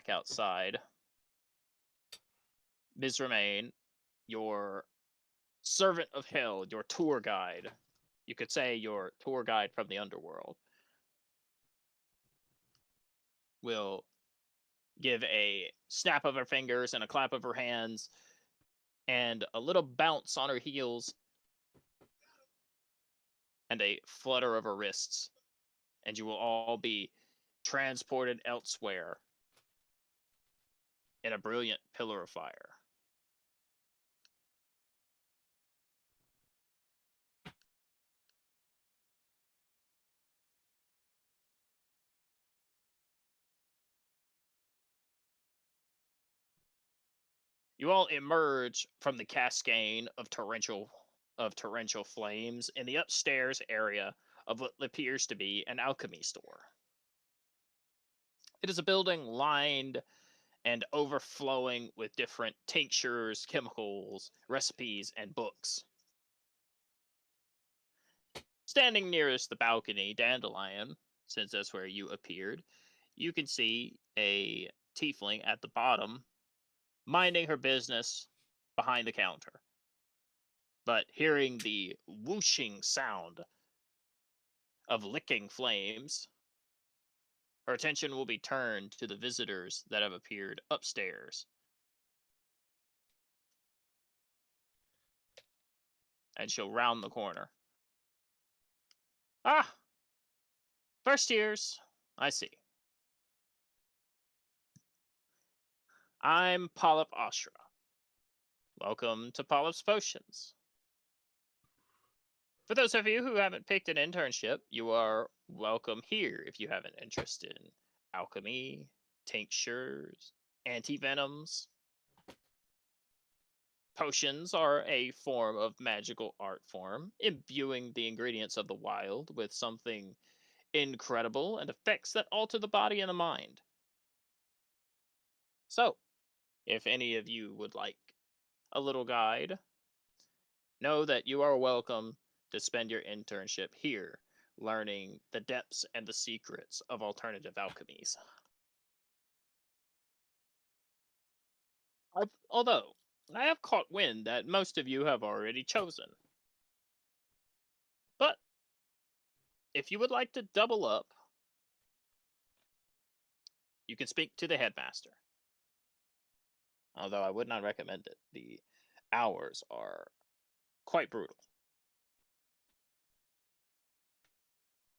back outside. Ms. Remain, your servant of hell, your tour guide. You could say your tour guide from the underworld will give a snap of her fingers and a clap of her hands and a little bounce on her heels and a flutter of her wrists, and you will all be transported elsewhere in a brilliant pillar of fire. You all emerge from the cascade of torrential flames in the upstairs area of what appears to be an alchemy store. It is a building lined and overflowing with different tinctures, chemicals, recipes, and books. Standing nearest the balcony, Dandelion, since that's where you appeared, you can see a tiefling at the bottom minding her business behind the counter. But hearing the whooshing sound of licking flames, her attention will be turned to the visitors that have appeared upstairs. And she'll round the corner. Ah! First years. I see. I'm Polyp Ashra. Welcome to Polyp's Potions. For those of you who haven't picked an internship, you are welcome here if you have an interest in alchemy, tinctures, antivenoms. Potions are a form of magical art form, imbuing the ingredients of the wild with something incredible and effects that alter the body and the mind. So, if any of you would like a little guide, know that you are welcome to spend your internship here, learning the depths and the secrets of alternative alchemies. Although, I have caught wind that most of you have already chosen. But, if you would like to double up, you can speak to the headmaster. Although I would not recommend it. The hours are quite brutal.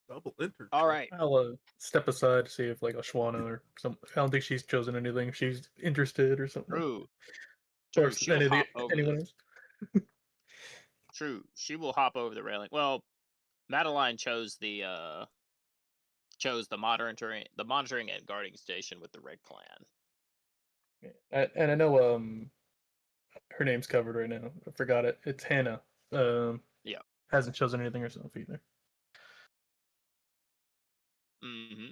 Double internship. All right. I'll step aside to see if like Ashwana or some. I don't think she's chosen anything. If she's interested or something. True. Or She'll any of hop over anyone the, else. True. She will hop over the railing. Well, Madeline chose the monitoring and guarding station with the Red Clan. Yeah. And I know her name's covered right now. I forgot it. It's Hannah. Yeah. Hasn't chosen anything herself either. Mm-hmm.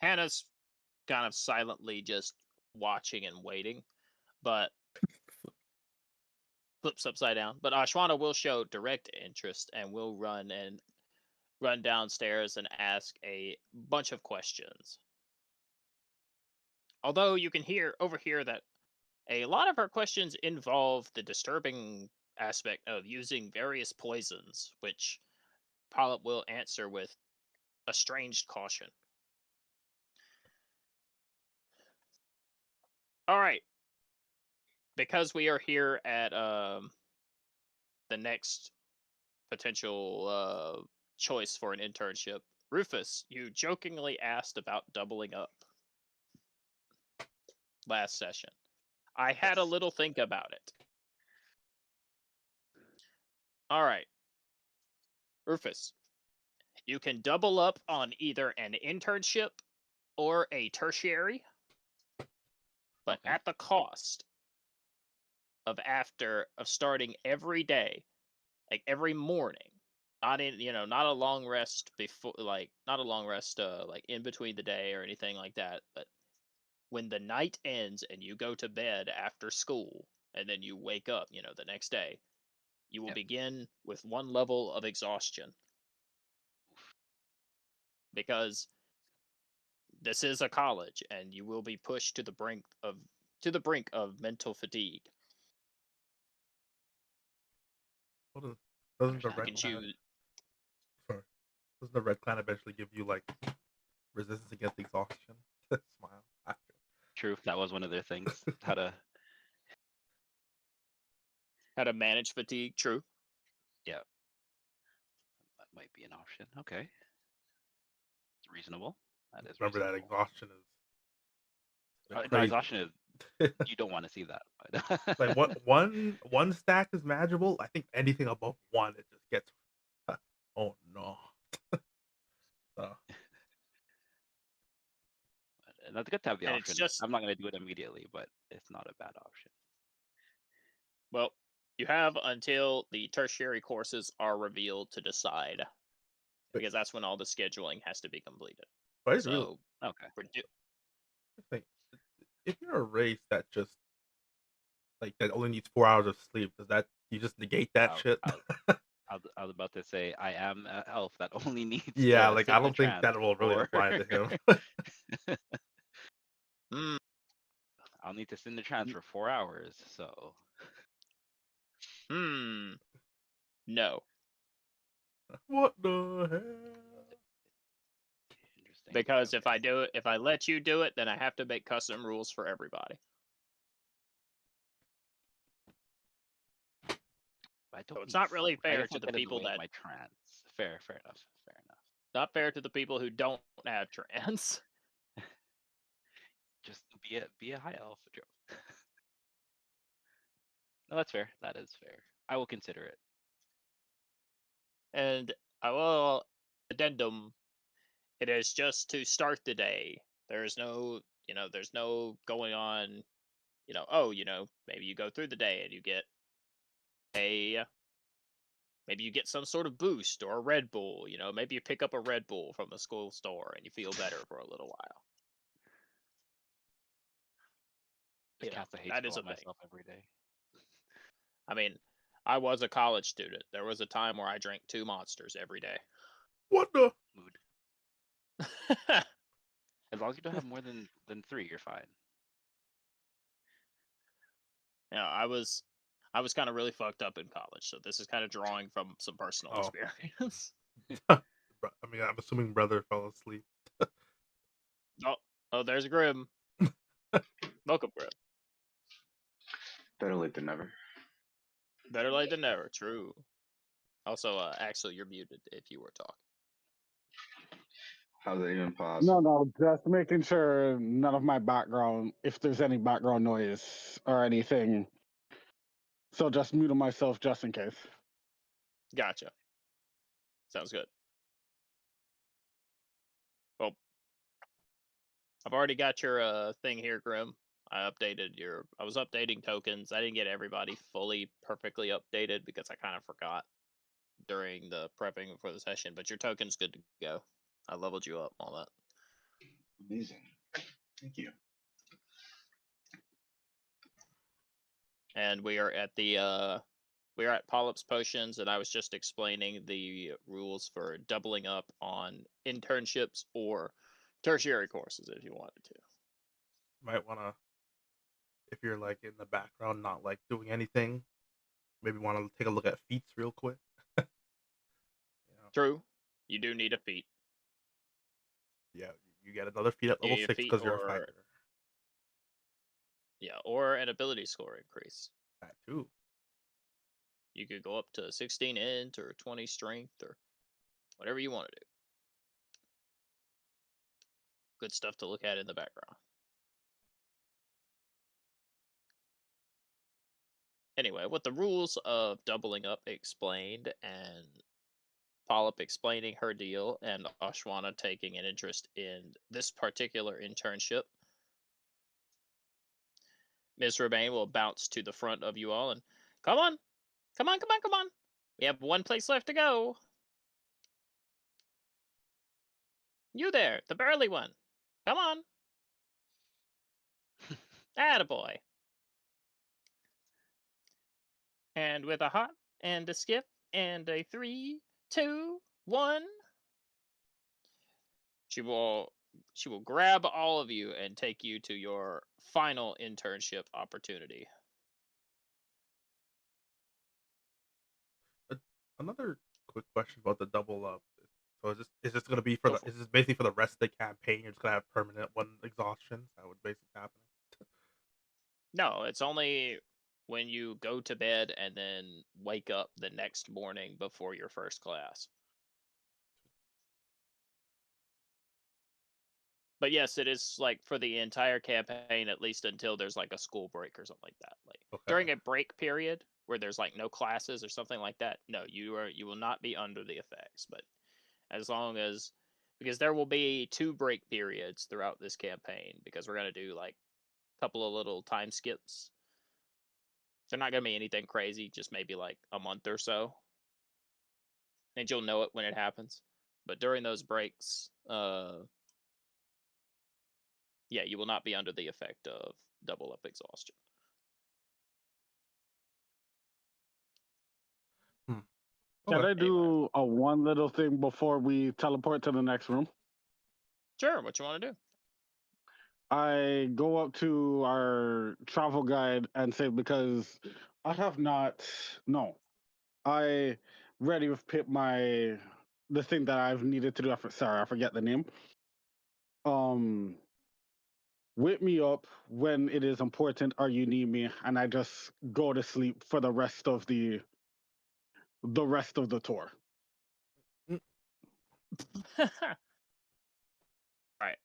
Hannah's kind of silently just watching and waiting, but flips upside down. But Ashwana will show direct interest and will run downstairs and ask a bunch of questions. Although you can overhear that a lot of her questions involve the disturbing aspect of using various poisons, which Polyp will answer with a strange caution. All right. Because we are here at the next potential choice for an internship, Rufus, you jokingly asked about doubling up last session. I had a little think about it. All right. Rufus, you can double up on either an internship or a tertiary, but Okay. at the cost of starting every day, like every morning, not a long rest before, like not a long rest like in between the day or anything like that, but when the night ends and you go to bed after school and then you wake up, the next day, you will Yep. begin with 1 level of exhaustion. Because This is a college, and you will be pushed to the brink of mental fatigue. What is, doesn't the You red can planet? choose. Sorry, doesn't the red planet eventually give you like resistance against exhaustion? Smile after. True, that was one of their things. How to, How to manage fatigue. True. yeah, that might be an option. Okay, it's reasonable. That is Remember that reasonable. exhaustion is No, crazy. exhaustion is. You don't want to see that. But Like what one stack is manageable. I think anything above one, it just gets. Oh no. So, and that's good to have the And it's option. just, I'm not going to do it immediately, but it's not a bad option. well, you have until the tertiary courses are revealed to decide, But- because that's when all the scheduling has to be completed. but it's really So, Okay. think if you're a race that just like that only needs 4 hours of sleep, does that you just negate that I'll- shit? I was about to say I am an elf that only needs. Yeah, to like sit I in a don't think that trance will really for- apply to him. mm, I'll need to sit in the trance for 4 hours. So no, What the hell? interesting. because Okay. if I let you do it, then I have to make custom rules for everybody. I don't So it's need not really sleep. I fair guess to I'll the get in people way of that my trance. Fair enough. Fair enough. not fair to the people who don't have trans. Just be a high elf, Joe. No, that's fair. That is fair. I will consider it. And I will addendum. It is just to start the day. There's no, there's no going on. Maybe you go through the day and you get maybe you get some sort of boost or a Red Bull. Maybe you pick up a Red Bull from the school store and you feel better for a little while. Just cast a hate that spell is a on thing. myself every day. I mean, I was a college student. There was a time where I drank 2 Monsters every day. What the? Mood. As long as you don't have more than 3, you're fine. I was kind of really fucked up in college, so this is kind of drawing from some personal Oh. experience. I mean, I'm assuming brother fell asleep. Oh, there's Grim. Welcome, Grim. Better late than never. Better late than never. True. Also, Axel, you're muted if you were talking. How's that even possible? No, just making sure none of my background, if there's any background noise or anything. So just muting myself just in case. Gotcha. Sounds good. Well, I've already got your thing here, Grim. I was updating tokens. I didn't get everybody fully perfectly updated because I kind of forgot during the prepping for the session, but your token's good to go. I leveled you up, all that. Amazing. Thank you. And we are at Polyp's Potions, and I was just explaining the rules for doubling up on internships or tertiary courses if you wanted to. Might wanna, if you're like in the background, not like doing anything, maybe want to take a look at feats real quick. True, you do need a feat. Yeah, you get another feat at You level need a 6 feat because you're a or- fighter. Yeah, or an ability score increase. That too. You could go up to 16 int or 20 strength or whatever you want to do. Good stuff to look at in the background. Anyway, with the rules of doubling up explained and Polyp explaining her deal and Ashwana taking an interest in this particular internship, Ms. Rebane will bounce to the front of you all and come on. We have one place left to go. You there, the burly one. Come on. Attaboy. And with a hop and a skip and a 3, 2, 1, she will she will grab all of you and take you to your final internship opportunity. Another quick question about the double up. So is this going to be for Go the? for Is this basically for the rest of the campaign? You're just going to have permanent one exhaustion. That would basically happen. No, it's only when you go to bed and then wake up the next morning before your first class. But yes, it is like for the entire campaign, at least until there's like a school break or something like that. Like during a break period where there's like no classes or something like that, no, you will not be under the effects. But as long as, because there will be 2 break periods throughout this campaign, because we're gonna do like a couple of little time skips. They're not gonna be anything crazy, just maybe like a month or so, and you'll know it when it happens. But during those breaks, yeah, you will not be under the effect of double up exhaustion. Can Okay. I do a one little thing before we teleport to the next room? Sure, what you want to do? I go up to our travel guide and say, because I have not, no, I ready with the thing that I've needed to do. Sorry, I forget the name. Wake me up when it is important or you need me, and I just go to sleep for the rest of the tour. Right.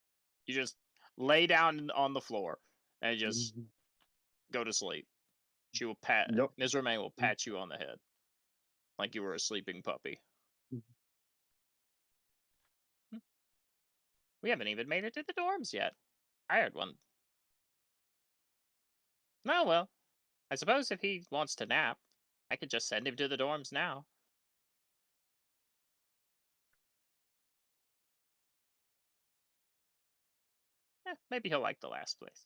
You just lay down on the floor and just go to sleep. She will pat. Yep. Ms. Romaine will pat you on the head like you were a sleeping puppy. We haven't even made it to the dorms yet. I had one. Oh well. I suppose if he wants to nap, I could just send him to the dorms now. Maybe he'll like the last place.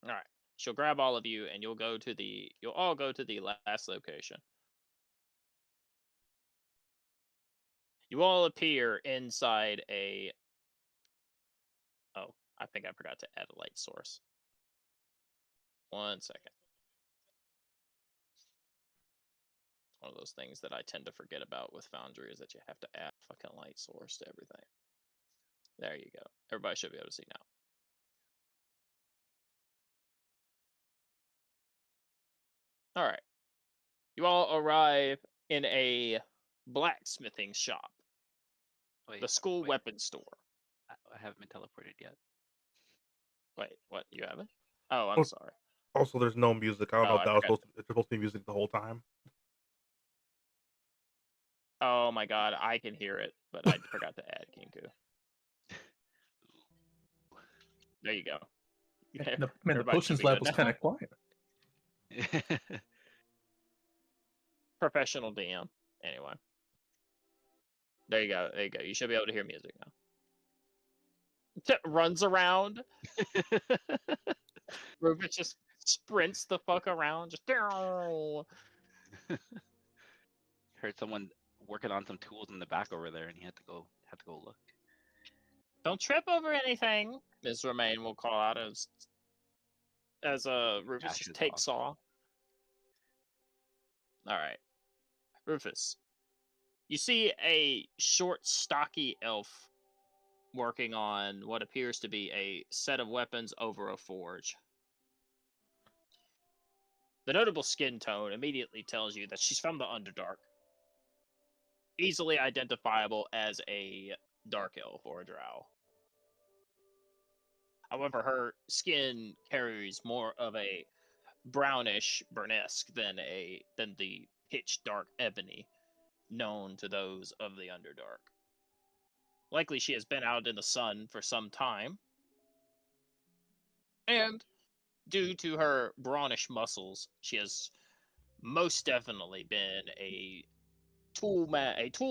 All right. She'll grab all of you, and you'll all go to the last location. You all appear inside a. Oh, I think I forgot to add a light source. 1 second. One of those things that I tend to forget about with Foundry is that you have to add a fucking light source to everything. There you go. Everybody should be able to see now. All right. You all arrive in a blacksmithing shop, the school weapons store. I haven't been teleported yet. Wait, what? You haven't? Oh, I'm sorry. Also, there's no music. I don't know Oh, if I that was forgot. it's supposed to be music the whole time. Oh my god, I can hear it, but I forgot to add Kinku. There you go. Man, the Everybody should potions be good lab was now. kind of quiet. Professional DM. Anyway. There you go. There you go. You should be able to hear music now. Runs around. Rufus just sprints the fuck around. Just. Heard someone working on some tools in the back over there, and he had to go look. Don't trip over anything. Ms. Romaine will call out as Rufus Dashes just takes off. All right, Rufus. You see a short, stocky elf working on what appears to be a set of weapons over a forge. The notable skin tone immediately tells you that she's from the Underdark. Easily identifiable as a dark elf or a drow. However, her skin carries more of a brownish burnesque than the pitch dark ebony known to those of the Underdark. Likely she has been out in the sun for some time, and due to her brawnish muscles, she has most definitely been a tool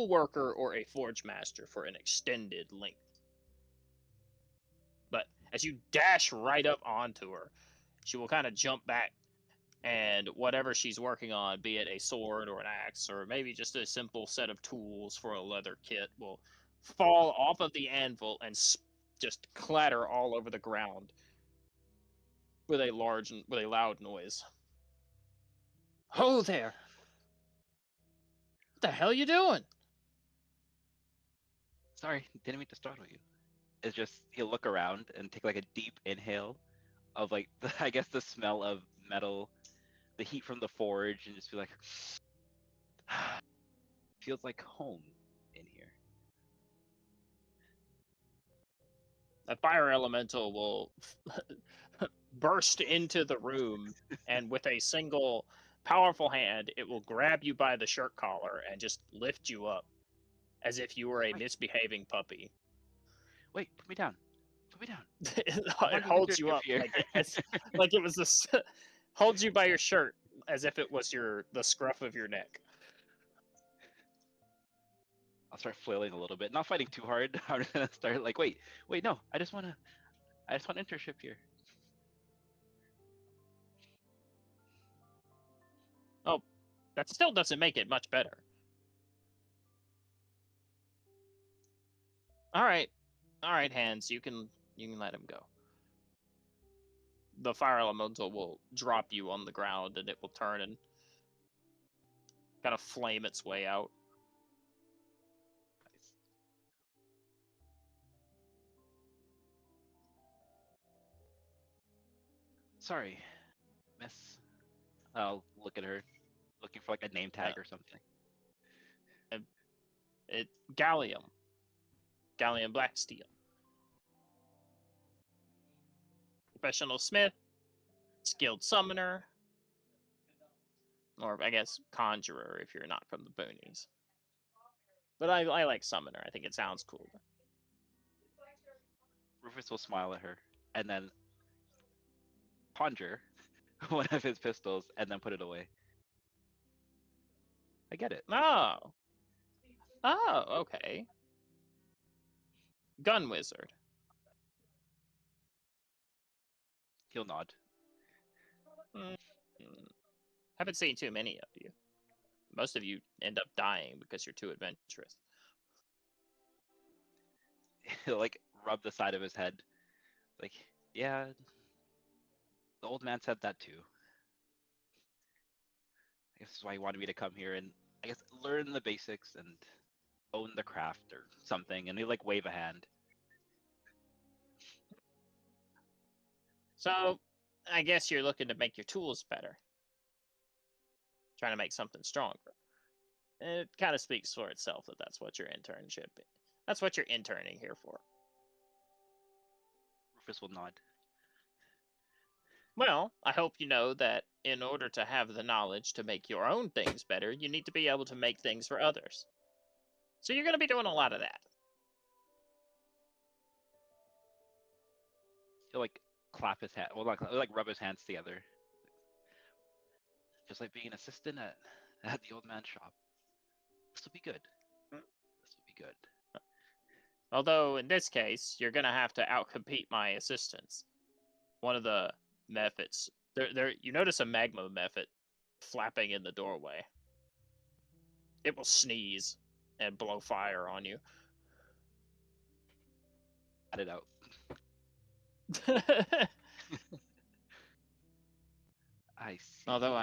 worker or a forge master for an extended length. But as you dash right up onto her, she will kind of jump back, and whatever she's working on, be it a sword or an axe or maybe just a simple set of tools for a leather kit, will fall off of the anvil and just clatter all over the ground with a loud noise. Oh there! What the hell you doing? Sorry, didn't mean to startle you. It's just he'll look around and take like a deep inhale of like I guess the smell of metal, the heat from the forge, and just be like, feels like home in here. A fire elemental will burst into the room, and with a single powerful hand, it will grab you by the shirt collar and just lift you up as if you were a Wait. misbehaving puppy. Wait, put me down. Put me down. It holds you up like it was this. Holds you by your shirt as if it was the scruff of your neck. I'll start flailing a little bit, not fighting too hard. I'm just gonna start like, wait, no, I just want internship here. Oh, that still doesn't make it much better. All right, hands. You can let him go. The fire elemental will drop you on the ground, and it will turn and kind of flame its way out. Nice. Sorry, miss. I'll look at her, looking for like a name tag or something. Gallium black steel. Professional smith, skilled summoner, or I guess conjurer if you're not from the boonies. But I like summoner. I think it sounds cooler. Rufus will smile at her and then conjure one of his pistols and then put it away. I get it. Oh, okay. Gun wizard. He'll nod. Mm, haven't seen too many of you. Most of you end up dying because you're too adventurous. He'll like rub the side of his head. Like, yeah, the old man said that too. I guess that's why he wanted me to come here and I guess learn the basics and own the craft or something. And he like wave a hand. So, I guess you're looking to make your tools better. Trying to make something stronger. It kind of speaks for itself that that's what your internship is. That's what you're interning here for. Rufus will nod. Well, I hope you know that in order to have the knowledge to make your own things better, you need to be able to make things for others. So you're going to be doing a lot of that. He'll like clap his hand. Well, like rub his hands together. Just like being an assistant at the old man's shop. This will be good. This will be good. Although, in this case, you're going to have to outcompete my assistants. One of the methods. You notice a magma method flapping in the doorway. It will sneeze and blow fire on you. Add it out. I see. Although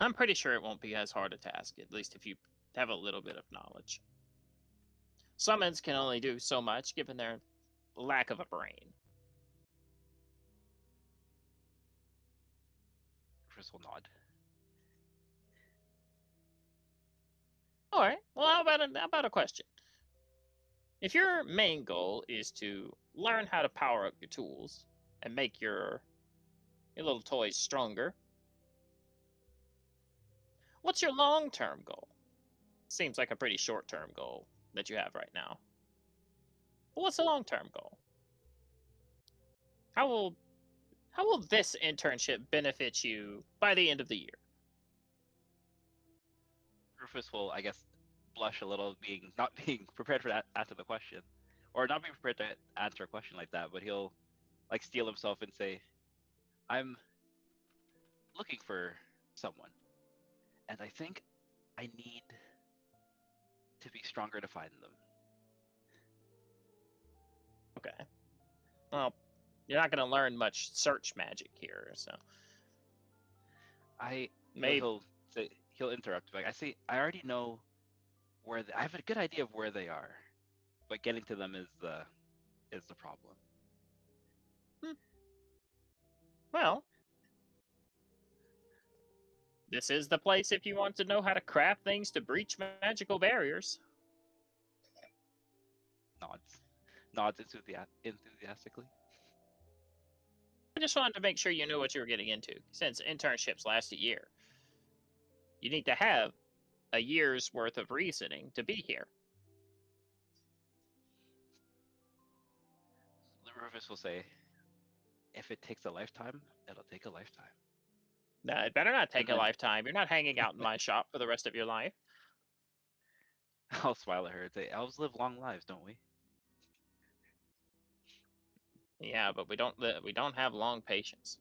I'm pretty sure it won't be as hard a task, at least if you have a little bit of knowledge. Summons can only do so much given their lack of a brain. Rufus will nod. All right. Well, how about a question? If your main goal is to learn how to power up your tools and make your little toys stronger, what's your long-term goal? Seems like a pretty short-term goal that you have right now. But what's the long-term goal? How will this internship benefit you by the end of the year? Rufus will, I guess, blush a little, not being prepared for that answer the question, or not being prepared to answer a question like that. But he'll like steel himself and say, "I'm looking for someone, and I think I need to be stronger to find them. Okay. Well, you're not going to learn much search magic here, so maybe. He'll interrupt. Like, I already know where I have a good idea of where they are, but getting to them is the problem. Well, this is the place if you want to know how to craft things to breach magical barriers. Nods enthusiastically. I just wanted to make sure you knew what you were getting into, since internships last a year. You need to have a year's worth of reasoning to be here. Rufus will say, if it takes a lifetime, it'll take a lifetime. No, it better not take a then- lifetime. You're not hanging out in my shop for the rest of your life. I'll smile at her and say, elves live long lives, don't we? Yeah, but we don't have long patience.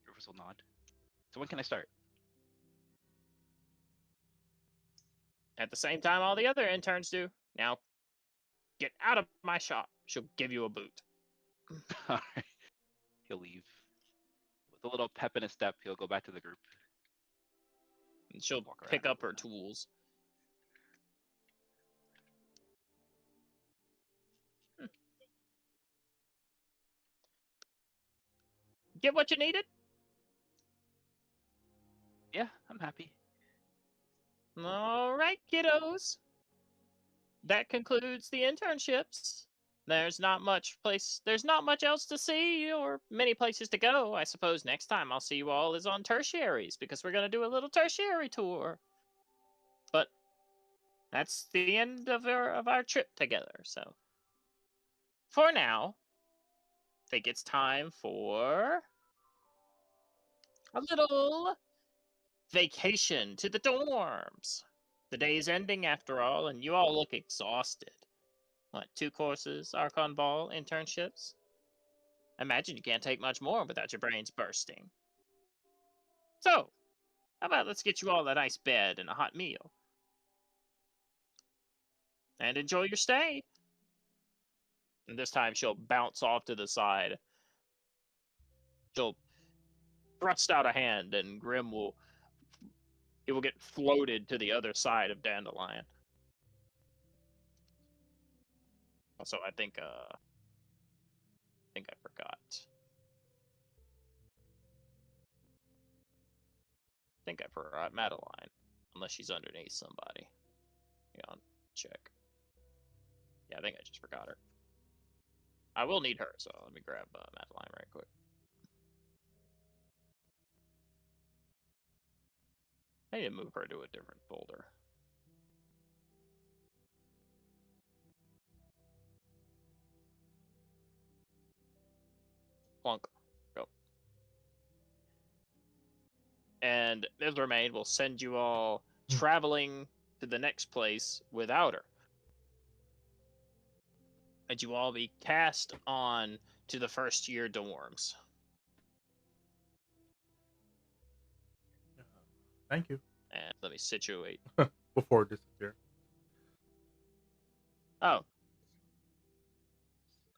Rufus will nod. So when can I start? At the same time all the other interns do. Now, get out of my shop. She'll give you a boot. Alright. He'll leave. With a little pep in his step, he'll go back to the group. And she'll Walk around pick a up little her bit. tools. Get what you needed? Yeah, I'm happy. All right, kiddos. That concludes the internships. There's not much else to see or many places to go. I suppose next time I'll see you all is on tertiaries because we're going to do a little tertiary tour. But that's the end of our trip together. So for now, I think it's time for a little vacation to the dorms. The day's ending after all, and you all look exhausted. What, 2 courses, Archon Ball, internships? I imagine you can't take much more without your brains bursting. So, how about let's get you all a nice bed and a hot meal? And enjoy your stay. And this time she'll bounce off to the side. She'll thrust out a hand, and Grim will get floated to the other side of Dandelion. Also, I think I forgot. I think I forgot Madeline, unless she's underneath somebody. Hang on, check. Yeah, I think I just forgot her. I will need her, so let me grab Madeline right quick. I need to move her to a different folder. Plunk. Go. And Mizramain will send you all traveling to the next place without her. And you all be cast on to the first year dorms. Thank you. And let me situate. Before it disappears. Oh.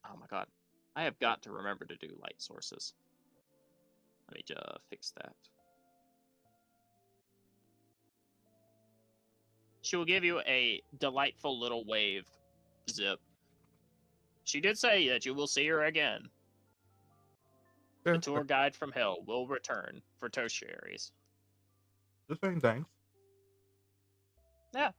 Oh my god. I have got to remember to do light sources. Let me just fix that. She will give you a delightful little wave zip. She did say that you will see her again. Yeah, The tour guide from hell will return for tertiaries. just saying thanks. Yeah.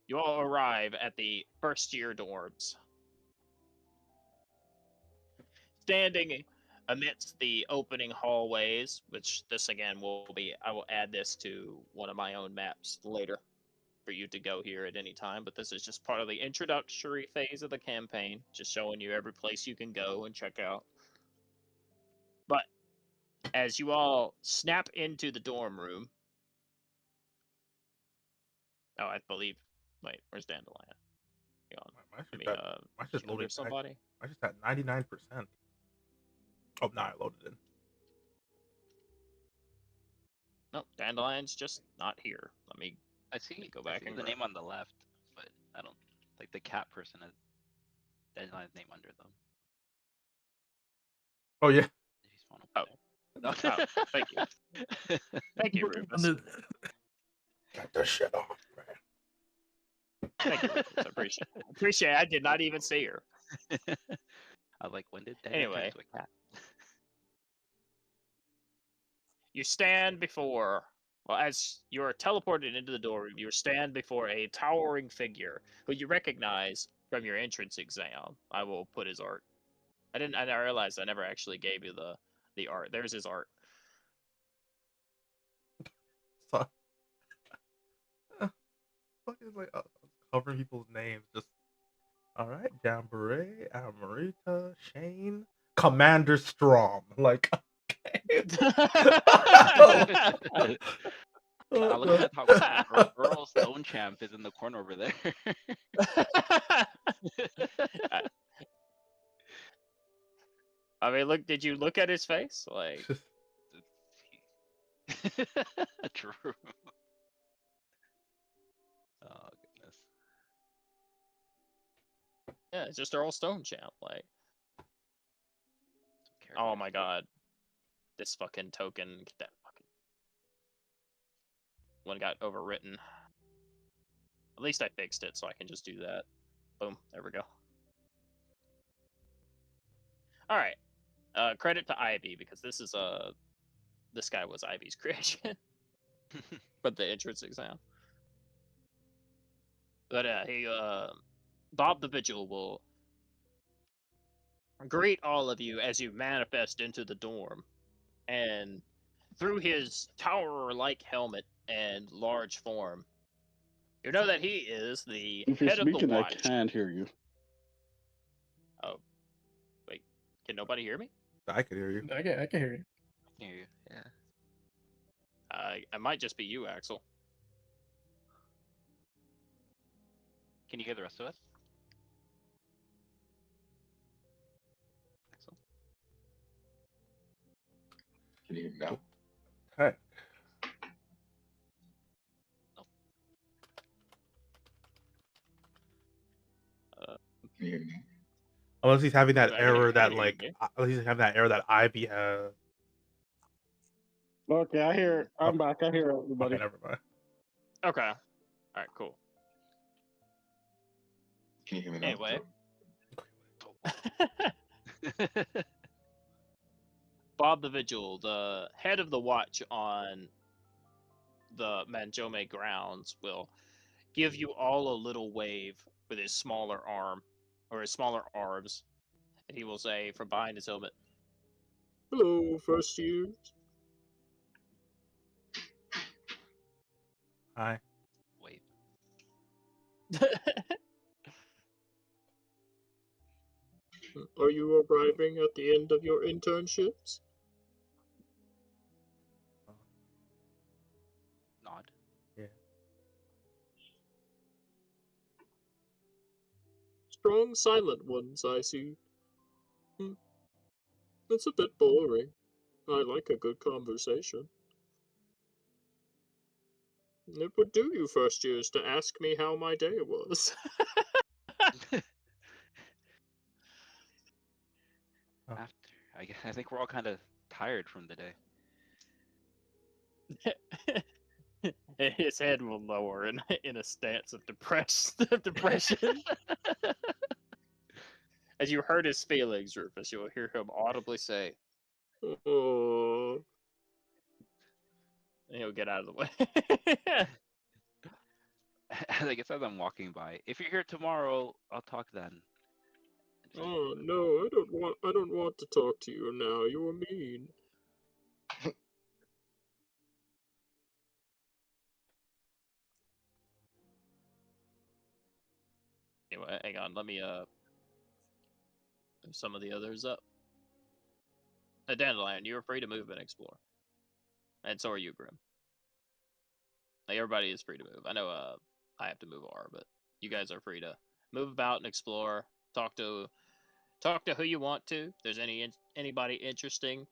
You all arrive at the first year dorms. Standing amidst the opening hallways, which this again will be, I will add this to one of my own maps later for you to go here at any time, but this is just part of the introductory phase of the campaign, just showing you every place you can go and check out. But as you all snap into the dorm room, Oh, I believe. Wait, where's Dandelion? Hang on. Mine's Let just me at, mine's just show loading there back. somebody. Mine's just at 99%. Oh, now I loaded in. No, Dandelion's just not here. Let me I see. go I back see and the grab name on the left, but I don't like the cat person has Dandelion's name under them. Oh yeah. He's one Oh. over there. Oh, thank you. Thank you, Rufus. Get this shit off, man. Thank you, Rufus. I appreciate it. Appreciate it. I did not even see her. I was like, when did Dandelion turn Anyway. into a cat? You stand before, well, as you're teleported into the doorway, you stand before a towering figure who you recognize from your entrance exam. I will put his art. I realized I never actually gave you the art. There's his art. So, fucking like covering people's names. Just all right, Jamboree, Amarita, Shane, Commander Strom. Like, okay. I look at the top. Earl Stonechamp is in the corner over there. I mean, look. Did you look at his face? Like, True. Oh goodness. yeah, it's just Earl Stonechamp. Like, oh my god, this fucking token. Get that fucking one got overwritten. At least I fixed it, so I can just do that. Boom. There we go. All right. Credit to Ivy because this guy was Ivy's creation, but the entrance exam. But Bob the Vigil will greet all of you as you manifest into the dorm, and through his tower-like helmet and large form, you know that he is the If you're head of the speaking, I watch. can't hear you. Oh, wait, can nobody hear me? I could hear you. I can hear you. I can hear you. Yeah. I might just be you, Axel. Can you hear the rest of us? Axel? Can you hear me now? Hey. Can you hear me now? Unless he's having that I can hear- error I that can hear like, you. unless he's having that error that Ivy has. Okay, I hear. I'm back. I hear everybody. Okay, never mind. Okay. All right, cool. Can you hear me now? Anyway. Joe? Bob the Vigil, the head of the watch on the Manjome grounds, will give you all a little wave with his smaller arm, or his smaller arms, and he will say from behind his helmet, "Hello, first years." Hi. Wait. Are you arriving at the end of your internships? Nod. Yeah. Strong, silent ones, I see. It's a bit boring. I like a good conversation. It would do you first years to ask me how my day was. After, I think we're all kind of tired from the day. His head will lower in a stance of depression. As you hurt his feelings, Rufus, you will hear him audibly say, "Oh," and he'll get out of the way. I guess as I'm walking by, if you're here tomorrow, I'll talk then. Oh no, I don't want to talk to you now. You're mean. Anyway, hang on. Let me move some of the others up. Dandelion, you are free to move and explore, and so are you, Grim. Like, everybody is free to move. I know. I have to move R, but you guys are free to move about and explore. Talk to who you want to. If there's anybody interesting.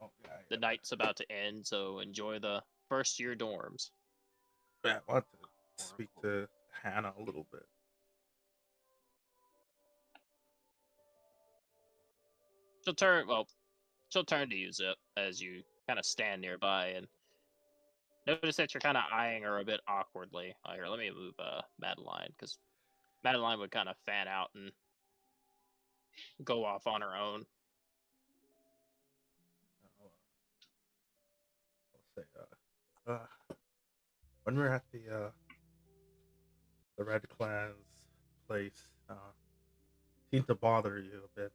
Oh yeah, The night's about to end, so enjoy the first year dorms. yeah. I want to speak to Hannah a little bit. She'll turn to you, Zip, as you kind of stand nearby and notice that you're kind of eyeing her a bit awkwardly. Here, let me move Madeline, because Madeline would kind of fan out and go off on her own. I'll say, when we were at the Red Clan's place, seemed to bother you a bit.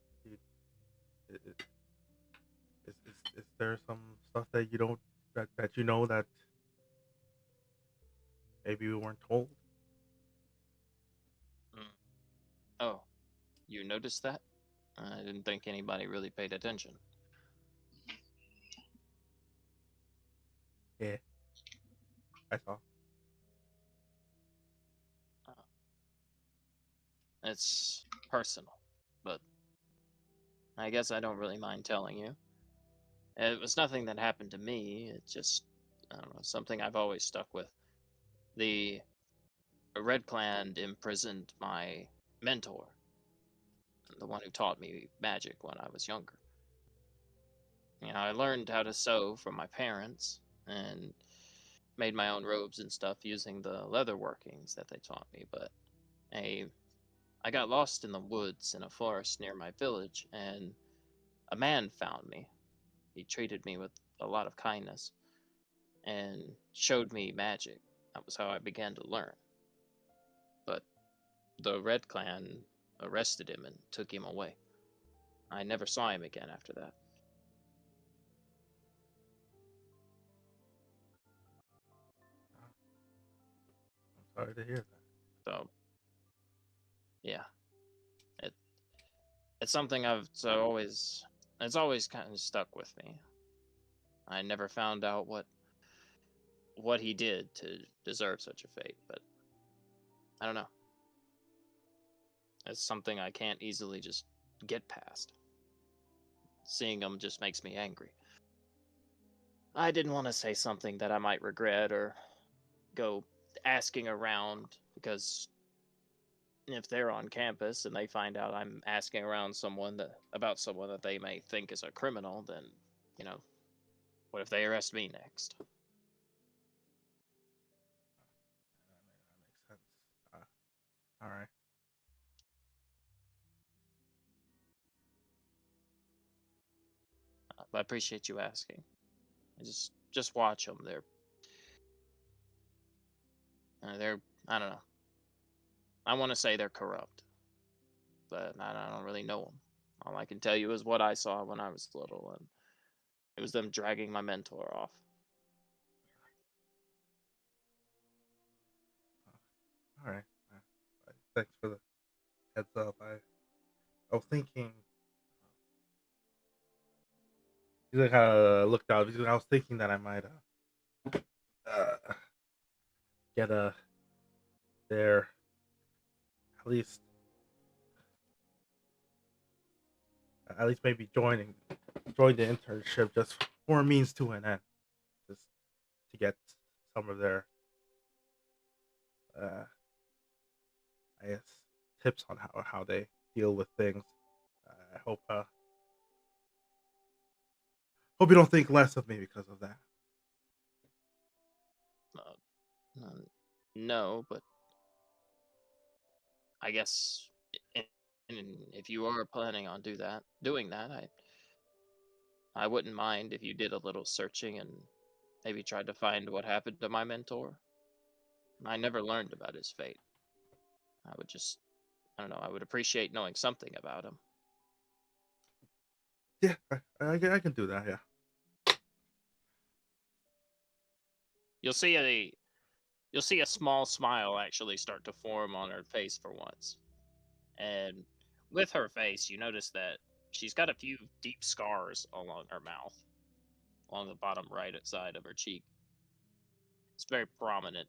Is there some stuff that you don't that you know that maybe we weren't told? Oh, you noticed that? I didn't think anybody really paid attention. Yeah, I saw. It's personal, but I guess I don't really mind telling you. It was nothing that happened to me. It's just, I don't know, something I've always stuck with. The Red Clan imprisoned my mentor, the one who taught me magic when I was younger. I learned how to sew from my parents and made my own robes and stuff using the leather workings that they taught me, but a I got lost in the woods in a forest near my village, and a man found me. He treated me with a lot of kindness and showed me magic. That was how I began to learn. But the Red Clan arrested him and took him away. I never saw him again after that. I'm sorry to hear that. So, yeah, it it's something it's always kind of stuck with me. I never found out what he did to deserve such a fate, but I don't know. It's something I can't easily just get past. Seeing him just makes me angry. I didn't want to say something that I might regret or go asking around, because if they're on campus and they find out I'm asking around about someone that they may think is a criminal, then, you know, what if they arrest me next? That makes sense. All right. I appreciate you asking. I just watch them. They're I don't know. I want to say they're corrupt, but I don't really know them. All I can tell you is what I saw when I was little, and it was them dragging my mentor off. All right. Thanks for the heads up. I was thinking. He like kind of looked out. I was thinking that I might uh get there at least maybe join the internship just for a means to an end, just to get some of their uh I guess tips on how they deal with things. I hope you don't think less of me because of that. Uh, uh, no, but I guess i- if you are planning on doing that, I wouldn't mind if you did a little searching and maybe tried to find what happened to my mentor. I never learned about his fate. I would just, I don't know, I would appreciate knowing something about him. Yeah, I can do that. Yeah. You'll see a small smile actually start to form on her face for once. And with her face, you notice that she's got a few deep scars along her mouth, along the bottom right side of her cheek. It's very prominent.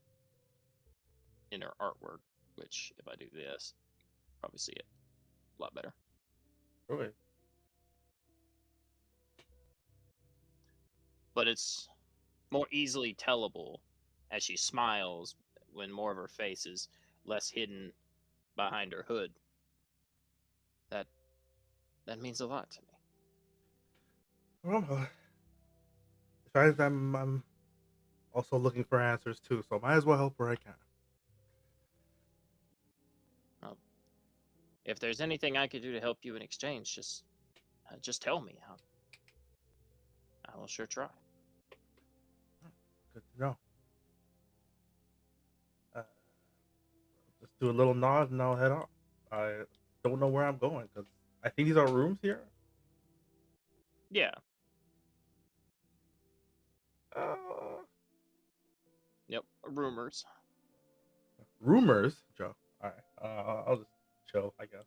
in her artwork, which if I do this, probably see it a lot better. Really? But it's more easily tellable as she smiles when more of her face is less hidden behind her hood. That means a lot to me. Well, besides, I'm also looking for answers too, so might as well help where I can. Well, if there's anything I could do to help you in exchange, just tell me. I will sure try. Good to know. Just do a little nod and I'll head off. I don't know where I'm going because I think these are rooms here. Yeah. Uh, Yep. Rumors. rumors, Joe. All right. I'll just chill, I guess.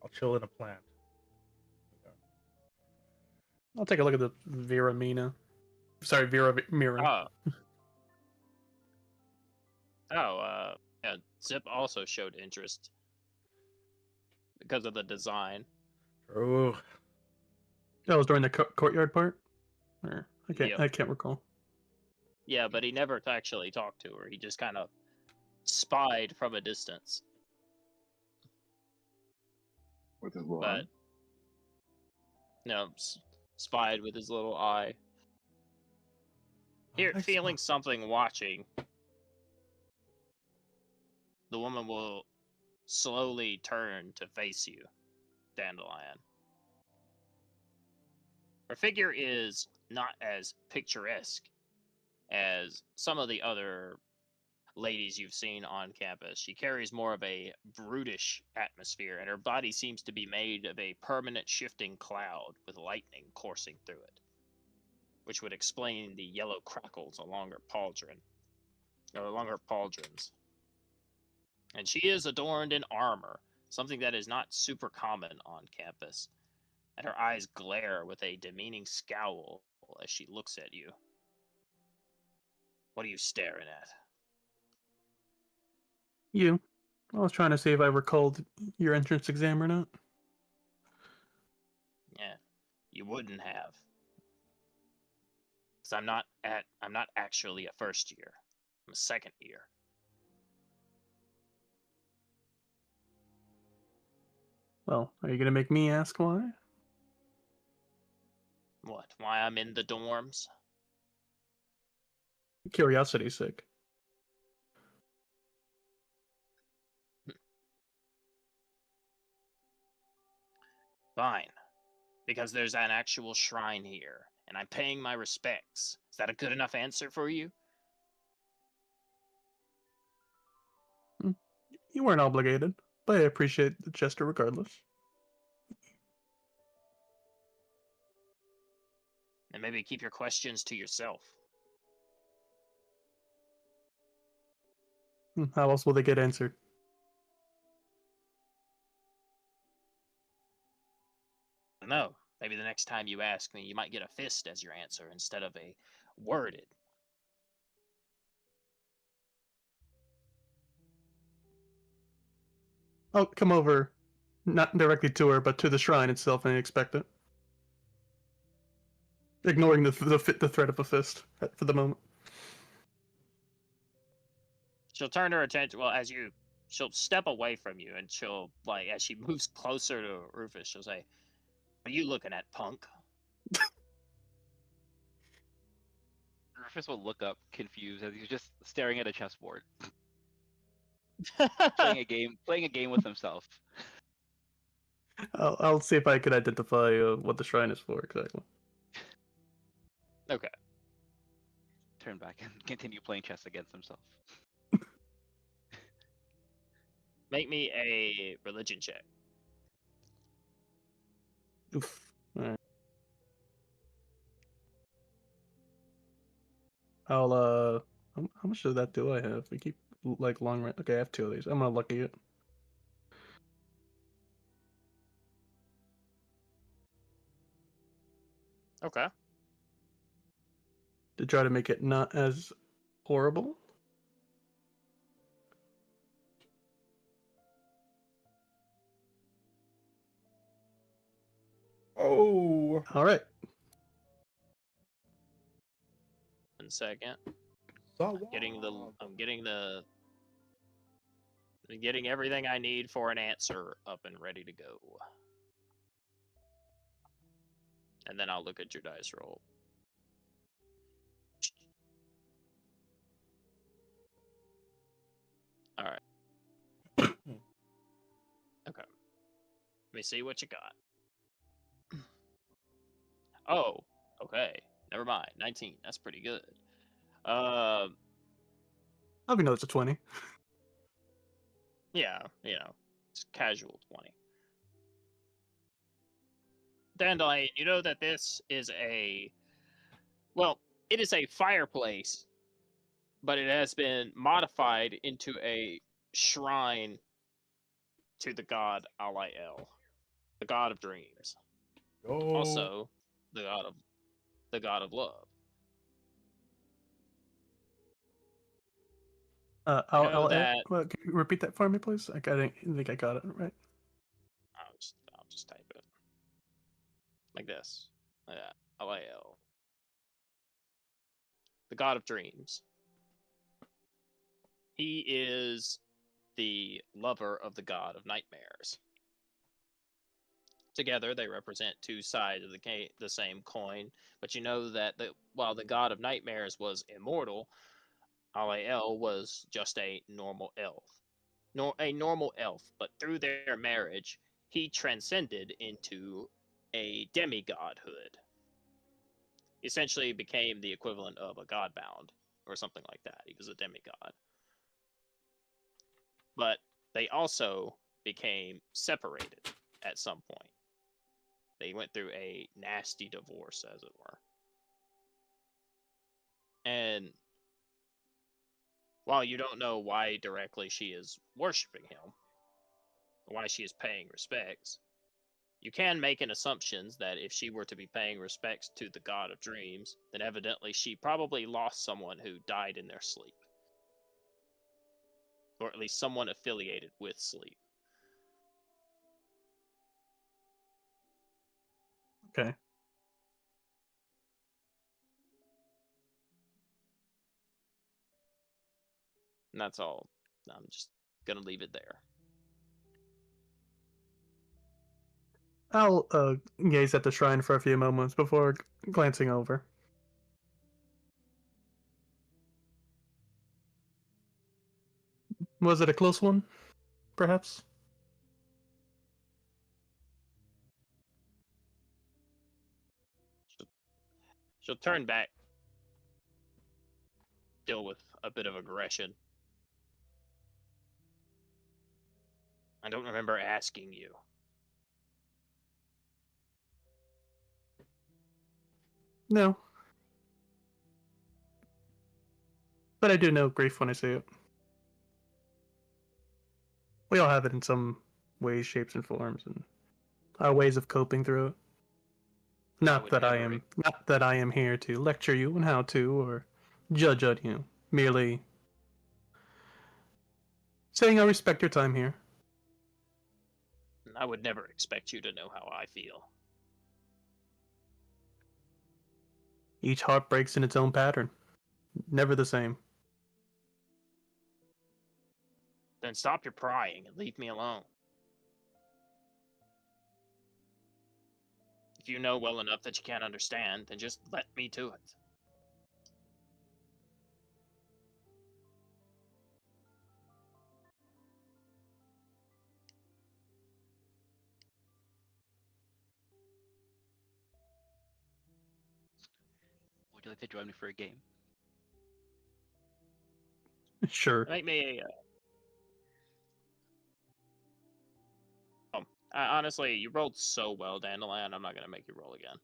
I'll chill in a plant. I'll take a look at the Vera Mina. Sorry, Vera Mira. Yeah. Zip also showed interest because of the design. True. That was during the courtyard part. Or Yep. I can't recall. Yeah, but he never actually talked to her. He just kind of spied from a distance. With his little But arm. spied with his little eye. Here, I feeling saw- something watching, the woman will slowly turn to face you, Dandelion. Her figure is not as picturesque as some of the other ladies you've seen on campus. She carries more of a brutish atmosphere, and her body seems to be made of a permanent shifting cloud with lightning coursing through it, which would explain the yellow crackles along her pauldrons. And she is adorned in armor, something that is not super common on campus. And her eyes glare with a demeaning scowl as she looks at you. What are you staring at? You. I was trying to see if I recalled your entrance exam or not. Yeah, you wouldn't have. Because I'm not actually a first year. I'm a second year. Well, are you gonna make me ask why? What? Why I'm in the dorms? Curiosity's sake. Fine. Because there's an actual shrine here, and I'm paying my respects. Is that a good enough answer for you? You weren't obligated, but I appreciate the gesture regardless. And maybe keep your questions to yourself. How else will they get answered? No, maybe the next time you ask me, you might get a fist as your answer instead of a worded. I'll come over, not directly to her, but to the shrine itself and expect it. Ignoring the threat of a fist for the moment. She'll turn her attention, she'll step away from you and she'll, as she moves closer to Rufus, she'll say, "What are you looking at, punk?" Rufus will look up confused as he's just staring at a chessboard, playing a game with himself. I'll see if I can identify what the shrine is for exactly. Okay. Turn back and continue playing chess against himself. Make me a religion check. Oof. Alright. I'll how much of that do I have? We keep long range. Okay, I have 2 of these. I'm gonna lucky it. Okay. To try to make it not as horrible. Oh. All right. 1 second. Getting the I'm getting everything I need for an answer up and ready to go. And then I'll look at your dice roll. All right. Okay. Let me see what you got. Oh, okay. Never mind. 19. That's pretty good. I'll be know it's a 20. Yeah, it's casual 20. Dandelion, you know that this is it is a fireplace, but it has been modified into a shrine to the god Alael, the god of dreams. Yo. Also, the god of love. I'll that can you repeat that for me, please? I didn't think I got it right. I'll just type it like this. Alael, the god of dreams. He is the lover of the god of nightmares. Together, they represent two sides of the same coin. But you know that while the god of nightmares was immortal, Alael was just a normal elf. A normal elf, but through their marriage, he transcended into a demigodhood. Essentially became the equivalent of a godbound, or something like that. He was a demigod. But they also became separated at some point. They went through a nasty divorce, as it were. And while you don't know why directly she is worshiping him, why she is paying respects, you can make an assumption that if she were to be paying respects to the god of dreams, then evidently she probably lost someone who died in their sleep. Or at least someone affiliated with sleep. Okay. And that's all. I'm just gonna leave it there. I'll gaze at the shrine for a few moments before glancing over. Was it a close one, perhaps? She'll turn back, still with a bit of aggression. I don't remember asking you. No. But I do know grief when I see it. We all have it in some ways, shapes, and forms, and our ways of coping through it. Not that I am here to lecture you on how to or judge on you. Merely saying I respect your time here. I would never expect you to know how I feel. Each heart breaks in its own pattern. Never the same. Then stop your prying and leave me alone. If you know well enough that you can't understand, then just let me to it. Would you like to join me for a game? Sure. Make me honestly, you rolled so well, Dandelion, I'm not going to make you roll again.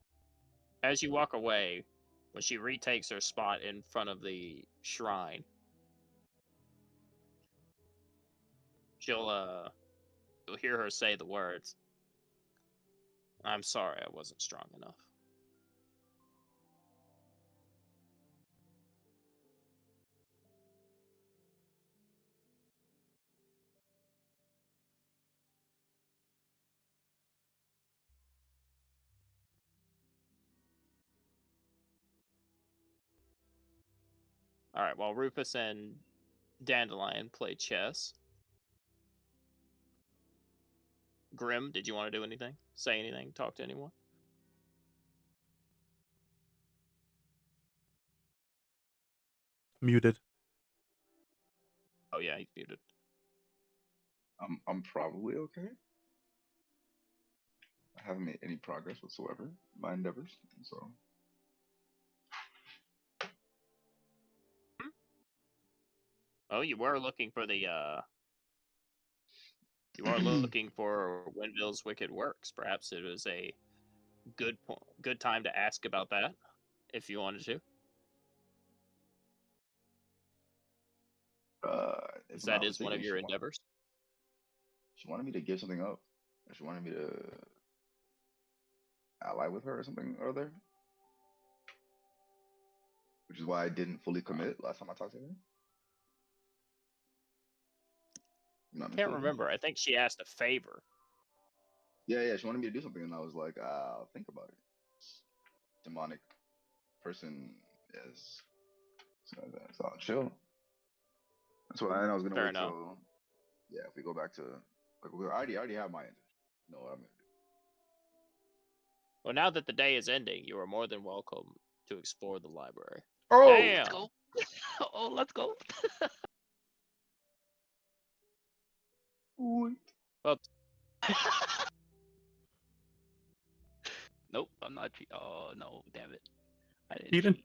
As you walk away, when she retakes her spot in front of the shrine, you'll hear her say the words, "I'm sorry I wasn't strong enough." All right. While Rufus and Dandelion play chess, Grim, did you want to do anything? Say anything? Talk to anyone? Muted. Oh yeah, he's muted. I'm probably okay. I haven't made any progress whatsoever in my endeavors, so Oh, you were looking for the you are looking for Winville's wicked works. Perhaps it was a good time to ask about that, if you wanted to. if Because I'm that not is one of mistaken, your endeavors. she wanted me to give something up. She wanted me to ally with her or something or other, which is why I didn't fully commit last time I talked to her. I'm not Can't mistaken. remember. I think she asked a favor. Yeah, she wanted me to do something, and I was like, I'll think about it. Demonic person is so that's all chill. That's why I was gonna Fair wait enough. till if we go back to like I already have my intention. You know what I'm gonna do. Well, now that the day is ending, you are more than welcome to explore the library. Oh, Damn. Let's go. Oh, let's go. Well, Nope, I'm not cheating. Oh no, damn it! I didn't Cheating?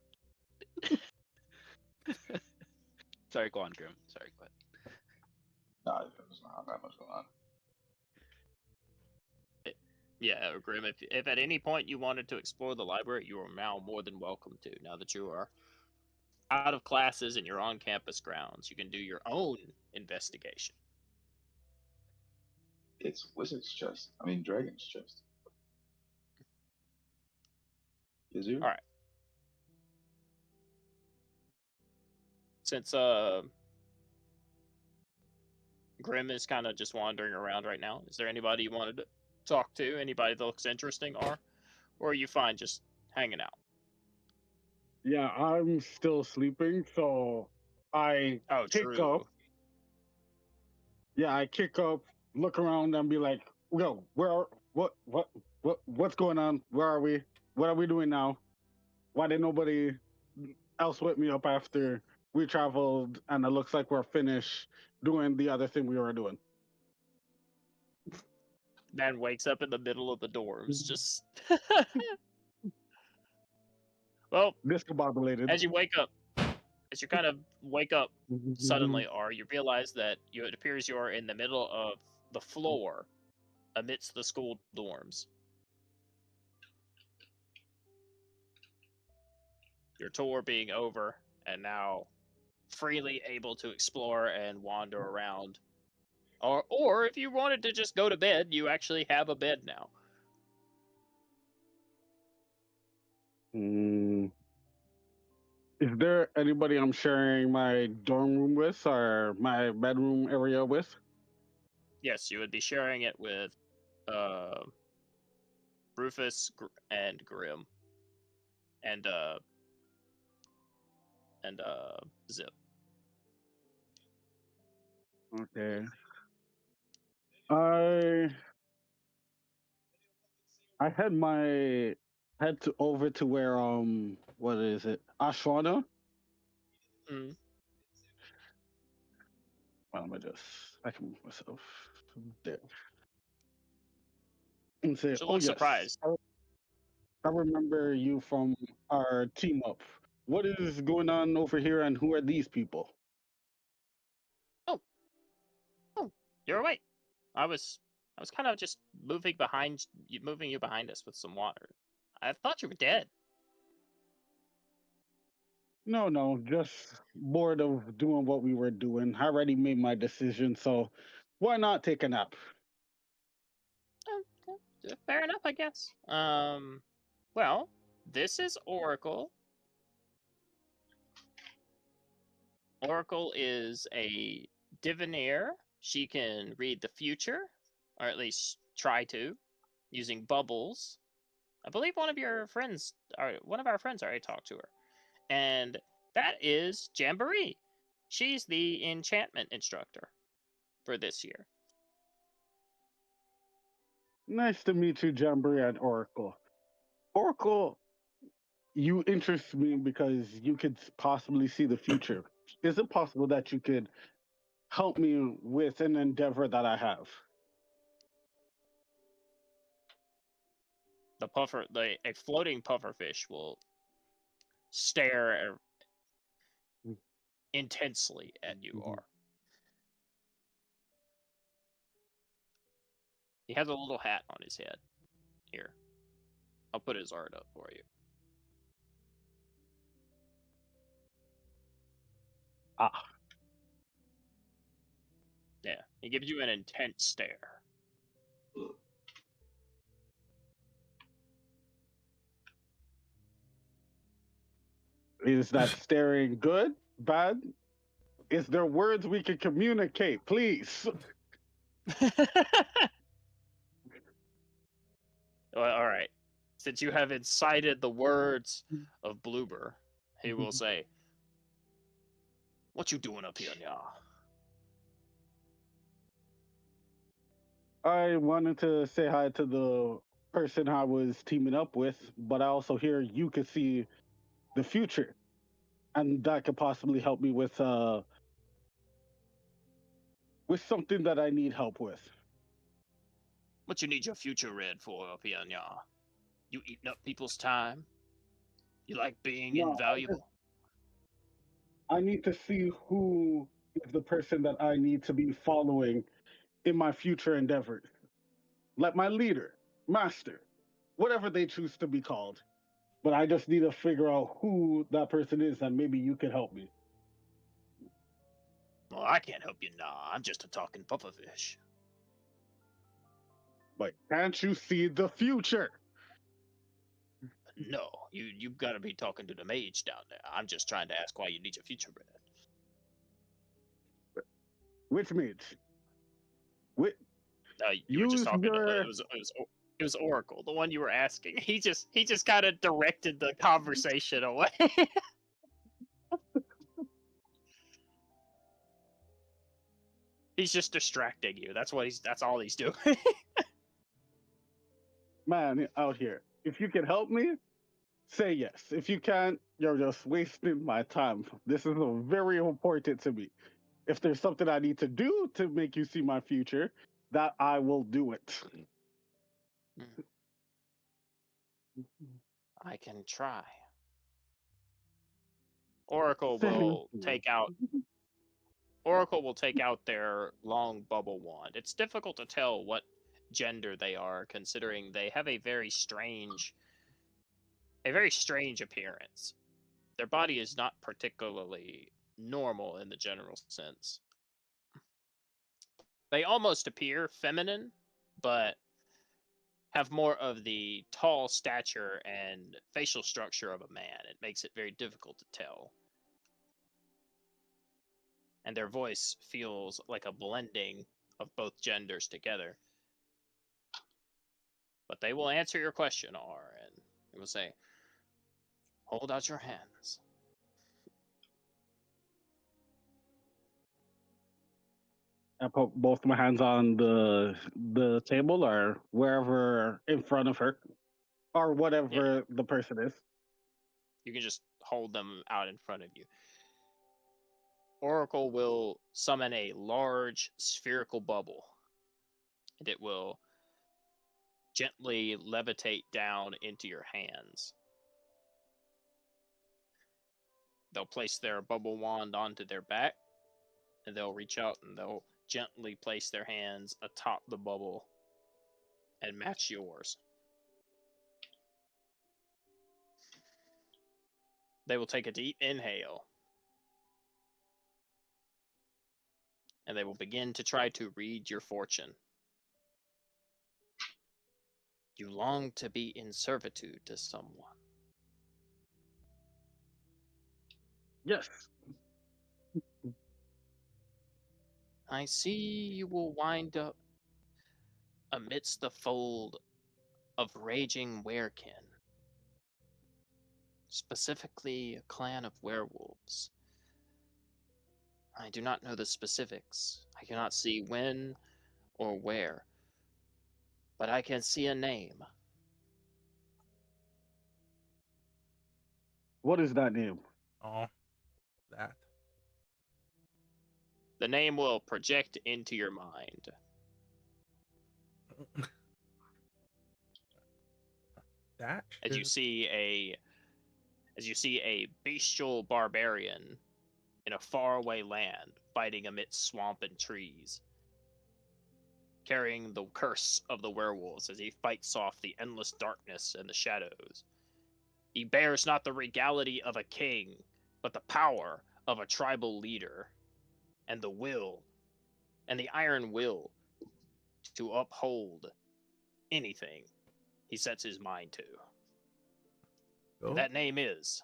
cheat. Sorry, go on, Grim. Sorry, go ahead. Nah, there's not that much going on. yeah, Grim. If at any point you wanted to explore the library, you are now more than welcome to. Now that you are out of classes and you're on campus grounds, you can do your own investigation. It's wizard's chest. I mean, dragon's chest. Is you? All right. Since Grim is kind of just wandering around right now, is there anybody you wanted to talk to? Anybody that looks interesting, or are you fine just hanging out? Yeah, I'm still sleeping, so I Oh, kick true. up. Yeah, I kick up, look around, and be like, "Yo, what's going on? Where are we? What are we doing now? Why did nobody else wake me up after we traveled? And it looks like we're finished doing the other thing we were doing." Man wakes up in the middle of the dorms, just. Well, Discombobulated. as you kind of wake up suddenly, or you realize that it appears you are in the middle of the floor amidst the school dorms. Your tour being over, and now freely able to explore and wander around. Or if you wanted to just go to bed, you actually have a bed now. Is there anybody I'm sharing my dorm room with or my bedroom area with? Yes, you would be sharing it with Rufus and Grim and Zip. Okay. I head to over to where what is it? Ashwana? Mm. Well, I can move myself there. And say, She'll "Oh look yes, surprised. I remember you from our team up. What is going on over here and who are these people?" Oh, you're right. I was kind of just moving you behind us with some water. I thought you were dead. No, just bored of doing what we were doing. I already made my decision, so why not take a nap? Fair enough, I guess. Well, this is Oracle. Oracle is a diviner. She can read the future, or at least try to, using bubbles. I believe one of our friends already talked to her. And That is Jamboree. She's the enchantment instructor for this year. Nice to meet you, Jamboree and Oracle. Oracle, you interest me because you could possibly see the future. Is it possible that you could help me with an endeavor that I have? A floating pufferfish will stare intensely at you, Or. He has a little hat on his head. Here. I'll put his art up for you. Ah, Yeah. He gives you an intense stare. is that staring good, bad? Is there words we can communicate, please? Well, all right. Since you have incited the words of Bloober, he will say, "What you doing up here, Nya?" I wanted to say hi to the person I was teaming up with, but I also hear you could see the future, and that could possibly help me with something that I need help with. What you need your future read for up here, Nya? You eating up people's time? You like being No, invaluable? I need to see who is the person that I need to be following in my future endeavors. Like my leader, master, whatever they choose to be called. But I just need to figure out who that person is, and maybe you can help me. Well, I can't help you, Nah. I'm just a talking pufferfish. Like, can't you see the future? No, you've got to be talking to the mage down there. I'm just trying to ask why you need your future read. Which means, which, You were just use talking to your it was Oracle, the one you were asking. He just kind of directed the conversation away. He's just distracting you. That's all he's doing. man out here. If you can help me, say yes. If you can't, you're just wasting my time. This is very important to me. If there's something I need to do to make you see my future, that I will do it. I can try. Oracle Thank will you. take out their long bubble wand. It's difficult to tell what gender they are, considering they have a very strange appearance. Their body is not particularly normal in the general sense. They almost appear feminine, but have more of the tall stature and facial structure of a man. It makes it very difficult to tell. And their voice feels like a blending of both genders together. But they will answer your question, R, and it will say, "Hold out your hands." I put both my hands on the table or wherever in front of her, or whatever the person is. You can just hold them out in front of you. Oracle will summon a large spherical bubble, and it will gently levitate down into your hands. They'll place their bubble wand onto their back, and they'll reach out and they'll gently place their hands atop the bubble and match yours. They will take a deep inhale, and they will begin to try to read your fortune. You long to be in servitude to someone. Yes. I see you will wind up amidst the fold of raging werekin. specifically a clan of werewolves. I do not know the specifics. I cannot see when or where, but I can see a name. What is that name? Oh, that. The name will project into your mind. That As you shit. see a bestial barbarian in a faraway land fighting amidst swamp and trees, carrying the curse of the werewolves as he fights off the endless darkness and the shadows. He bears not the regality of a king, but the power of a tribal leader, and the iron will to uphold anything he sets his mind to. Yo, That name is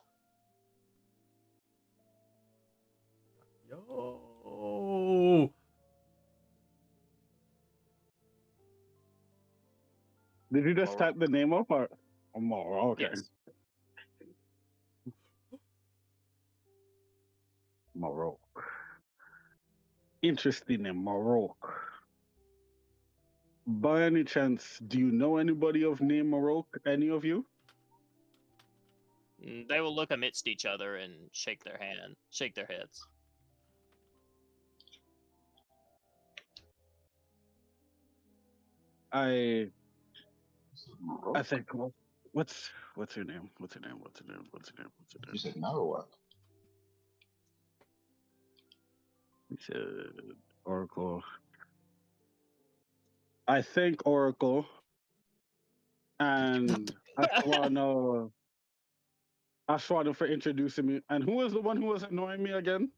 yo. Did you just Morok. type the name up or more? Okay. Yes. Morocco. Interesting name, Morocco. By any chance, do you know anybody of name Morocco? Any of you? They will look amidst each other and shake their heads. I Morocco? think what's your name? What's your name? What's your name? What's your name? What's your You name? said Marowak. He said Oracle. I think Oracle and Aswano for introducing me. And who was the one who was annoying me again?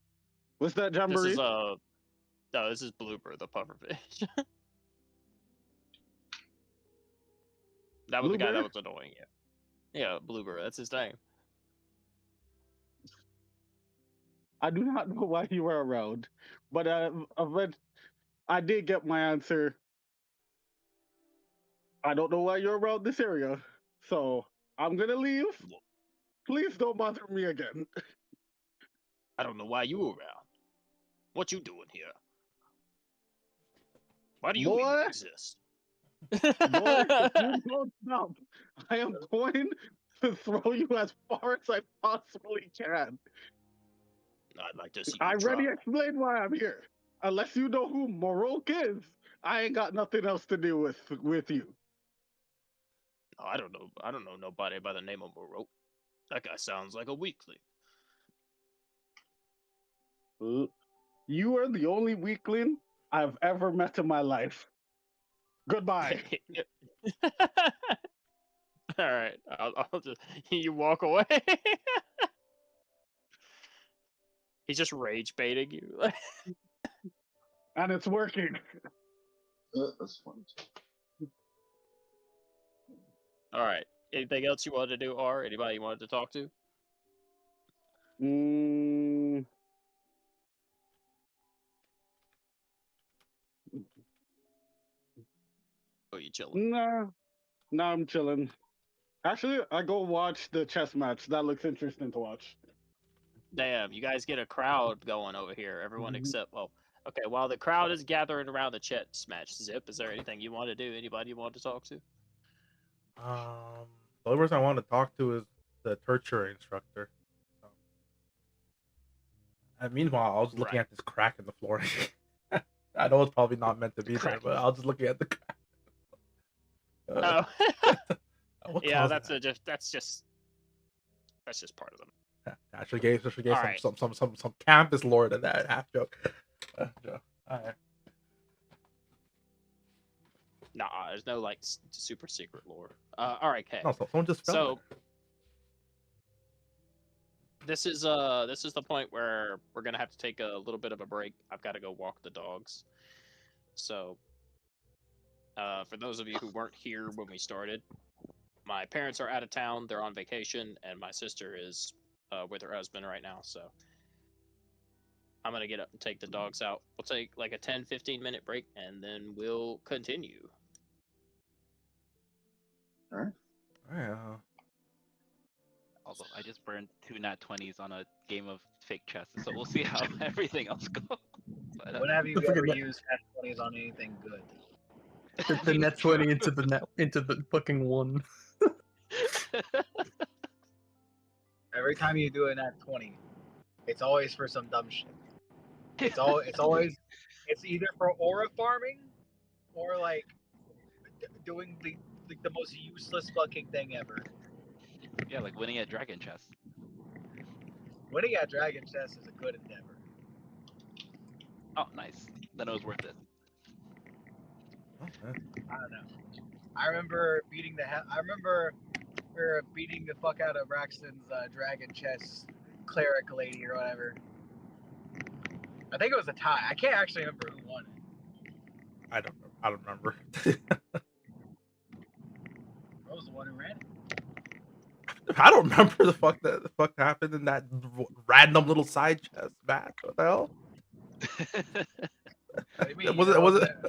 Was that This Jamboree? is this is Blooper, the pufferfish. That was the guy that Blueberry? was annoying you. Yeah, Blooper, that's his name. I do not know why you were around, but I did get my answer. I don't know why you're around this area, so I'm gonna leave. Please don't bother me again. I don't know why you were around. What you doing here? Why do you Boy, even exist? boy, if you don't stop, I am going to throw you as far as I possibly can. I'd like to see I you try. already explained why I'm here. Unless you know who Morok is, I ain't got nothing else to do with you. No, I don't know. I don't know nobody by the name of Moreau. That guy sounds like a weakling. You are the only weakling I've ever met in my life. Goodbye. All right, I'll just you walk away. He's just rage baiting you. And it's working. That's funny. All right. Anything else you wanted to do, or anybody you wanted to talk to? Mm, Oh, you chilling? nah, I'm chilling. Actually, I go watch the chess match. That looks interesting to watch. Damn, you guys get a crowd going over here. Everyone except okay. While the crowd is gathering around the chess match, Zip, is there anything you want to do? Anybody you want to talk to? The only person I want to talk to is the tertiary instructor. So. And meanwhile, I was looking Right. at this crack in the floor. I know it's probably not meant to be there, Crack. but I was just looking at the crack. Oh, What yeah. caused That's that? that's just part of them. Actually gave Alright. some campus lore to that half joke. Joke. Alright. Nah, there's no like super secret lore. All right, okay. No, someone just fell. So this is the point where we're gonna have to take a little bit of a break. I've got to go walk the dogs. So, for those of you who weren't here when we started, my parents are out of town. They're on vacation, and my sister is with her husband right now. So I'm gonna get up and take the dogs out. We'll take like a 10-15 minute break, and then we'll continue. All right. Alright, Although I just burned 2 nat 20s on a game of fake chess, so we'll see how everything else goes. But, When have you Don't ever forget used nat 20s on anything good? the net 20 into the fucking one. Every time you do a nat 20, it's always for some dumb shit. It's always it's either for aura farming or like doing the most useless fucking thing ever. Yeah, like winning at Dragon Chess. Winning at Dragon Chess is a good endeavor. Oh, nice. Then it was worth it. Oh, man. I don't know. I remember beating we were beating the fuck out of Braxton's Dragon Chess cleric lady or whatever. I think it was a tie. I can't actually remember who won it. I don't remember. I was the one who ran it. I don't remember the fuck happened in that random little side chest match. What the hell? What do you mean? It wasn't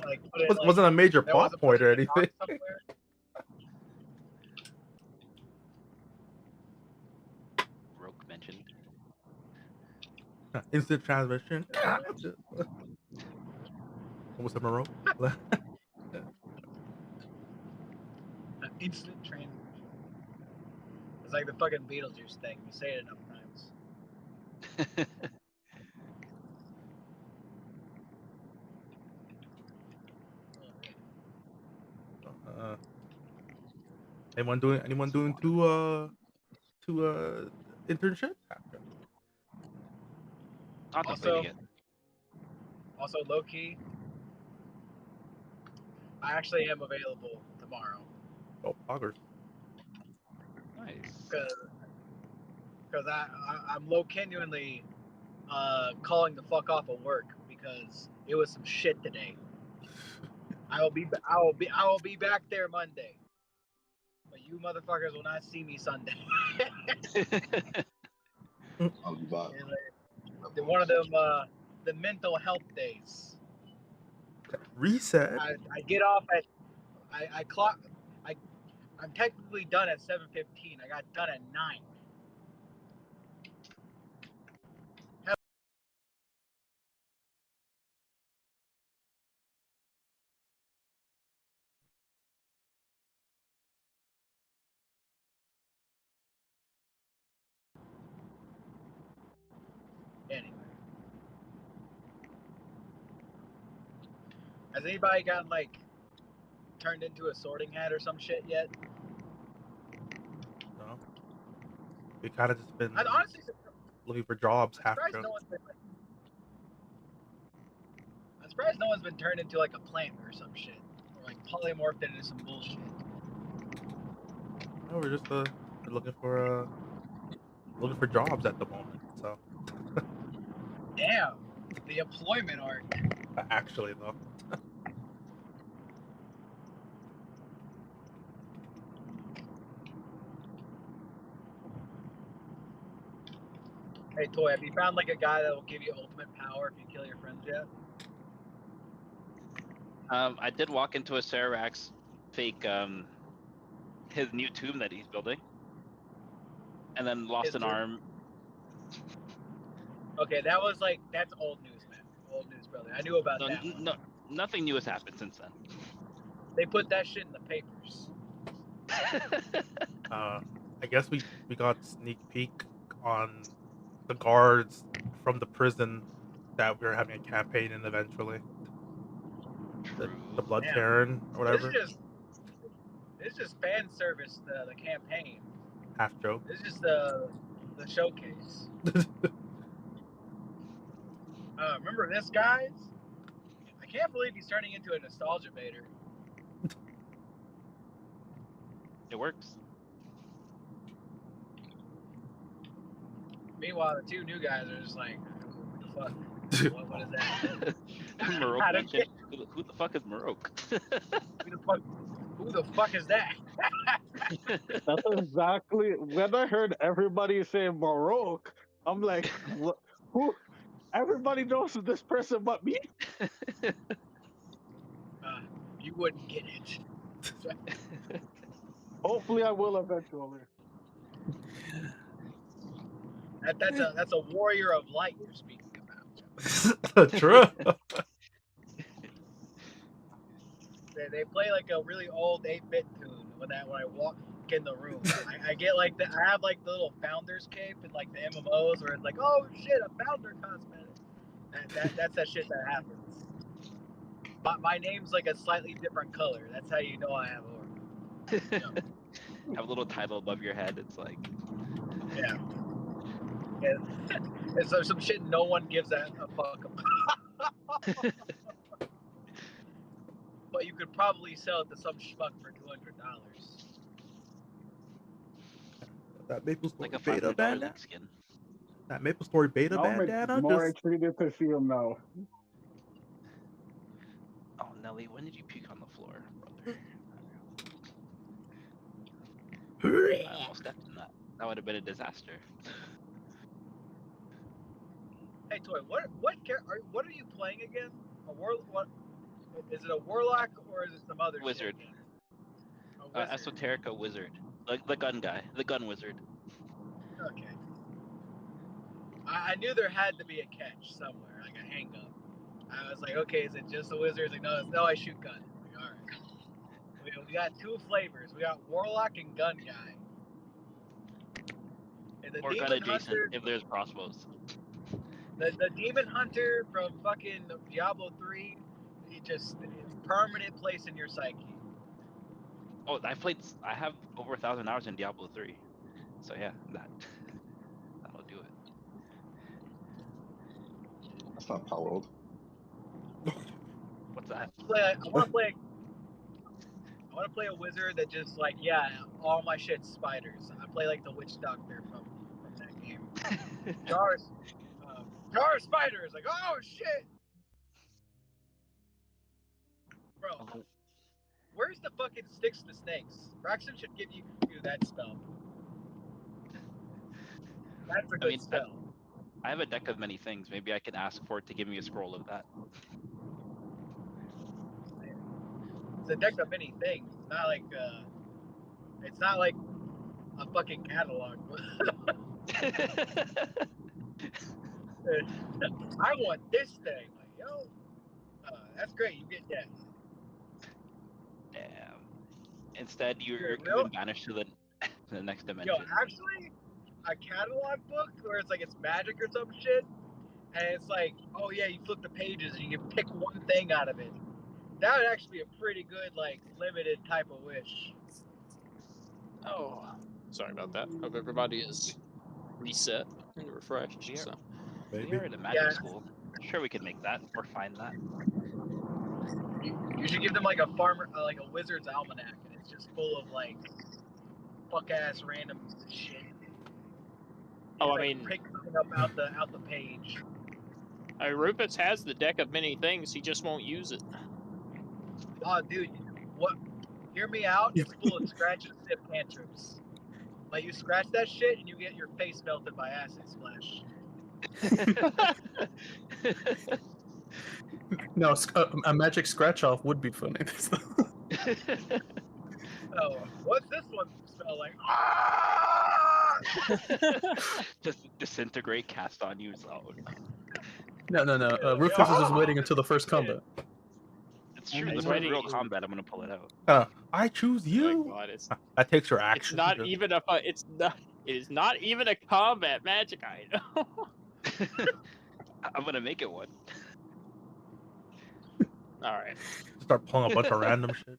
Like, put it, wasn't a major there plot was a point or person to talk anything. somewhere? Roke mentioned. Instant transmission. What's up, Monroe? Instant transmission. It's like the fucking Beetlejuice thing. You say it enough times. Anyone doing two internships? Contemplating it. Also, low key, I actually am available tomorrow Oh, poggers. Nice. because I'm genuinely calling the fuck off of work because it was some shit today. I will be back there Monday, but you motherfuckers will not see me Sunday. I'll be back. One of them the mental health days. Reset. I get off at I clock I'm technically done at 7:15. I got done at 9. Anyway, has anybody gotten like turned into a sorting hat or some shit yet? No. We kind of just been I'm honestly looking for jobs half surprised no one's been like, I'm surprised no one's been turned into like a plant or some shit, or like polymorphed into some bullshit. No, we're just looking for jobs at the moment. So Damn, the employment arc. actually though. Hey, Toy, have you found like a guy that will give you ultimate power if you kill your friends yet? I did walk into a Sarax fake his new tomb that he's building, and then lost His an tomb? arm. Okay, that's old news, man. Old news, brother. I knew about No, that one. no, nothing new has happened since then. They put that shit in the papers. I guess we got sneak peek on the guards from the prison that we're having a campaign in eventually. The Blood Damn. Terran or whatever. It's just fan service. The campaign. Half joke. It's just the showcase. Remember this, guys? I can't believe he's turning into a nostalgia baiter. It works. Meanwhile, the two new guys are just like, who the fuck? What is that? Maroke I don't mentioned, who the fuck is Maroke? Who the fuck is that? That's exactly when I heard everybody say Baroque, I'm like, what, who? Everybody knows this person but me. You wouldn't get it. Hopefully, I will eventually. That's a warrior of light you're speaking about. True. They play like a really old 8-bit tune when I walk in the room. I get like I have like the little founder's cape and like the MMOs where it's like, oh shit, a founder cosmetic. That's that shit that happens. My name's like a slightly different color. That's how you know I have aura. Have a little title above your head. It's like, Yeah. And so some shit no one gives a fuck about. But you could probably sell it to some schmuck for $200. That Maple Story like a beta $500 bandana. Link skin. That Maple Story beta I'll make bandana. more Just intrigued to see him now. Oh, Nelly, when did you puke on the floor, brother? I almost stepped in that. That would have been a disaster. Hey, Toy, what are you playing again? What is it? A warlock or is it some other Wizard. shit? A wizard. Esoterica wizard. The gun guy. The gun wizard. Okay. I knew there had to be a catch somewhere, like a hang up. I was like, okay, is it just a wizard? It's like, no, I shoot guns. Like, all right. We got two flavors. We got warlock and gun guy. And the Or gun demon adjacent hunter, if there's crossbows. the demon hunter from fucking Diablo 3, it's permanent place in your psyche. Oh, I have over 1,000 hours in Diablo 3. So yeah, that'll do it. That's not power old. What's that? I want to play a wizard that just like, yeah, all my shit's spiders. I play like the witch doctor from that game. Jar of spiders. Like, oh shit, bro. Where's the fucking sticks to snakes? Braxton should give you that spell. That's a good spell. I have a deck of many things. Maybe I can ask for it to give me a scroll of that. It's a deck of many things. It's not like a fucking catalog. I want this thing. Like, yo, that's great. You get that. Damn. Instead, you've Real? been banished to the next dimension. Yo, actually, a catalog book where it's like it's magic or some shit, and it's like, oh yeah, you flip the pages and you can pick one thing out of it. That would actually be a pretty good, like, limited type of wish. Oh, sorry about that. Hope everybody is reset and refreshed. We are- So. We are in a magic school. Sure, we can make that or find that. You should give them like a like a wizard's almanac, and it's just full of like fuck ass random shit. Oh, I I mean, pick something up out the page. Rupert has the deck of many things. He just won't use it. Oh, dude, what? Hear me out. It's full of scratch and sip cantrips. Like you scratch that shit and you get your face melted by acid splash. No, a magic scratch off would be funny. Oh, what's this one smell like? Ah! Just disintegrate, cast on you. So. No. Rufus is just waiting until the first combat. It's true. He's The ready. real combat. I'm gonna pull it out. I choose you. Oh my God, it's That takes your action. not even a. It is not even a combat magic item. I'm gonna make it one. All right. Start pulling a bunch of random shit.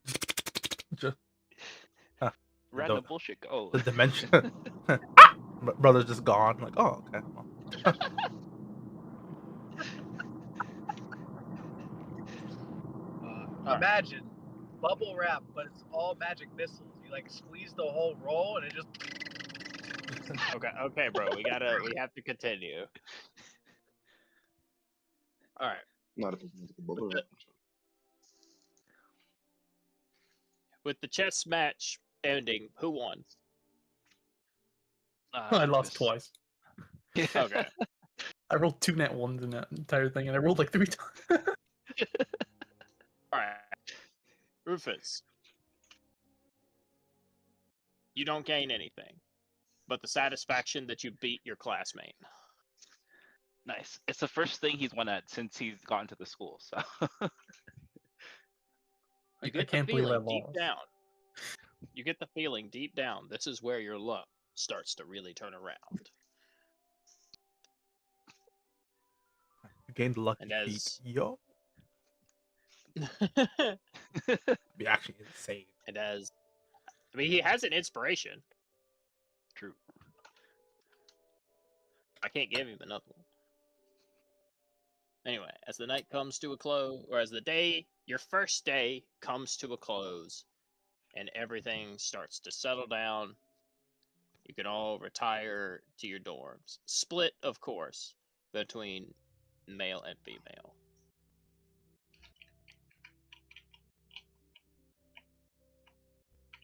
Just Random bullshit. Go. the dimension. Brother's just gone. Like, oh, okay. Well. Imagine bubble wrap, but it's all magic missiles. You like squeeze the whole roll, and it just. Okay, bro. We have to continue. All right. Not if it's a bubble wrap. With the chess match ending, who won? I lost twice. Okay. I rolled 2 nat 1s in that entire thing, and I rolled like 3 times. All right. Rufus. You don't gain anything. but the satisfaction that you beat your classmate. Nice. It's the first thing he's won at since he's gotten to the school. So You I get the can't believe I feeling deep lost. down. You get the feeling deep down. This is where your luck starts to really turn around. You gained the lucky And feat. as Yo, be actually insane. and as I mean, he has an inspiration. true. I can't give him another one. Anyway, as the night comes to a close, or as the day, your first day comes to a close, and everything starts to settle down, you can all retire to your dorms. Split, of course, between male and female.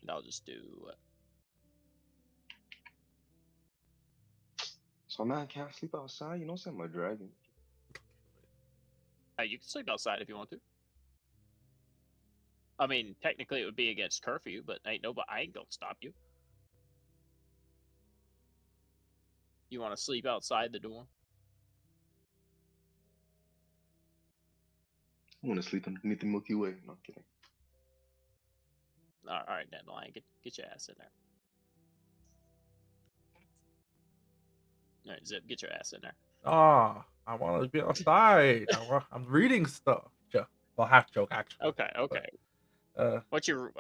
And I'll just do. So man, I can't sleep outside. You know, I'm a dragon. You can sleep outside if you want to. I mean, technically it would be against curfew, but I ain't gonna stop you. You want to sleep outside the dorm? I want to sleep underneath the Milky Way. No, I'm kidding. All right, Dandelion, get your ass in there. All right, Zip, get your ass in there. Ah, I want to be outside. I'm reading stuff. Well, half joke actually. Okay. But, What you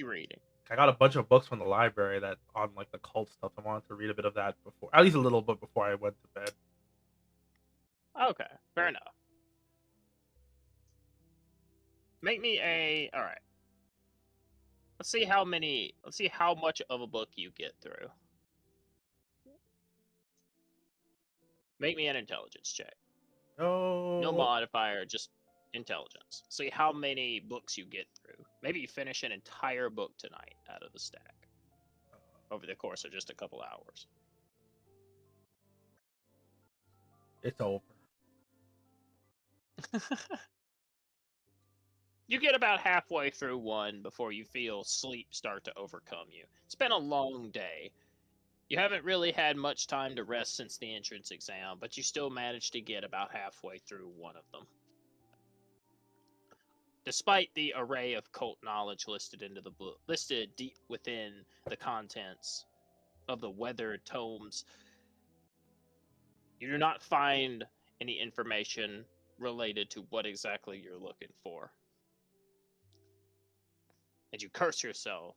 reading? I got a bunch of books from the library that on like the cult stuff. I wanted to read a bit of that before, at least a little bit before I went to bed. Okay, fair enough. Make me a. All right. Let's see how much of a book you get through. Make me an intelligence check. No No, modifier, just intelligence. See how many books you get through. Maybe you finish an entire book tonight out of the stack over the course of just a couple hours. it's over. You get about halfway through one before you feel sleep start to overcome you. It's been a long day. You haven't really had much time to rest since the entrance exam, but you still managed to get about halfway through one of them. Despite the array of cult knowledge listed deep within the contents of the weathered tomes, you do not find any information related to what exactly you're looking for. And you curse yourself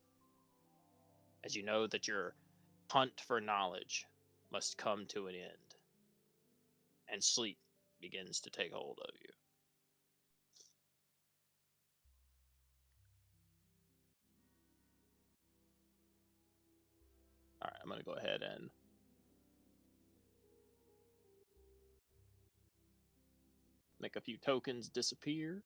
as you know that your hunt for knowledge must come to an end, and sleep begins to take hold of you. All right, I'm going to go ahead and make a few tokens disappear.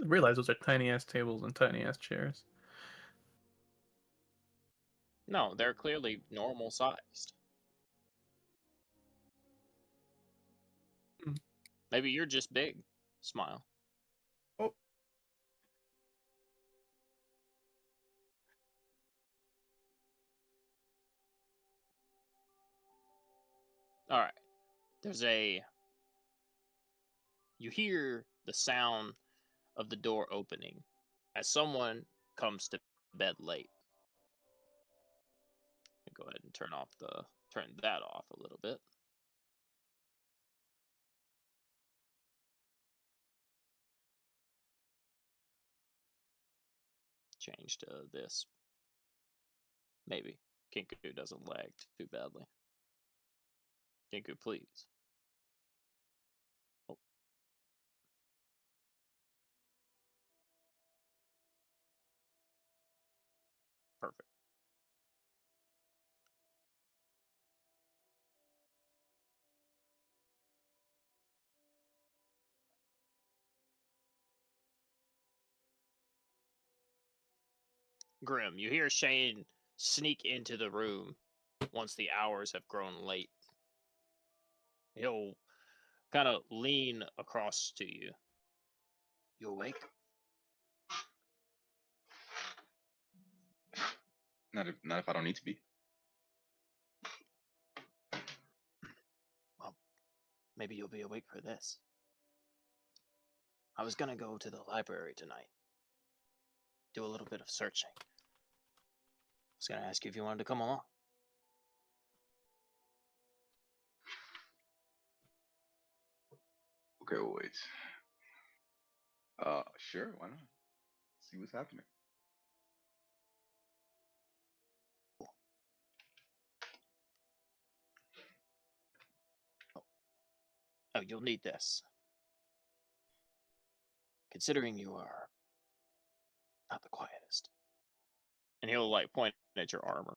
I realize those are tiny ass tables and tiny ass chairs. No, they're clearly normal sized. Hmm. Maybe you're just big. Smile. Oh, All right. You hear the sound of the door opening as someone comes to bed late. Go ahead and turn that off a little bit. Change to this. Maybe Kinku doesn't lag too badly. Kinku, please. Oh. Perfect. Grim, you hear Shane sneak into the room once the hours have grown late. He'll kind of lean across to you. You awake? Not if I don't need to be. Well, maybe you'll be awake for this. I was gonna go to the library tonight. Do a little bit of searching. I was gonna ask you if you wanted to come along. Okay, well, wait. Sure, why not? See what's happening. Oh, you'll need this. Considering you are not the quietest. And he'll like point at your armor.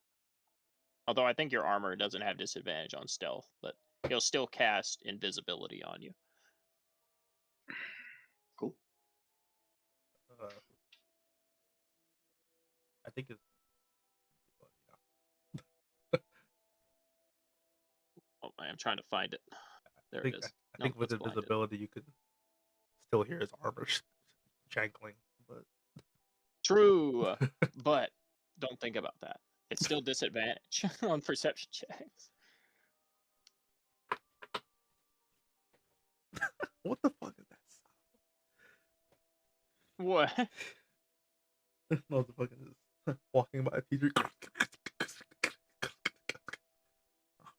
Although I think your armor doesn't have disadvantage on stealth, but he'll still cast invisibility on you. Cool. I think it's. Oh, I'm trying to find it. There think, it is. I think with it's blinded. invisibility, you could still hear his armor jangling. But True, but don't think about that. It's still disadvantage on perception checks. what the fuck is that sound? What? Motherfucker is walking by a teacher.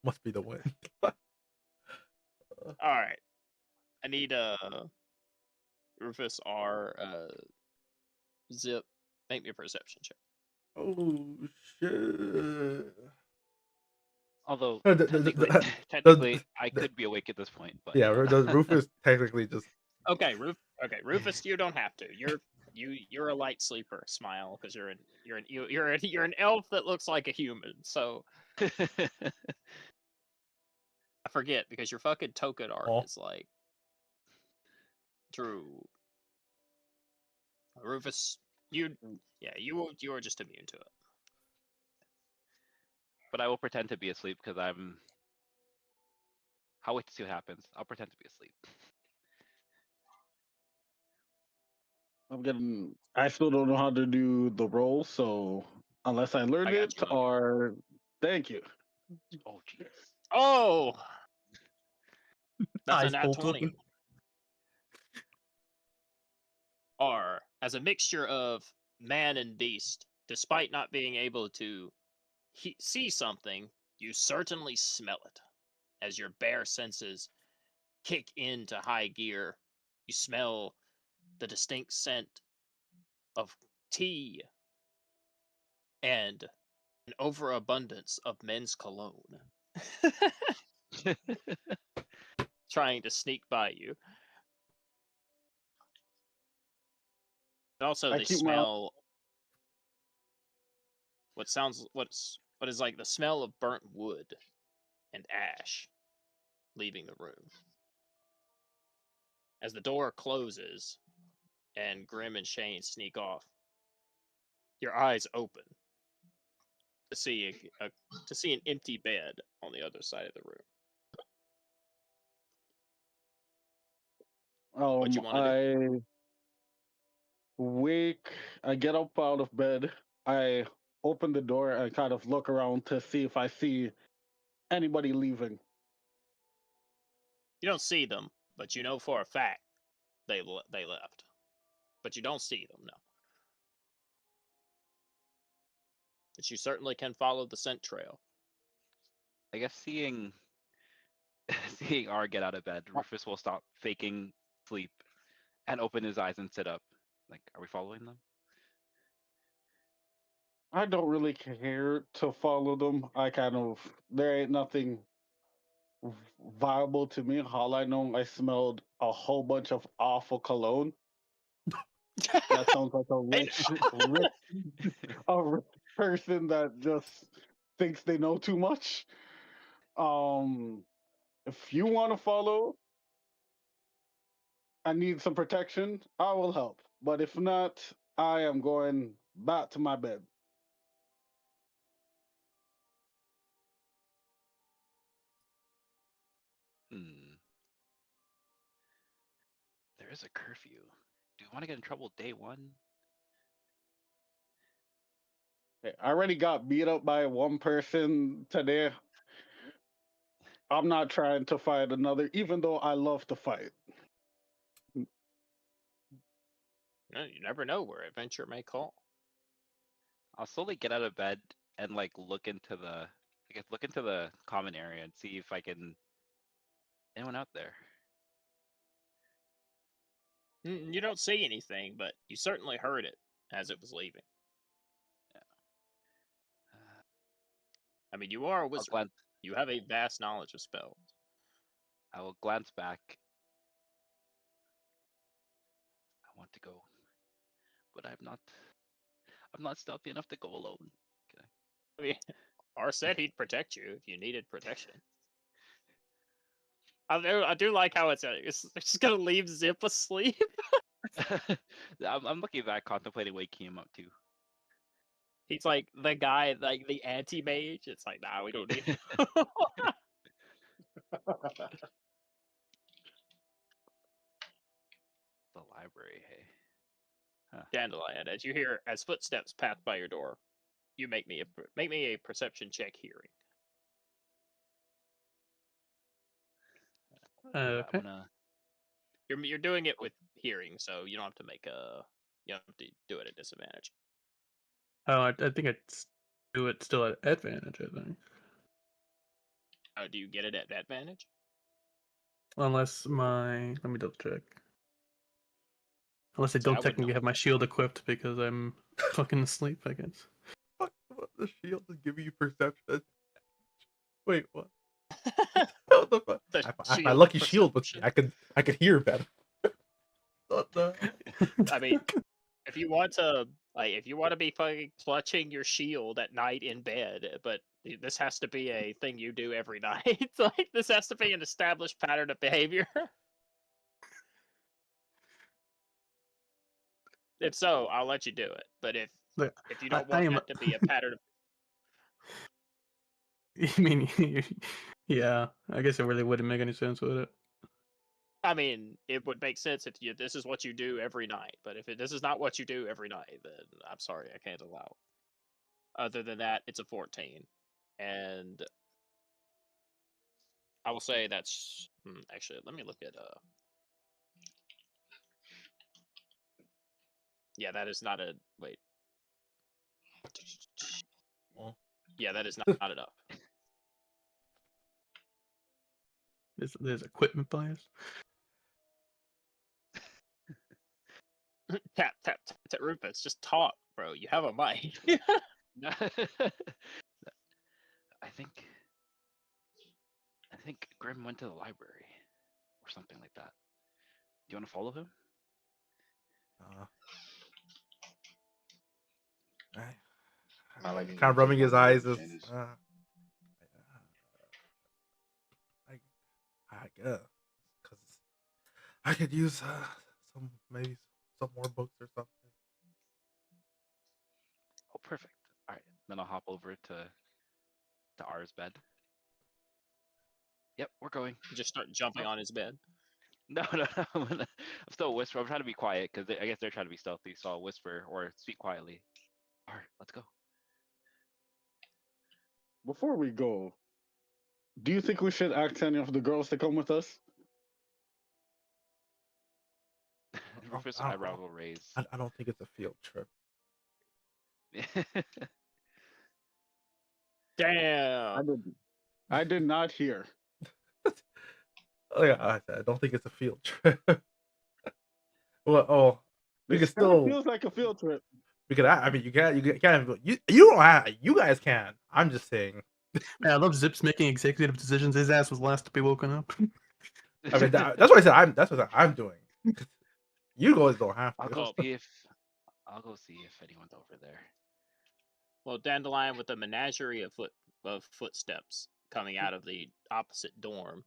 Must be the wind. All right. I need Rufus R. Zip. Make me a perception check. Oh shit! Although No, technically, I could be awake at this point. But yeah, Rufus technically just. Okay, Rufus, you don't have to. You're a light sleeper. Smile, because you're an elf that looks like a human. So I forget because your fucking token art is like Drew. Rufus, you are just immune to it. But I will pretend to be asleep because I'll wait to see what happens. I'll pretend to be asleep. I still don't know how to do the roll, so unless I learn I got it, you. or thank you. Oh jeez. Oh, that's a Eyes nat bolt 20. open. Are as a mixture of man and beast, despite not being able to see something, you certainly smell it. As your bare senses kick into high gear, you smell the distinct scent of tea and an overabundance of men's cologne trying to sneak by you. And also, I they keep smell what is like the smell of burnt wood and ash leaving the room. As the door closes and Grim and Shane sneak off, your eyes open to see to see an empty bed on the other side of the room. What you want to do? I get up out of bed. I open the door and kind of look around to see if I see anybody leaving. You don't see them, but you know for a fact they left. But you don't see them, no. But you certainly can follow the scent trail. I guess seeing R get out of bed, Rufus will stop faking sleep and open his eyes and sit up. Like, are we following them? I don't really care to follow them. There ain't nothing viable to me. All I know, I smelled a whole bunch of awful cologne. That sounds like a rich person that just thinks they know too much. If you want to follow, I need some protection. I will help. But if not, I am going back to my bed. there is a curfew. Do you want to get in trouble day one? Hey, I already got beat up by one person today. I'm not trying to fight another, even though I love to fight. You never know where adventure may call. I'll slowly get out of bed and like look into the common area and see if I can anyone out there. You don't see anything, but you certainly heard it as it was leaving. Uh, I mean, you are a I'll wizard. glance. You have a vast knowledge of spells. I will glance back. I want to go, but I'm not. I'm not stealthy enough to go alone. Okay. I mean, R said he'd protect you if you needed protection. I do like how it's just gonna leave Zip asleep. I'm looking back, contemplating waking him up too. He's like the guy, like the anti-mage. It's like, nah, we don't need him. The library, hey. Dandelion, as footsteps pass by your door, you make me a perception check hearing. Okay. I'm gonna. You're doing it with hearing, so you don't have to you don't have to do it at disadvantage. Oh, I think I'd do it still at advantage, I think. Oh, do you get it at advantage? Unless let me double check. Unless I See, don't I would technically not. have my shield equipped because I'm fucking asleep, I guess. Fuck, what, the shield is giving you perception. Wait, what? What the fuck? The I my shield lucky shield with me. perception. I could hear better. What the? I mean, if you want to be fucking clutching your shield at night in bed, but this has to be a thing you do every night. Like this has to be an established pattern of behavior. If so, I'll let you do it. But Look, if you I don't want am. that to be a pattern of, I mean, yeah. I guess it really wouldn't make any sense, would it? I mean, it would make sense if this is what you do every night. But if this is not what you do every night, then I'm sorry, I can't allow it. Other than that, it's a 14, and I will say that's actually. Let me look at Yeah, that is not a wait. Oh. Yeah, that is not enough. There's equipment bias. Tap tap tap tap. Rufus, just talk, bro. You have a mic. I think Grim went to the library or something like that. Do you want to follow him? I like Kind of rubbing his eyes. Is, I guess because I could use maybe some more books or something. Oh, perfect. All right, then I'll hop over to R's bed. Yep, we're going. Just start jumping on his bed. No. I'm still whisper. I'm trying to be quiet because I guess they're trying to be stealthy. So I'll whisper or speak quietly. All right, let's go. Before we go, do you think we should ask any of the girls to come with us? Rufus' I eyebrow will raise. I don't think it's a field trip. Damn. I did not hear. Oh yeah, I said I don't think it's a field trip. Well, we could still. Feels like a field trip. We could. I mean, you can't. You don't have. You guys can. I'm just saying. Man, I love Zips making executive decisions. His ass was last to be woken up. I mean, that's what I said. That's what I'm doing. You guys don't have to. I'll go see if anyone's over there. Well, Dandelion with a menagerie of footsteps coming out of the opposite dorm.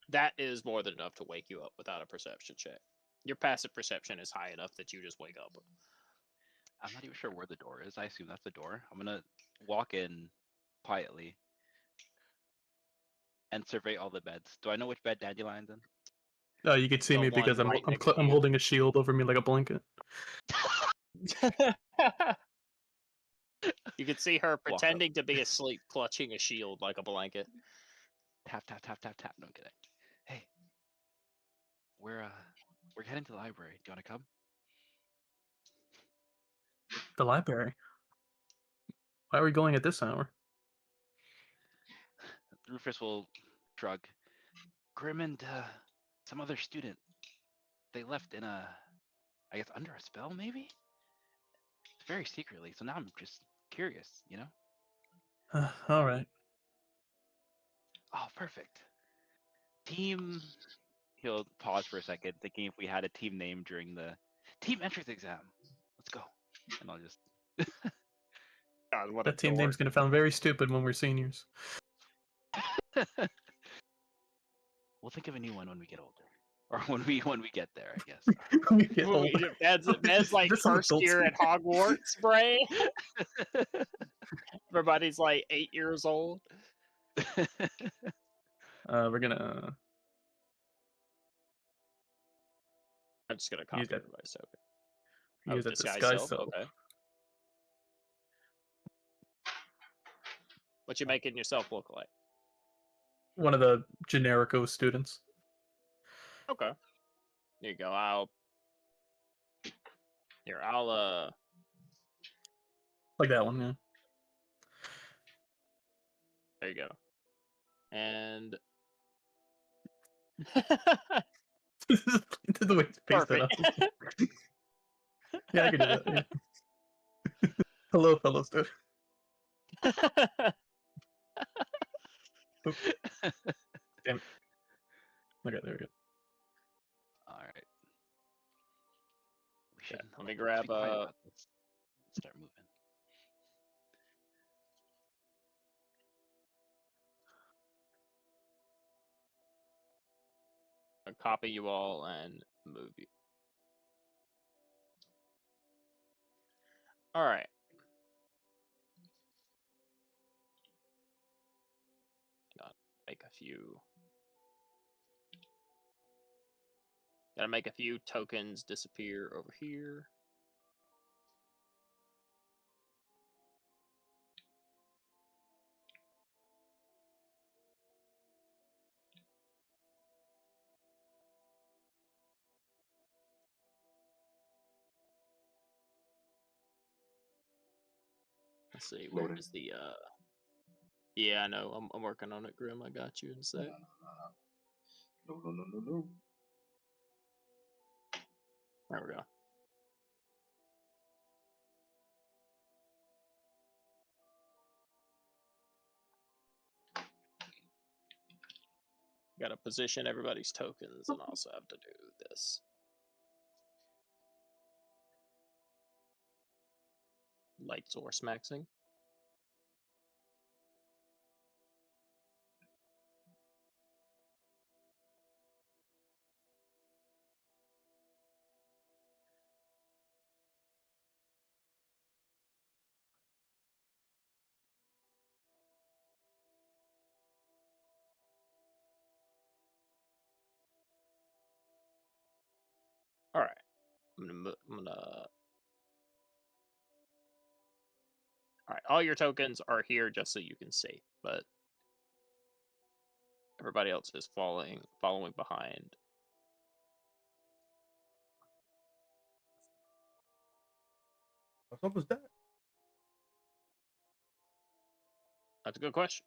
That is more than enough to wake you up without a perception check. Your passive perception is high enough that you just wake up. I'm not even sure where the door is. I assume that's the door. I'm gonna walk in quietly and survey all the beds. Do I know which bed Dandelion's in? Oh, you could see The me one because right next to I'm you. holding a shield over me like a blanket. You can see her pretending to be asleep, clutching a shield like a blanket. Tap tap tap tap tap. No, I'm kidding. Hey, we're heading to the library. Do you want to come? The library. Why are we going at this hour? Rufus will shrug. Grim and some other student. They left in I guess under a spell, maybe? Very secretly. So now I'm just curious, you know? All right. Oh, perfect. Team. He'll pause for a second, thinking if we had a team name during the team entrance exam. Let's go. And I'll just. God, what That team name's gonna sound very stupid when we're seniors. We'll think of a new one when we get older, or when we get there, I guess. When we get older. Man's like That's an first adult year team. at Hogwarts, brain. Everybody's like 8 years old. We're gonna I'm just gonna use copy that. everybody's token. Use that disguise disguise self. self. Okay. What you making yourself look like? One of the generico students. Okay. There you go. I'll Like that one, yeah. there you go. And The way to paste that perfect. up. Yeah, I can do that. Yeah. Hello, fellow student. Damn. Okay, there we go. All right. We should. Let me grab be quiet about this. Let's start moving. I'll copy you all and move you. All right. Gotta make a few tokens disappear over here. Let's see, where is the yeah, I know. I'm working on it, Grim. I got you in a sec. No. There we go. Gotta position everybody's tokens and also have to do this. Light source maxing. All right, I'm gonna. All right, all your tokens are here just so you can see, but everybody else is following behind. What's up with that? That's a good question.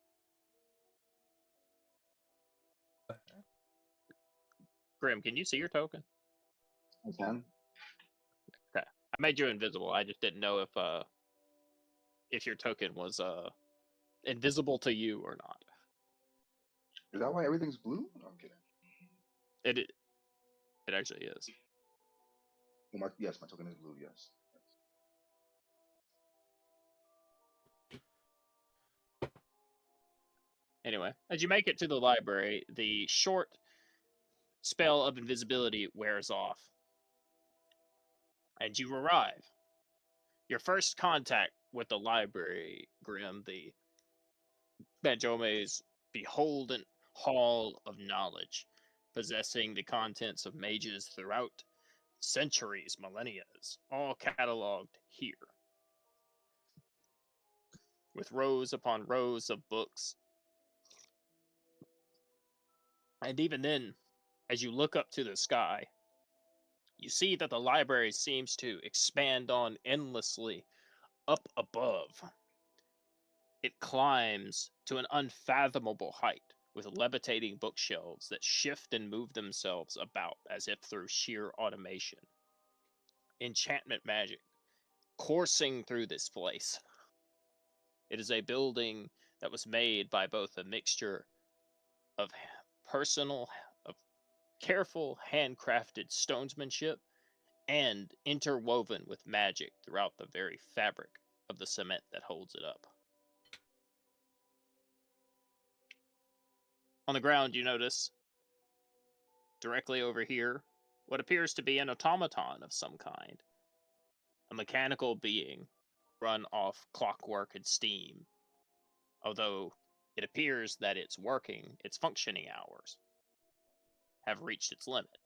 Grim, can you see your token? I can. Okay, I made you invisible. I just didn't know if your token was invisible to you or not. Is that why everything's blue? No, I'm kidding. It actually is. Well, yes, my token is blue. Yes. Anyway, as you make it to the library, the short spell of invisibility wears off, and you arrive. Your first contact with the library, Grim, the Benjome's beholden hall of knowledge, possessing the contents of mages throughout centuries, millennias, all cataloged here, with rows upon rows of books. And even then, as you look up to the sky, you see that the library seems to expand on endlessly up above. It climbs to an unfathomable height, with levitating bookshelves that shift and move themselves about as if through sheer automation. Enchantment magic coursing through this place. It is a building that was made by both a mixture of of careful handcrafted stonesmanship and interwoven with magic throughout the very fabric of the cement that holds it up. On the ground, you notice, directly over here, what appears to be an automaton of some kind. A mechanical being run off clockwork and steam, although it appears that its functioning hours have reached its limit,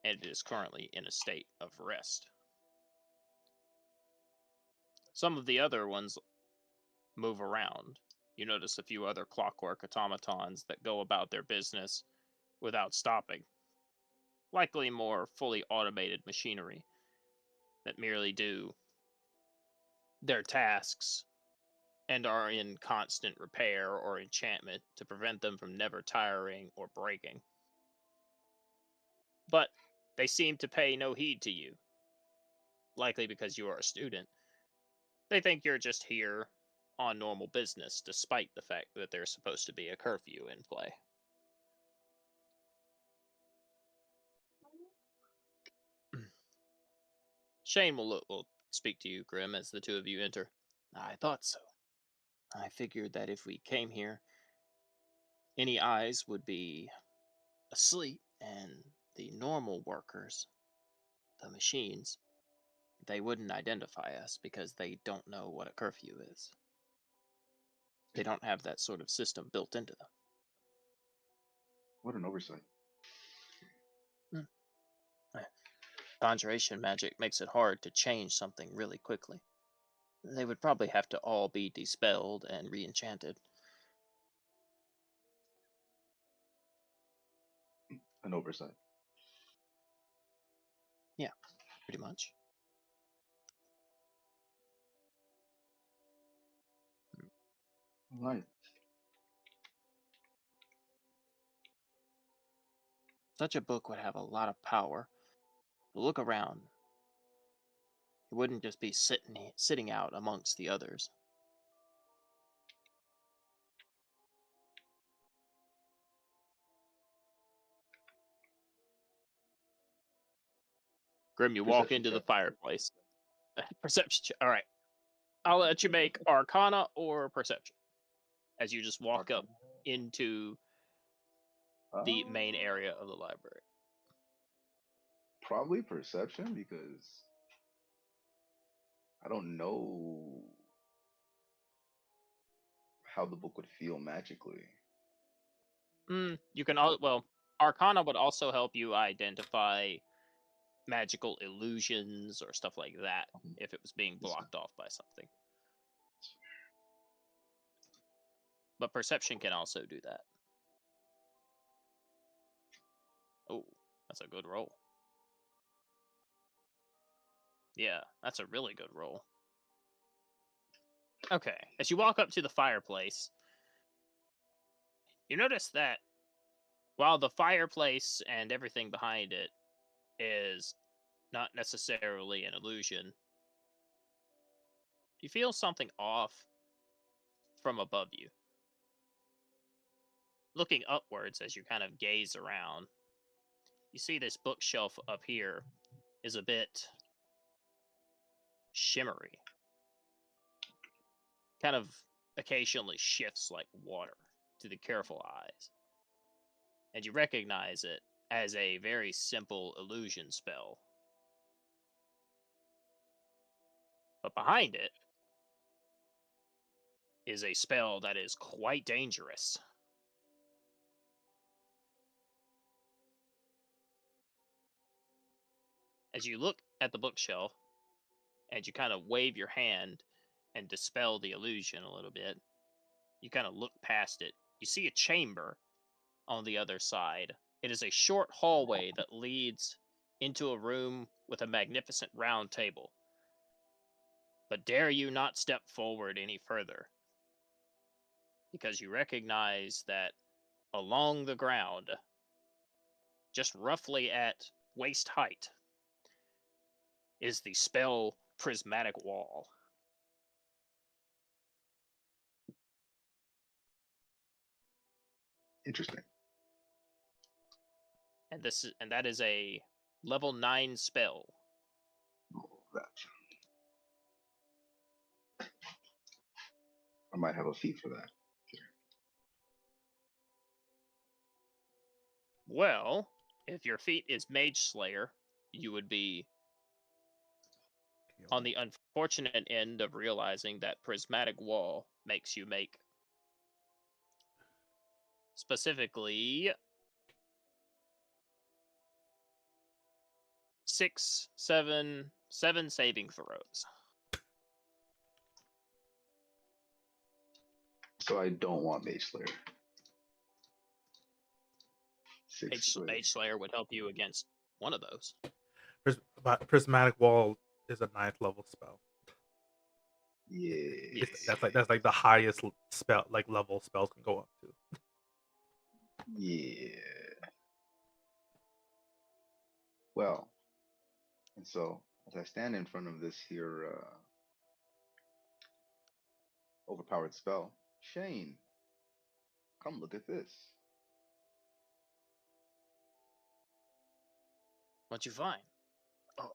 and it is currently in a state of rest. Some of the other ones move around. You notice a few other clockwork automatons that go about their business without stopping. Likely more fully automated machinery that merely do their tasks and are in constant repair or enchantment to prevent them from never tiring or breaking. But they seem to pay no heed to you, likely because you are a student. They think you're just here on normal business, despite the fact that there's supposed to be a curfew in play. Shane will speak to you, Grim, as the two of you enter. I thought so. I figured that if we came here, any eyes would be asleep, and the normal workers, the machines, they wouldn't identify us because they don't know what a curfew is. They don't have that sort of system built into them. What an oversight. Conjuration magic makes it hard to change something really quickly. They would probably have to all be dispelled and re-enchanted. An oversight. Yeah, pretty much. Right. Such a book would have a lot of power. Look around. It wouldn't just be sitting out amongst the others. Grim, you walk Perception into the check. fireplace. Perception. All right. I'll let you make Arcana or Perception as you just walk up into the main area of the library. Probably perception because I don't know how the book would feel magically. You can Arcana would also help you identify magical illusions or stuff like that if it was being blocked off by something. But Perception can also do that. Oh, that's a good roll. Yeah, that's a really good roll. Okay, as you walk up to the fireplace, you notice that while the fireplace and everything behind it is not necessarily an illusion, you feel something off from above you. Looking upwards as you kind of gaze around, you see this bookshelf up here is a bit shimmery. Kind of occasionally shifts like water to the careful eyes. And you recognize it as a very simple illusion spell. But behind it is a spell that is quite dangerous. As you look at the bookshelf and you kind of wave your hand and dispel the illusion a little bit, you kind of look past it. You see a chamber on the other side. It is a short hallway that leads into a room with a magnificent round table. But dare you not step forward any further, because you recognize that along the ground, just roughly at waist height, is the spell Prismatic Wall. Interesting. And that is a level 9 spell. Oh, that. I might have a feat for that. Well, if your feat is Mage Slayer, you would be on the unfortunate end of realizing that Prismatic Wall makes you make specifically 7 saving throws. So I don't want Mage Slayer. Mage Slayer would help you against one of those. Prismatic Wall is a 9th level spell. Yeah. That's like the highest spell level spells can go up to. Yeah. Well, and so as I stand in front of this here overpowered spell, Shane, come look at this. What'd you find? Oh.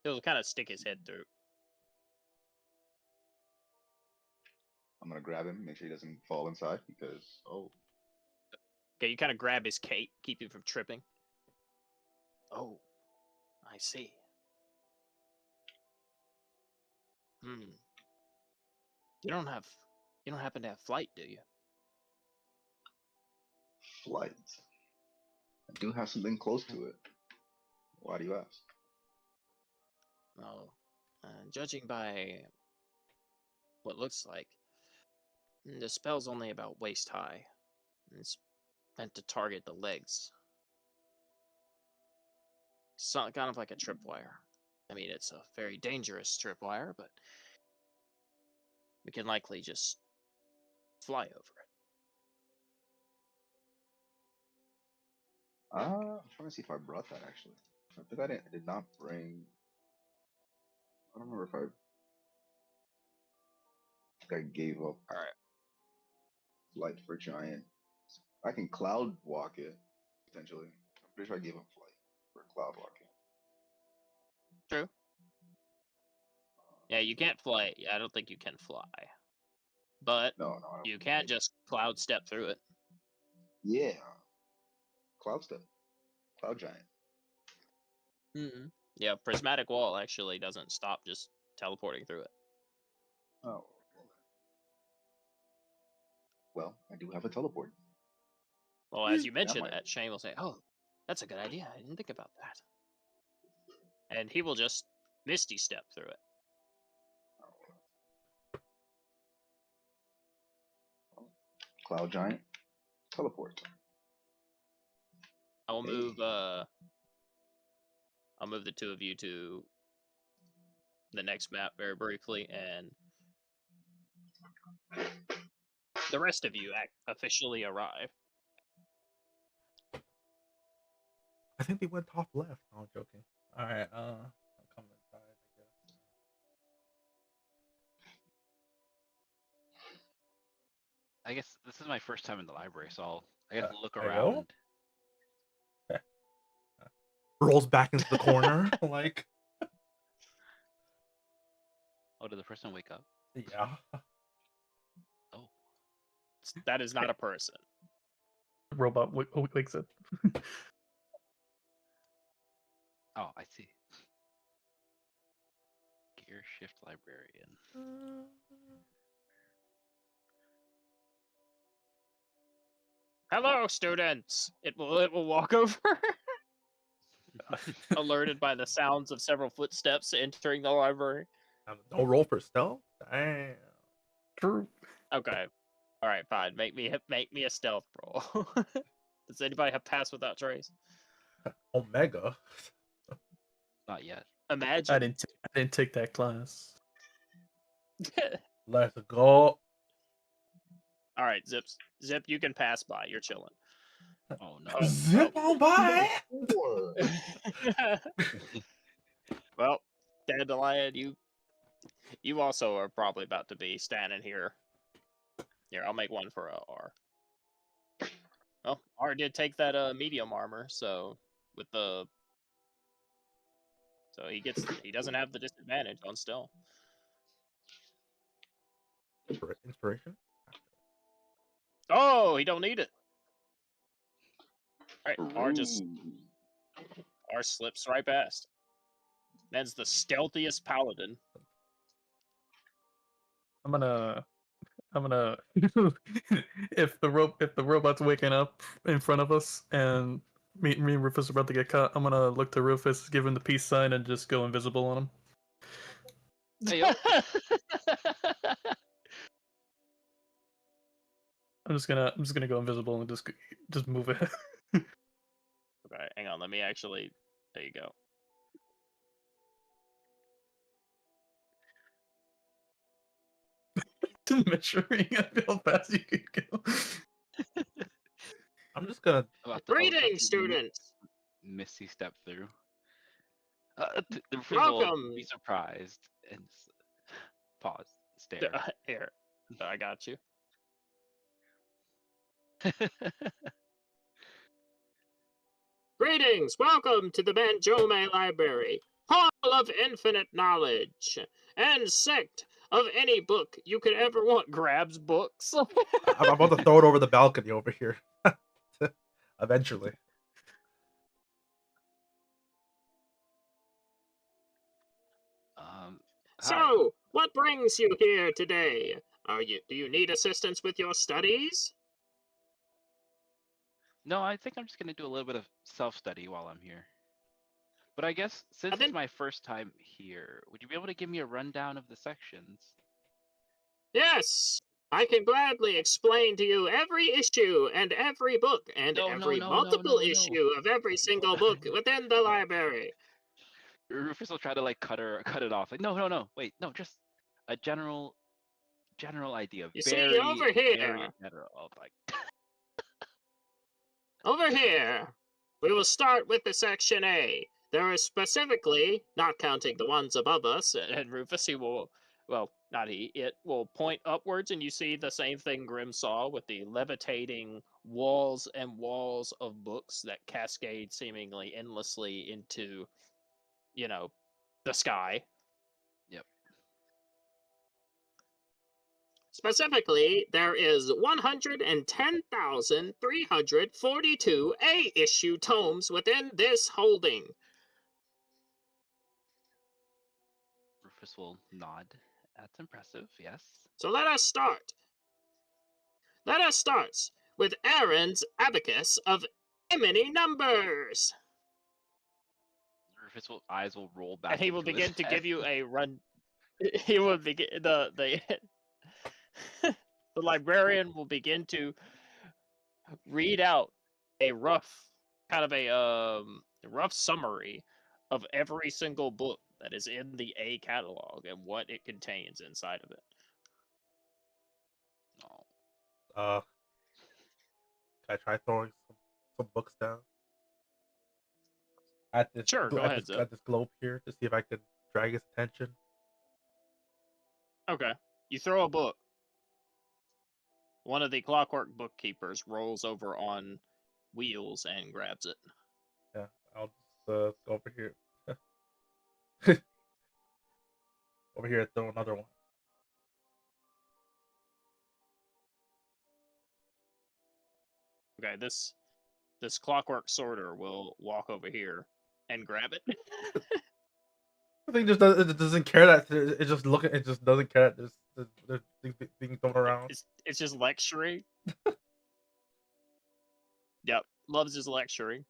He'll kind of stick his head through. I'm gonna grab him, make sure he doesn't fall inside because Okay, you kind of grab his cape, keep him from tripping. Oh, I see. You don't happen to have flight, do you? flight. I do have something close to it. Why do you ask? Oh, judging by what looks like, the spell's only about waist high. It's meant to target the legs. So, kind of like a tripwire. I mean, it's a very dangerous tripwire, but we can likely just fly over it. I'm trying to see if I brought that actually. I think I did not bring. I don't remember if I gave up All right. flight for giant. I can cloud walk it potentially. I'm pretty sure I gave up flight for cloud walking. True. Yeah, you can't fly. Yeah, I don't think you can fly. But No, I don't. you can just cloud step through it. Yeah, cloud step, cloud giant. Mm-hmm. Yeah, Prismatic Wall actually doesn't stop just teleporting through it. Oh, okay. Well, I do have a teleport. Well, as you mention might- that, Shane will say, "Oh, that's a good idea. I didn't think about that." And he will just Misty step through it. Cloud giant, teleport. I will Hey. move. I'll move the two of you to the next map very briefly, and the rest of you officially arrive. I think they went top left. No, I'm joking. All right, I'll come inside, I guess. I guess this is my first time in the library, so I guess look there you go. around. Rolls back into the corner, like. Oh, did the person wake up? Yeah. Oh, That is not a person. Robot wakes up. oh, I see. Gear shift librarian. Hello, students. It will walk over. alerted by the sounds of several footsteps entering the library. No roll for stealth. Damn. True. Okay. All right, fine. Make me a stealth roll. Does anybody have pass without trace? Omega. Not yet. Imagine. I didn't take that class. Let's go. All right, Zip, you can pass by. You're chilling. Oh no. Zip on by. Well, Dandelion, you also are probably about to be standing here. Here, I'll make one for R. Well, R did take that medium armor, so he doesn't have the disadvantage on stealth. Inspiration. Oh, he don't need it. All right, R slips right past. Man's the stealthiest paladin. I'm gonna if the robot's waking up in front of us and me and Rufus are about to get caught, I'm gonna look to Rufus, give him the peace sign, and just go invisible on him. Hey, yo. I'm just gonna go invisible and just move it. Okay, hang on. Let me actually. There you go. Measuring how fast you can go. I'm just gonna. Greetings, students. Misty step through. The Rufus Welcome. will be surprised and pause, stare. Here, I got you. Greetings. Welcome to the Banjome Library, hall of infinite knowledge, and sect of any book you could ever want. Grabs books. I'm about to throw it over the balcony over here. Eventually. Hi. So, what brings you here today? Do you need assistance with your studies? No, I think I'm just gonna do a little bit of self-study while I'm here. But I guess since it's my first time here, would you be able to give me a rundown of the sections? Yes, I can gladly explain to you every issue and every book and multiple issue of every single book within the library. Rufus will try to like cut it off. Like, no, wait, no, just a general idea. You very, see, over here, very general, like. Over here, we will start with the section A. There are specifically, not counting the ones above us, and Rufus, he will, well, not he, it will point upwards, and you see the same thing Grim saw with the levitating walls and walls of books that cascade seemingly endlessly into, the sky. Yep. Specifically, there is 110,342 A-issue tomes within this holding. Rufus will nod. That's impressive, yes. So let us start. Let us start with Aaron's Abacus of Many Numbers. Rufus' eyes will roll back. And he will begin to give you a run. He will begin the librarian will begin to read out a rough summary of every single book that is in the A catalog and what it contains inside of it. Can I try throwing some books down at this? Sure, go ahead, Zip. At this globe here to see if I could drag his attention. Okay, you throw a book. One of the clockwork bookkeepers rolls over on wheels and grabs it. Yeah, I'll just go over here. Over here, throw another one. Okay, this clockwork sorter will walk over here and grab it. I think it doesn't care that it just doesn't care that there's things being thrown around. It's just lecturing. Yep, loves his lecturing.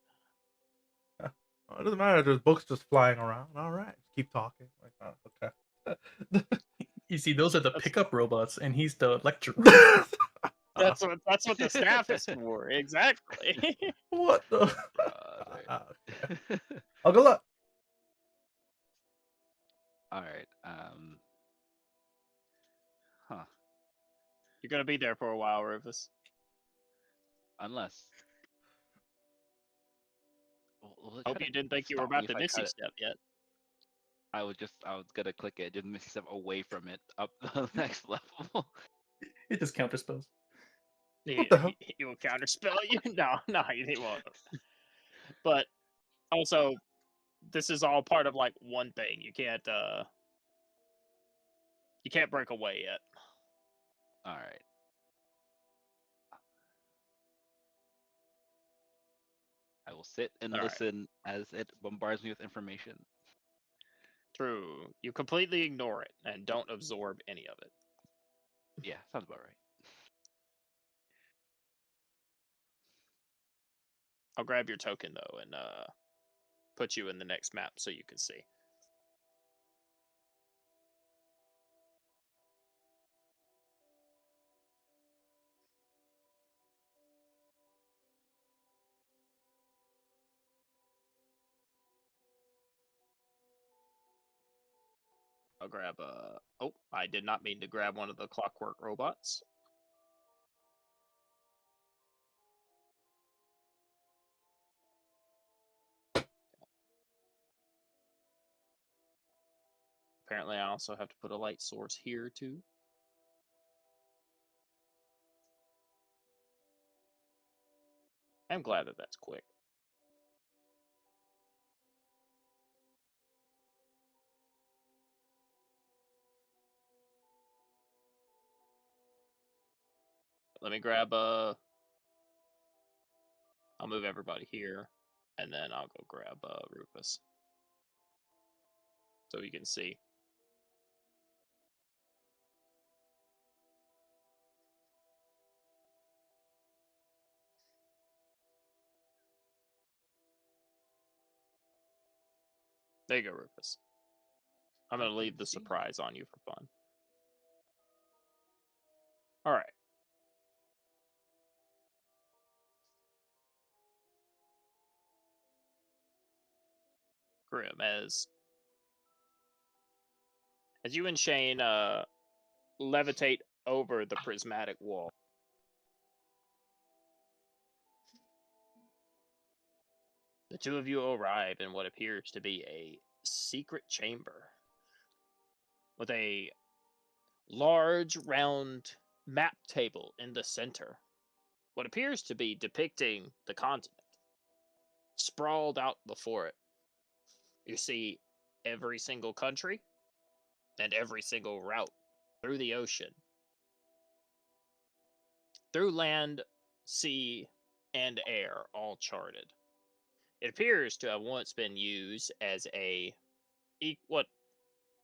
It doesn't matter. There's books just flying around. All right, keep talking. Like, oh, okay. You see, those are the pickup robots, and he's the lecturer. That's what the staff is for. Exactly. What the? Brother. Oh, good luck. All right. Huh. You're gonna be there for a while, Rufus. Unless. Will it Hope try you to didn't think you were stop me about if to I Missy try to? step yet. I was gonna click it, just Misty Step away from it up the next level. It just counter spells. What the hell? He will counterspell you. No, he won't. But also, this is all part of like one thing. You can't break away yet. All right. I will sit and All right. listen as it bombards me with information. True. You completely ignore it and don't absorb any of it. Yeah, sounds about right. I'll grab your token though and put you in the next map so you can see. I'll grab oh, I did not mean to grab one of the clockwork robots. Apparently I also have to put a light source here too. I'm glad that that's quick. Let me grab I'll move everybody here, and then I'll go grab Rufus. So you can see. There you go, Rufus. I'm going to leave the surprise on you for fun. All right. Grim, as you and Shane levitate over the prismatic wall, the two of you arrive in what appears to be a secret chamber with a large round map table in the center. What appears to be depicting the continent sprawled out before it. You see every single country and every single route through the ocean, through land, sea, and air, all charted. It appears to have once been used as what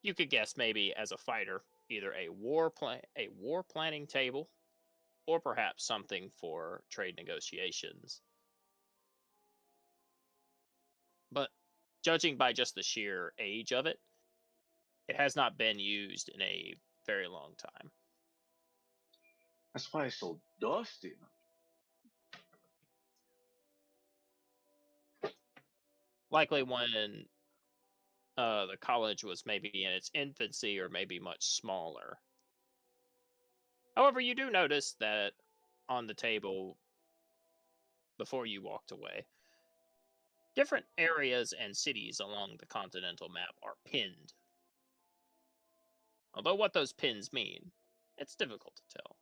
you could guess maybe as a fighter, either a war planning table, or perhaps something for trade negotiations. But judging by just the sheer age of it, it has not been used in a very long time. That's why it's so dusty. Likely when the college was maybe in its infancy or maybe much smaller. However, you do notice that on the table before you walked away, different areas and cities along the continental map are pinned. Although what those pins mean, it's difficult to tell.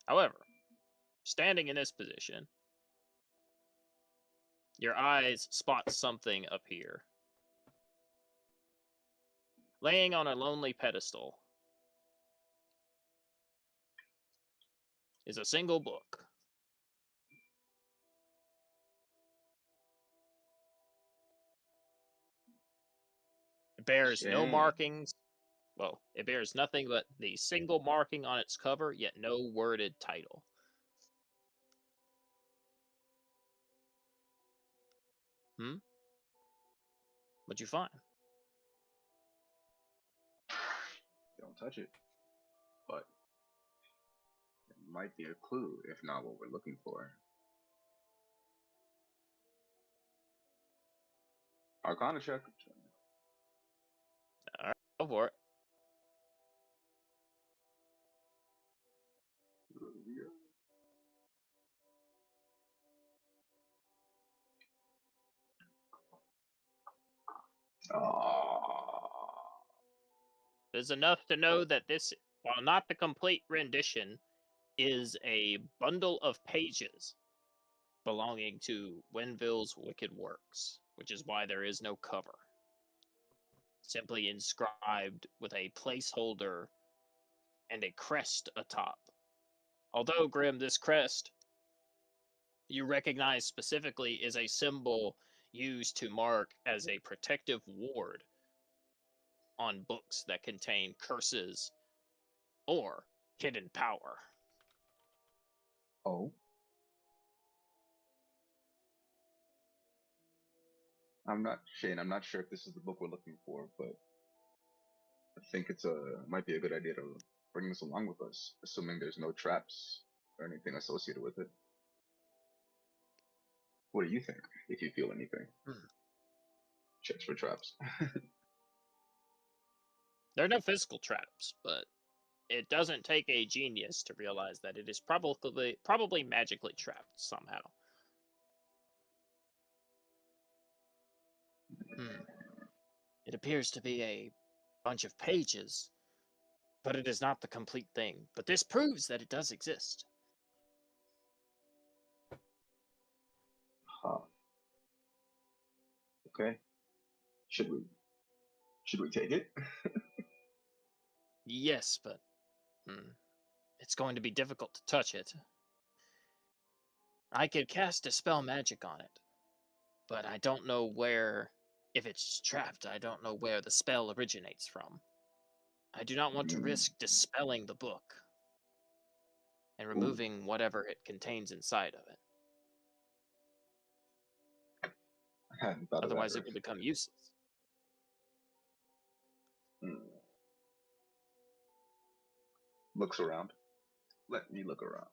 However, standing in this position, your eyes spot something up here. Laying on a lonely pedestal is a single book. It bears no Shame. markings. Well, it bears nothing but the single marking on its cover, yet no worded title. What'd you find? Don't touch it. But it might be a clue, if not what we're looking for. Arcana check. All right, go for it. Oh. There's enough to know that this, while not the complete rendition, is a bundle of pages belonging to Wenville's Wicked Works, which is why there is no cover. Simply inscribed with a placeholder and a crest atop. Although, Grim, this crest you recognize specifically is a symbol used to mark as a protective ward on books that contain curses or hidden power. Oh. I'm not Shane. I'm not sure if this is the book we're looking for, but I think might be a good idea to bring this along with us, assuming there's no traps or anything associated with it. What do you think? If you feel anything, checks for traps. There are no physical traps, but it doesn't take a genius to realize that it is probably magically trapped somehow. It appears to be a bunch of pages, but it is not the complete thing. But this proves that it does exist. Huh. Okay. Should we take it? Yes, but it's going to be difficult to touch it. I could cast Dispel Magic on it, but I don't know where. If it's trapped, I don't know where the spell originates from. I do not want to risk dispelling the book and removing whatever it contains inside of it. I hadn't thought Otherwise, of it that. will become useless. Looks around. Let me look around.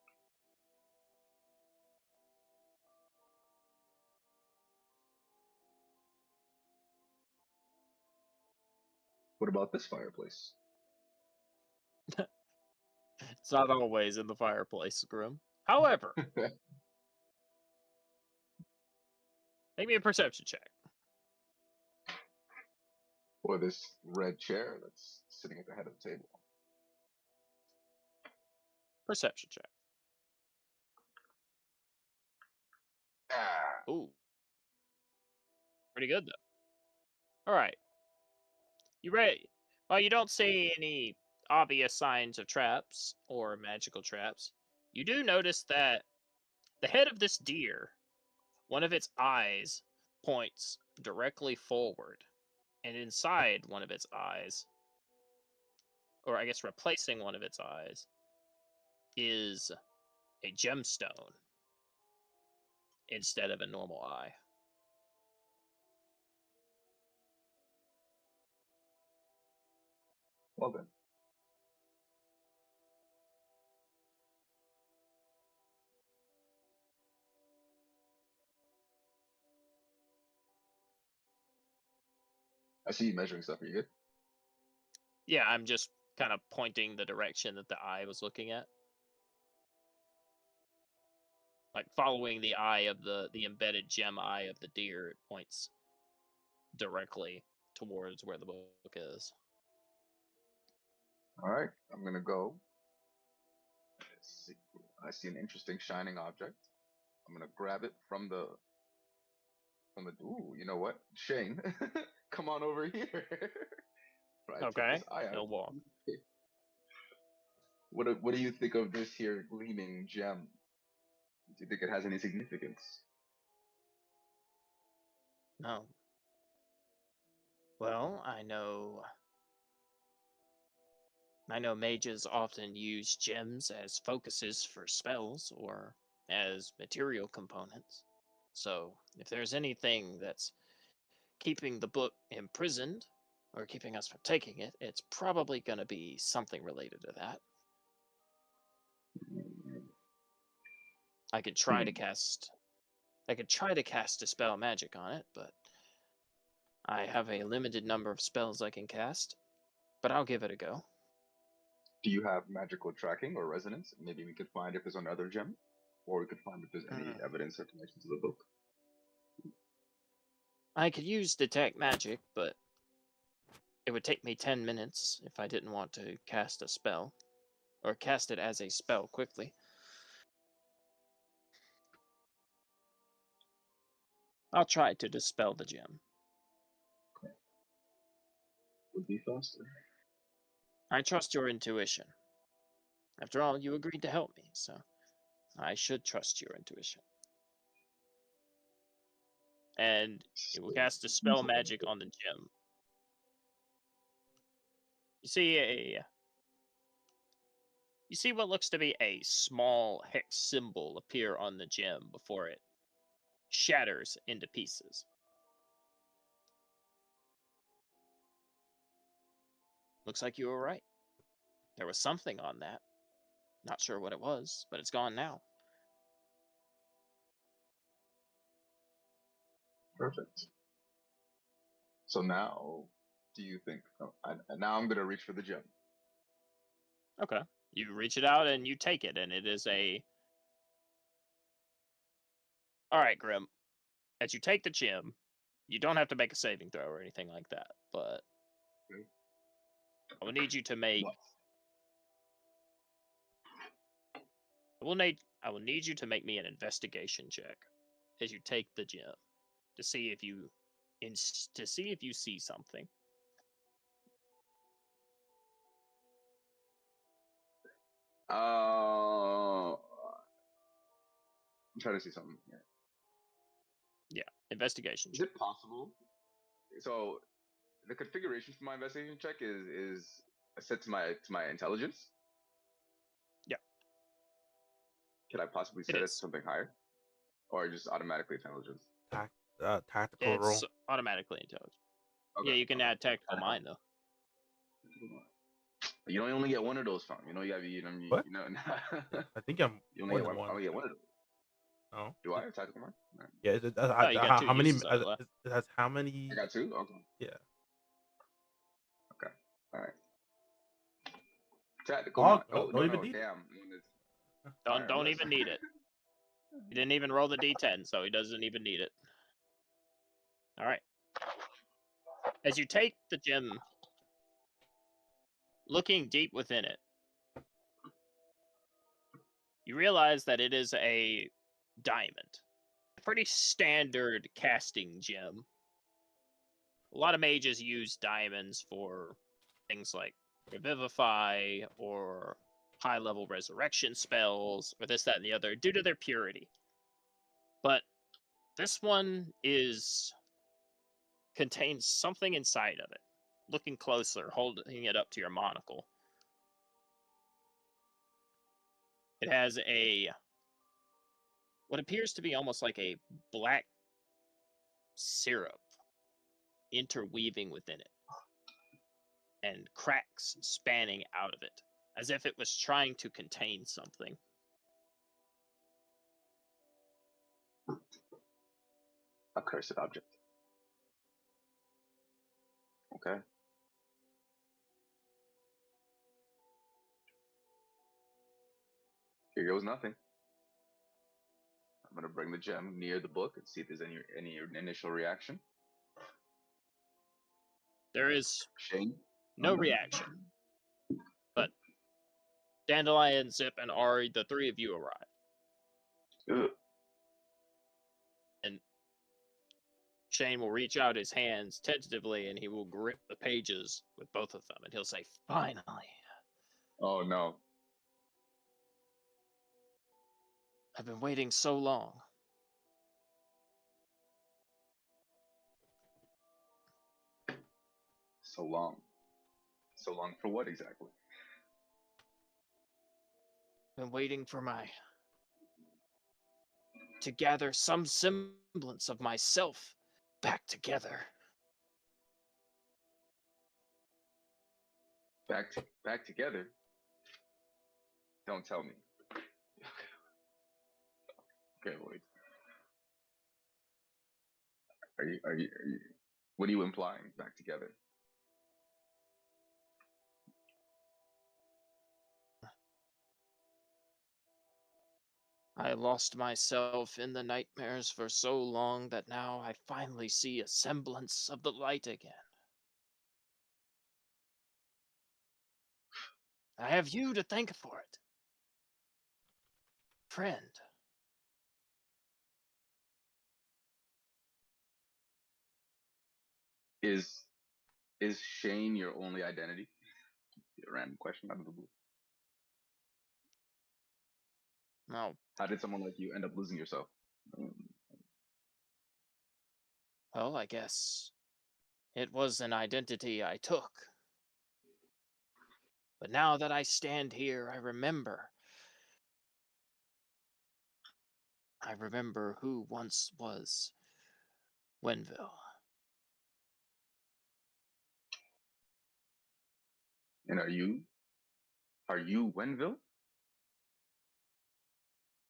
What about this fireplace? It's not always in the fireplace, Grim. However, make me a perception check. Or this red chair that's sitting at the head of the table? Perception check. Ooh. Pretty good, though. All right. You ready? Well, you don't see any obvious signs of traps or magical traps. You do notice that the head of this deer, one of its eyes points directly forward, and inside one of its eyes, or I guess replacing one of its eyes, is a gemstone instead of a normal eye. Well then. I see you measuring stuff. Are you good? Yeah, I'm just kind of pointing the direction that the eye was looking at. Like following the eye of the embedded gem eye of the deer, it points directly towards where the book is. All right. I'm gonna go. Let's see. I see an interesting shining object. I'm gonna grab it from the. Ooh, you know what, Shane? Come on over here. Right, check Okay, this eye out. he'll walk. What do you think of this here gleaming gem? Do you think it has any significance? No. Well, I know mages often use gems as focuses for spells or as material components. So if there's anything that's keeping the book imprisoned or keeping us from taking it, it's probably going to be something related to that. I could try to cast dispel magic on it, but I have a limited number of spells I can cast. But I'll give it a go. Do you have magical tracking or resonance? Maybe we could find if there's another gem, or we could find if there's any evidence or connection to the book. I could use detect magic, but it would take me 10 minutes if I didn't want to cast a spell, or cast it as a spell quickly. I'll try to dispel the gem. Would be faster. I trust your intuition. After all, you agreed to help me, so I should trust your intuition. And it will cast dispel magic on the gem. You see what looks to be a small hex symbol appear on the gem before it shatters into pieces. Looks like you were right. There was something on that. Not sure what it was, but it's gone now. Perfect. So now, do you think? Now I'm gonna reach for the gem. Okay. You reach it out and you take it, and it is a... Alright, Grim. As you take the gem, you don't have to make a saving throw or anything like that, but Okay. I will need you to make... What? I will need you to make me an investigation check as you take the gem to see if you see something. I'm trying to see something here. Yeah, investigation Is check. it possible? So the configuration for my investigation check is set to my intelligence. Yeah. Could I possibly It set it is. to something higher, or just automatically intelligence? Tactical roll. It's automatically intelligent. Okay, Yeah, you can okay. add tactical mind though. You don't only get one of those from. You know, you gotta be. What? You know. I think I'm You only more get than one. one. I only get one of those. Oh. Do I have tactical mind? No. Yeah. Oh, you got two how many? uses of it left. It has how many? I got two. Okay. Yeah. Okay. All right. Tactical Oh, mind. no, Oh don't no, even no, need it. damn. Don't even need it. He didn't even roll the d10, so he doesn't even need it. All right. As you take the gem, looking deep within it, you realize that it is a diamond. A pretty standard casting gem. A lot of mages use diamonds for things like Revivify or high-level resurrection spells or this, that, and the other due to their purity. But this one contains something inside of it. Looking closer, holding it up to your monocle. It has what appears to be almost like a black syrup interweaving within it, and cracks spanning out of it, as if it was trying to contain something. A cursed object. Okay. Here goes nothing. I'm gonna bring the gem near the book and see if there's any initial reaction. There is Shane. no reaction, but Dandelion, Zip, and Ari, the three of you arrive. Ugh. And Shane will reach out his hands tentatively and he will grip the pages with both of them and he'll say, "Finally. Oh no. I've been waiting so long." So long. So long for what exactly? Been waiting for my to gather some semblance of myself back together. Back together. Don't tell me. Okay, wait. Are you? What are you implying? Back together. I lost myself in the nightmares for so long that now I finally see a semblance of the light again. I have you to thank for it, friend. Is is Shane your only identity? A random question out of the blue. Oh, How did someone like you end up losing yourself? well, I guess it was an identity I took. But now that I stand here, I remember. I remember who once was Wenville. And are you Wenville?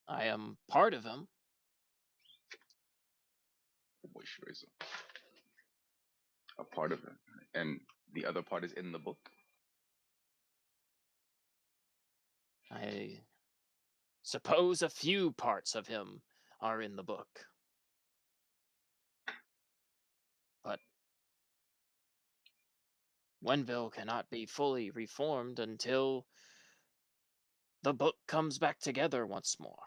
I am part of him. Oh boy, sure is a part of it. And the other part is in the book. I suppose a few parts of him are in the book. But Wenville cannot be fully reformed until the book comes back together once more.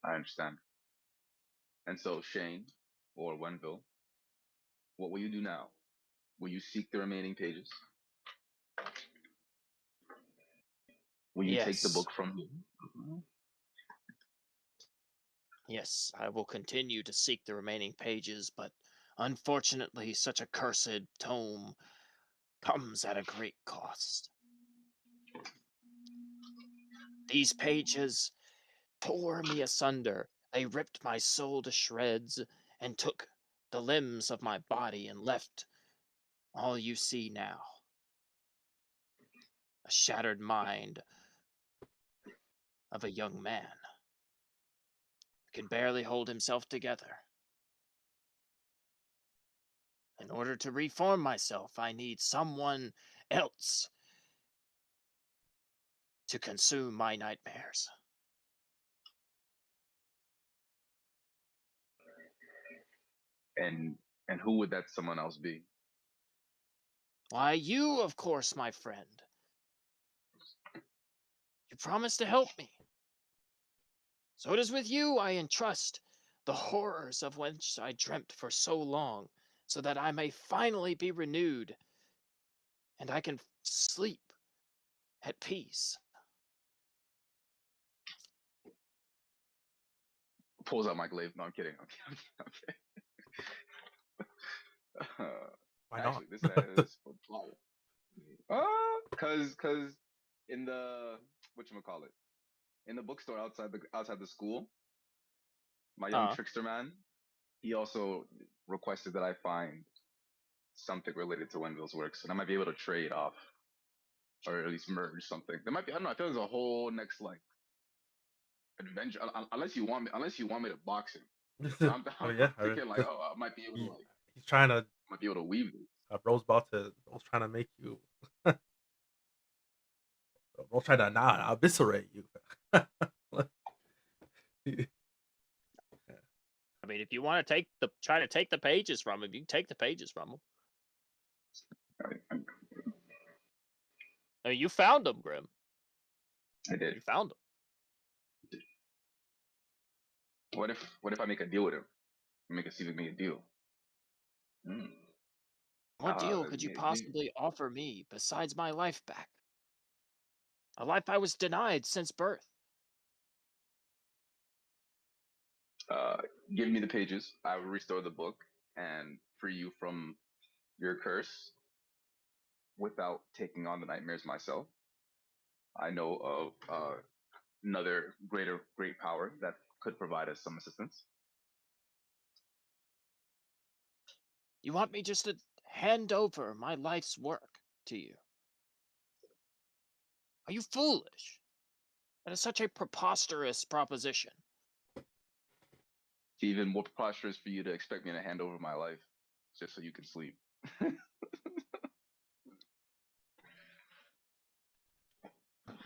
I understand. And so Shane or Wenville, what will you do now? Will you seek the remaining pages? Will you take the Yes, book from him? yes, I will continue to seek the remaining pages, but unfortunately, such a cursed tome comes at a great cost. These pages tore me asunder. They ripped my soul to shreds and took the limbs of my body and left all you see now. A shattered mind of a young man who can barely hold himself together. In order to reform myself, I need someone else to consume my nightmares. And and who would that someone else be? Why, you, of course, my friend. You promised to help me. So it is with you I entrust the horrors of which I dreamt for so long, so that I may finally be renewed and I can sleep at peace. Pulls out my glaive. No, I'm kidding. I'm kidding. Why not? Actually, this is for plot. Cause in the whatchamacallit, in the bookstore outside the school, my young Uh, trickster man, he also requested that I find something related to Wenville's works, and I might be able to trade off or at least merge something. There might be, I don't know. I feel there's a whole next like adventure, unless you want me to box him. I'm, Oh I'm yeah, thinking like, oh, I might be able to he, like, he's trying to. might be able to weave this. Bro's trying to make you. Bro's trying to not eviscerate you. I mean, if you want to try to take the pages from him, you can take the pages from him. I, I mean, you found them, Grim. I did. You found them. What if I make a deal with him? See if we make a deal. Hmm. What deal could you Maybe. possibly offer me besides my life back? A life I was denied since birth. Uh, give me the pages. I will restore the book and free you from your curse without taking on the nightmares myself. I know of another great power that could provide us some assistance. You want me just to hand over my life's work to you? Are you foolish? That is such a preposterous proposition. It's even more preposterous for you to expect me to hand over my life just so you can sleep.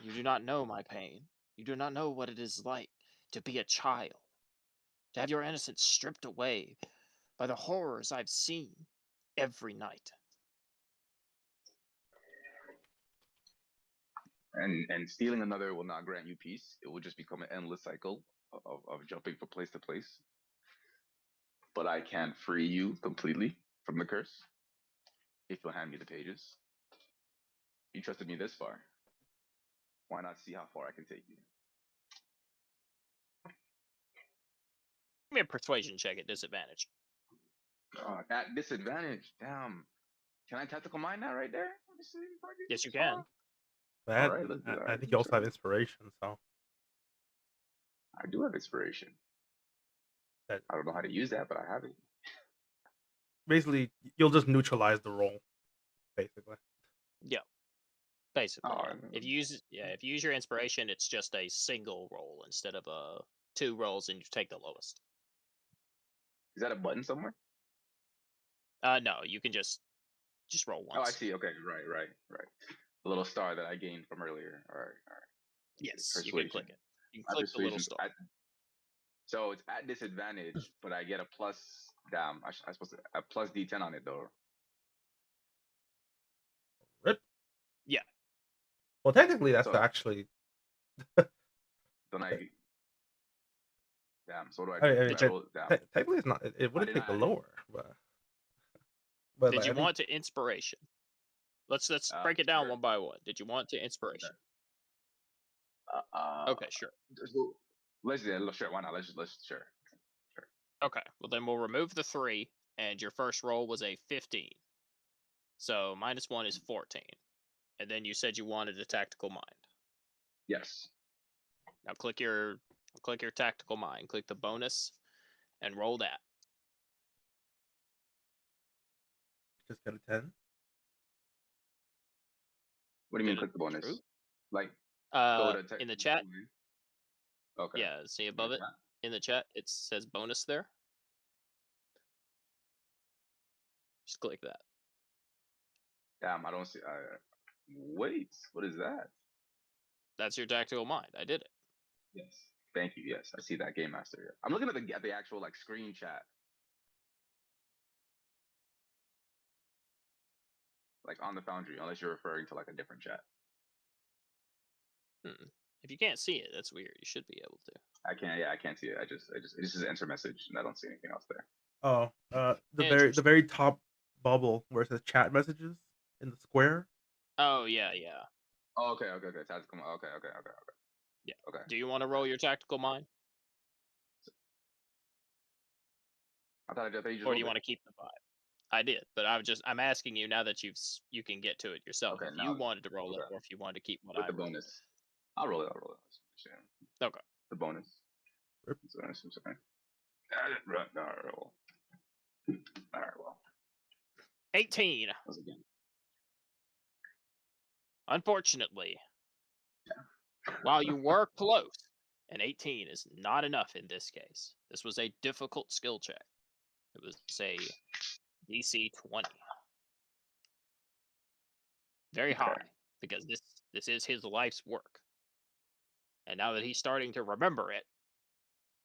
You do not know my pain. You do not know what it is like to be a child, to have your innocence stripped away by the horrors I've seen every night. And stealing another will not grant you peace. It will just become an endless cycle of jumping from place to place. But I can free you completely from the curse if you'll hand me the pages. You trusted me this far. Why not see how far I can take you? Give me a persuasion check at disadvantage. God, at disadvantage. Damn. Can I tactical mind that right there? Let me see. Yes, you can. That, Alright, let's do that. I think you also have inspiration, so I do have inspiration. that I don't know how to use that, but I have it. basically you'll just neutralize the roll, basically. Yeah. Basically, Oh, yeah. If you use your inspiration, it's just a single roll instead of two rolls, and you take the lowest. is that a button somewhere? No, you can just roll once. Oh, I see. Okay, right. The little star that I gained from earlier. All right. Yes, you can click it. You can My click the little persuasion's star. so it's at disadvantage, but I get a plus. Damn, I supposed to a plus D10 on it though. Rip. Yeah. Well, technically that's So- actually. Don't I? Damn. So what do I I do? mean, I roll it down. technically it's not. It wouldn't take the deny. lower, but Did like, you I think- want to inspiration? Let's break it down sure. one by one. Did you want to inspiration? Okay, sure. So, let's sure. Why not? Let's sure. Okay, well then we'll remove the 3, and your first roll was a 15. So -1 is 14. And then you said you wanted a tactical mind. Yes. Now click your tactical mind. Click the bonus, and roll that. just get a 10. What do you mean Get click it the bonus? through? Like go to In the chat. Okay. Yeah, see above it in the chat, it says bonus there. Just click that. Damn, I don't see. Wait, what is that? That's your tactical mind. I did it. Yes. Thank you. Yes, I see that game master. Yeah. I'm looking at the actual like screen chat. Like on the Foundry, unless you're referring to like a different chat. If you can't see it, that's weird. You should be able to. I can't. Yeah, I can't see it. It just says enter message, and I don't see anything else there. Oh, the Interesting. very top bubble where it says chat messages in the square. Oh yeah. Oh, okay. Tactical. Okay. Yeah. Okay. Do you want to roll your tactical mind, I thought you just. or do you want to keep the 5? I did, but I'm asking you now that you can get to it yourself. Okay, If now- you wanted to roll it, okay. or if you wanted to keep what with I the rolled. bonus? I'll roll it. Yeah. Okay. The bonus. Sure. So that's what I'm saying. All right. Well. 18. Once again. Unfortunately, while you were close, an 18 is not enough in this case. This was a difficult skill check. It was a DC 20. Very Okay. high, because this is his life's work. And now that he's starting to remember it,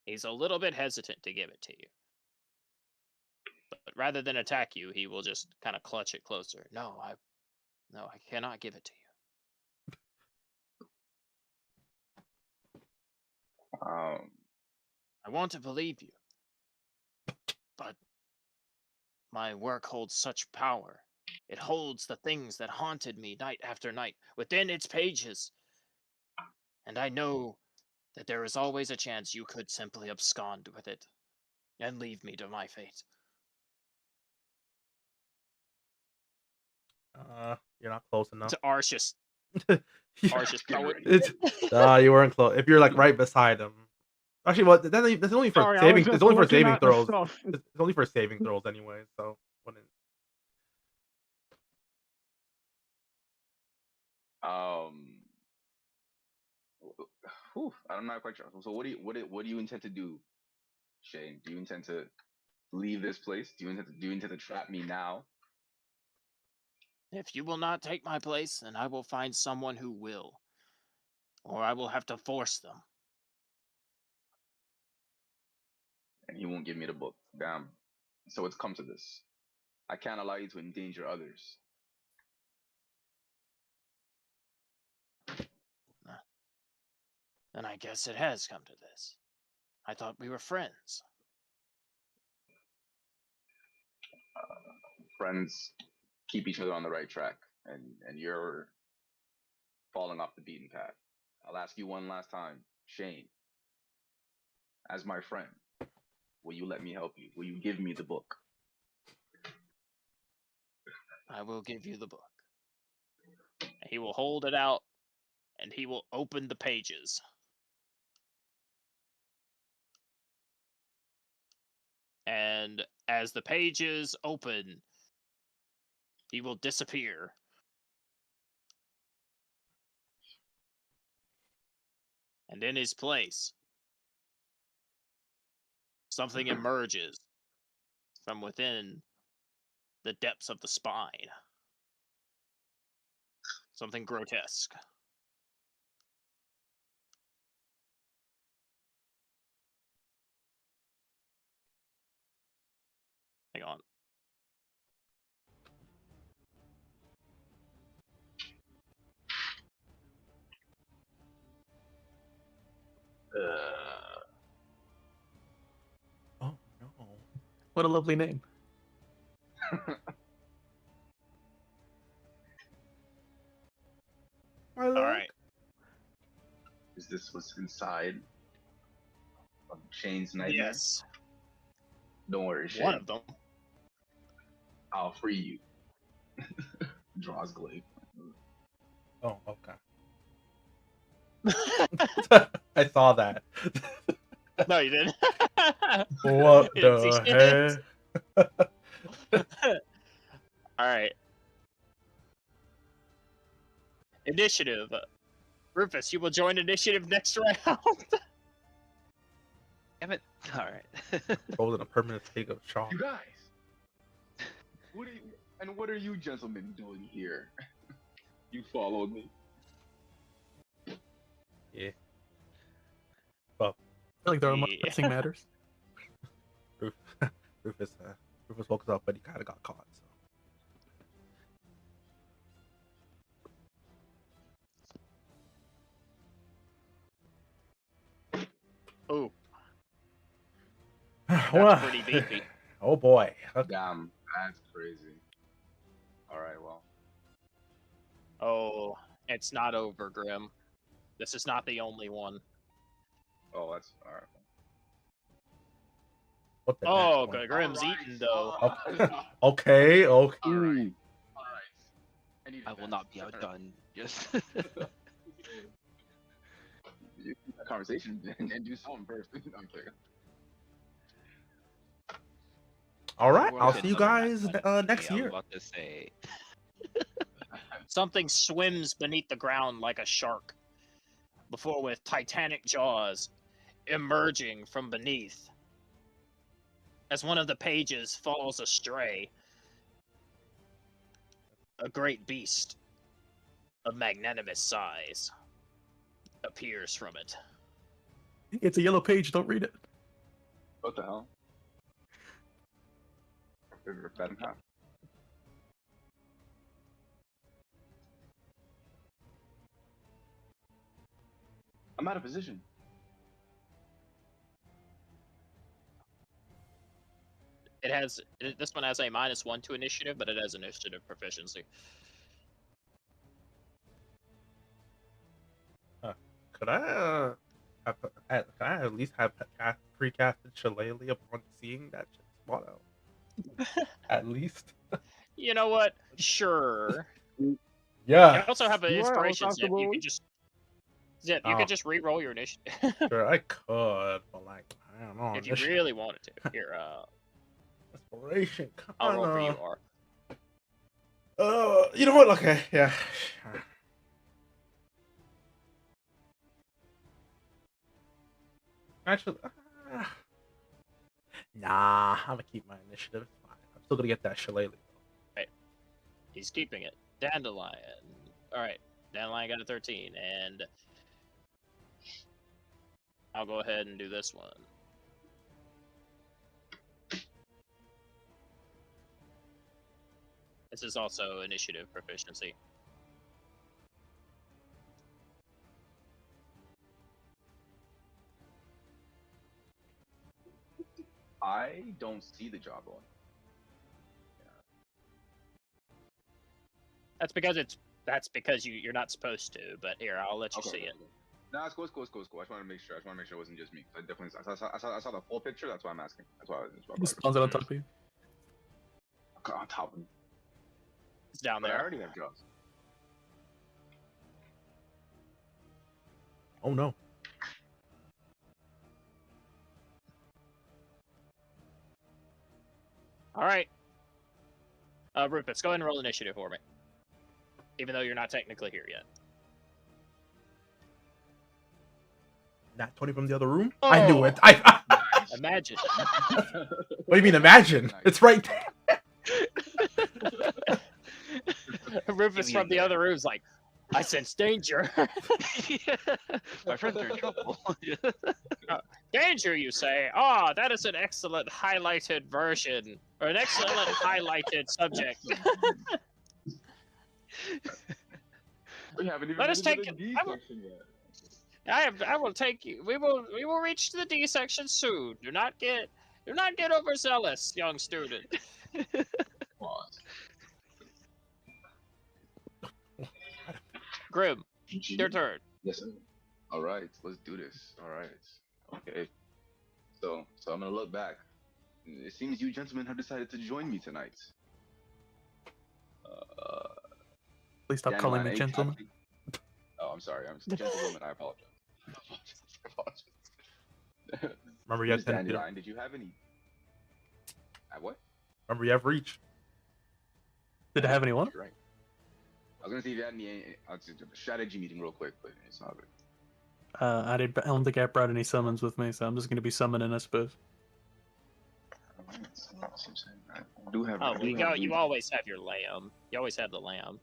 he's a little bit hesitant to give it to you. But rather than attack you, he will just kind of clutch it closer. No, I cannot give it to you. I want to believe you, but my work holds such power. It holds the things that haunted me night after night within its pages. And I know that there is always a chance you could simply abscond with it and leave me to my fate. You're not close enough. To Arceus Or just throw it. You weren't close. If you're like right beside him. Actually, well, that's only for Sorry, I was saving. just It's only for looking saving at the throws. stuff. It's only for saving throws anyway. So wouldn't. I'm not quite sure. So what do you intend to do, Shane? Do you intend to leave this place? Do you intend to trap me now? If you will not take my place, then I will find someone who will. Or I will have to force them. And he won't give me the book. Damn. So it's come to this. I can't allow you to endanger others. Then I guess it has come to this. I thought we were friends. Friends keep each other on the right track, and you're falling off the beaten path. I'll ask you one last time, Shane. As my friend, will you let me help you? Will you give me the book? I will give you the book. He will hold it out, and he will open the pages. And as the pages open, he will disappear. And in his place, something emerges from within the depths of the spine. Something grotesque. Hang on. Oh no! What a lovely name. All Alright. Is this what's inside of Shane's nightmare? Yes. Don't worry, Shane. One of them. I'll free you. Draws glaive. Oh, okay. I saw that. No, you didn't. What You didn't see the shit. heck? Alright. Initiative. Rufus, you will join initiative next round. Damn it. Alright. Holding a permanent state of shock. You guys, what are you gentlemen doing here? You followed me. Yeah. I feel like there are more Yeah. pressing matters. Rufus woke us up, but he kind of got caught. So. Ooh, Well, that's pretty beefy. Oh boy. Okay. Damn, that's crazy. All right, well. Oh, it's not over, Grim. This is not the only one. Oh, that's all right. What the Oh, next one? good. Grim's eaten, though. Okay. All right. All right. I will not be outdone. Just You keep that conversation and do something first. I'm kidding. All right. I'll Working see you another guys nat 20. next I was year. about to say. Something swims beneath the ground like a shark, before with titanic jaws emerging from beneath. As one of the pages falls astray, a great beast of magnanimous size appears from it. It's a yellow page. Don't read it. What the hell? Rip that in half. I'm out of position. This one has a -1 to initiative, but it has initiative proficiency. Could I at least have pre-casted Shillelagh upon seeing that shit spawn out? At least. You know what? Sure. Yeah. You also have an You are inspiration zip. You uncomfortable. can just zip. You Oh. could just re-roll your initiative Sure, I could, but like, I don't know. if you really wanted to. Here, Inspiration. I'll roll for you, R. You know what? Okay, yeah. Sure. Actually, nah, I'm gonna keep my initiative. It's fine. I'm still gonna get that shillelagh. He's keeping it. Dandelion. All right, Dandelion got a 13, and I'll go ahead and do this one. This is also initiative proficiency. I don't see the job on. That's because you're not supposed to. But here, I'll let you see it. No, it's cool. I just want to make sure. It wasn't just me. I definitely I saw the full picture. That's why I'm asking. That's why He spawns it on top of you. on top of me. It's down But I there. already have jobs. Oh no. All right. Rufus, go ahead and roll initiative for me. Even though you're not technically here yet. Not 20 from the other room? I knew it. I Imagine. What do you mean imagine? It's right there. Rufus from the other room's like, I sense danger. My friends are in trouble. Danger, you say? Ah, that is an excellent highlighted version. Or an excellent highlighted subject. We haven't even Let us been to take the D I will- section yet. I will take you. We will reach the D section soon. Do not get overzealous, young student. Pause. Grim, your turn. Yes, sir. All right, let's do this. All right. Okay. So I'm gonna look back. It seems you gentlemen have decided to join me tonight. Please stop calling me gentleman. Oh, I'm sorry. I'm gentlewoman. I apologize. I apologize. Remember you had Miss 10 feet. Dandelion, did you have any? What? Remember you have reach. Did I have anyone? You're right. I was gonna see if you had any. I'll just do a strategy meeting real quick, but it's not good. I don't think I brought any summons with me, so I'm just gonna be summoning, I suppose. I do have. Oh, you always have your lamb. You always have the lamb.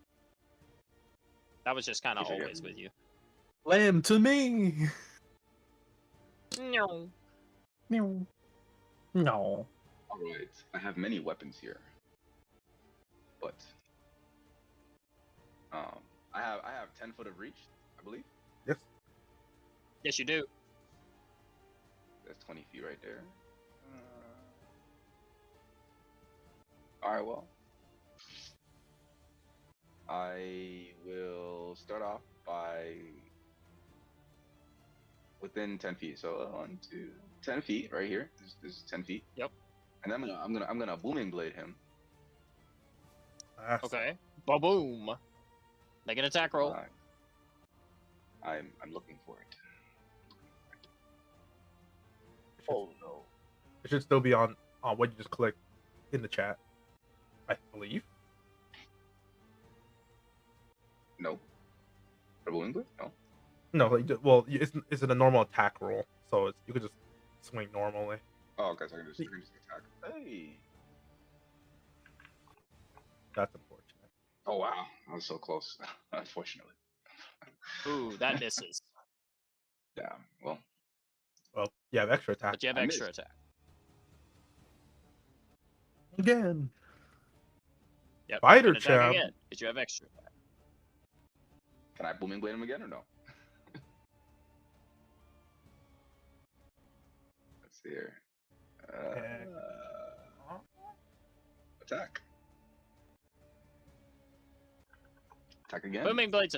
That was just kind of Yes, I do. always with you. Lamb to me. No. No. No. All right. I have many weapons here, but I have 10 foot of reach, I believe. Yes. Yes, you do. That's 20 feet right there. All right. Well, I will start off by within 10 feet. So 1, 2, 10 feet right here. This is 10 feet. Yep. And then I'm gonna booming blade him. Okay. Ba-boom. Make an attack roll. I'm looking for it. Oh no. It should still be on what you just clicked in the chat, I believe. No. For booming blade? No. No, well, it's a normal attack roll, so you could just swing normally. Oh, okay. So I can just attack. Hey. That's unfortunate. Oh wow. I was so close. Unfortunately. Ooh, that misses. Yeah. Well. Well, you have extra attack. But you have I extra missed. attack. Again. Yep. Fighter you can attack champ. again, because you have extra attack. Can I booming blade him again or no? Let's see here. Attack. Attack again. Booming Blade's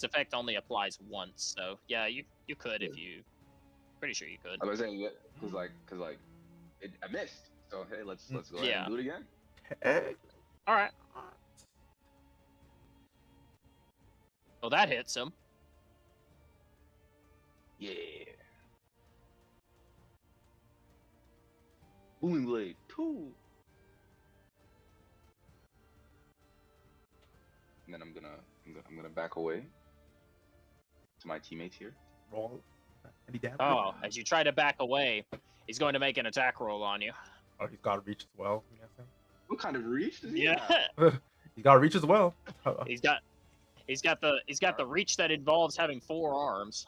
effect only applies once, so yeah, you could if you. Pretty sure you could. I was saying because I missed. So hey, let's go ahead Yeah. and do it again. Hey. All right. Well, that hits him. Yeah. Booming blade 2. And then I'm gonna back away to my teammates here. Roll any damage. Oh, as you try to back away, he's going to make an attack roll on you. Oh, he's got reach as well. I'm guessing. What kind of reach does he Yeah, have? He's got reach as well. he's got the reach that involves having 4 arms.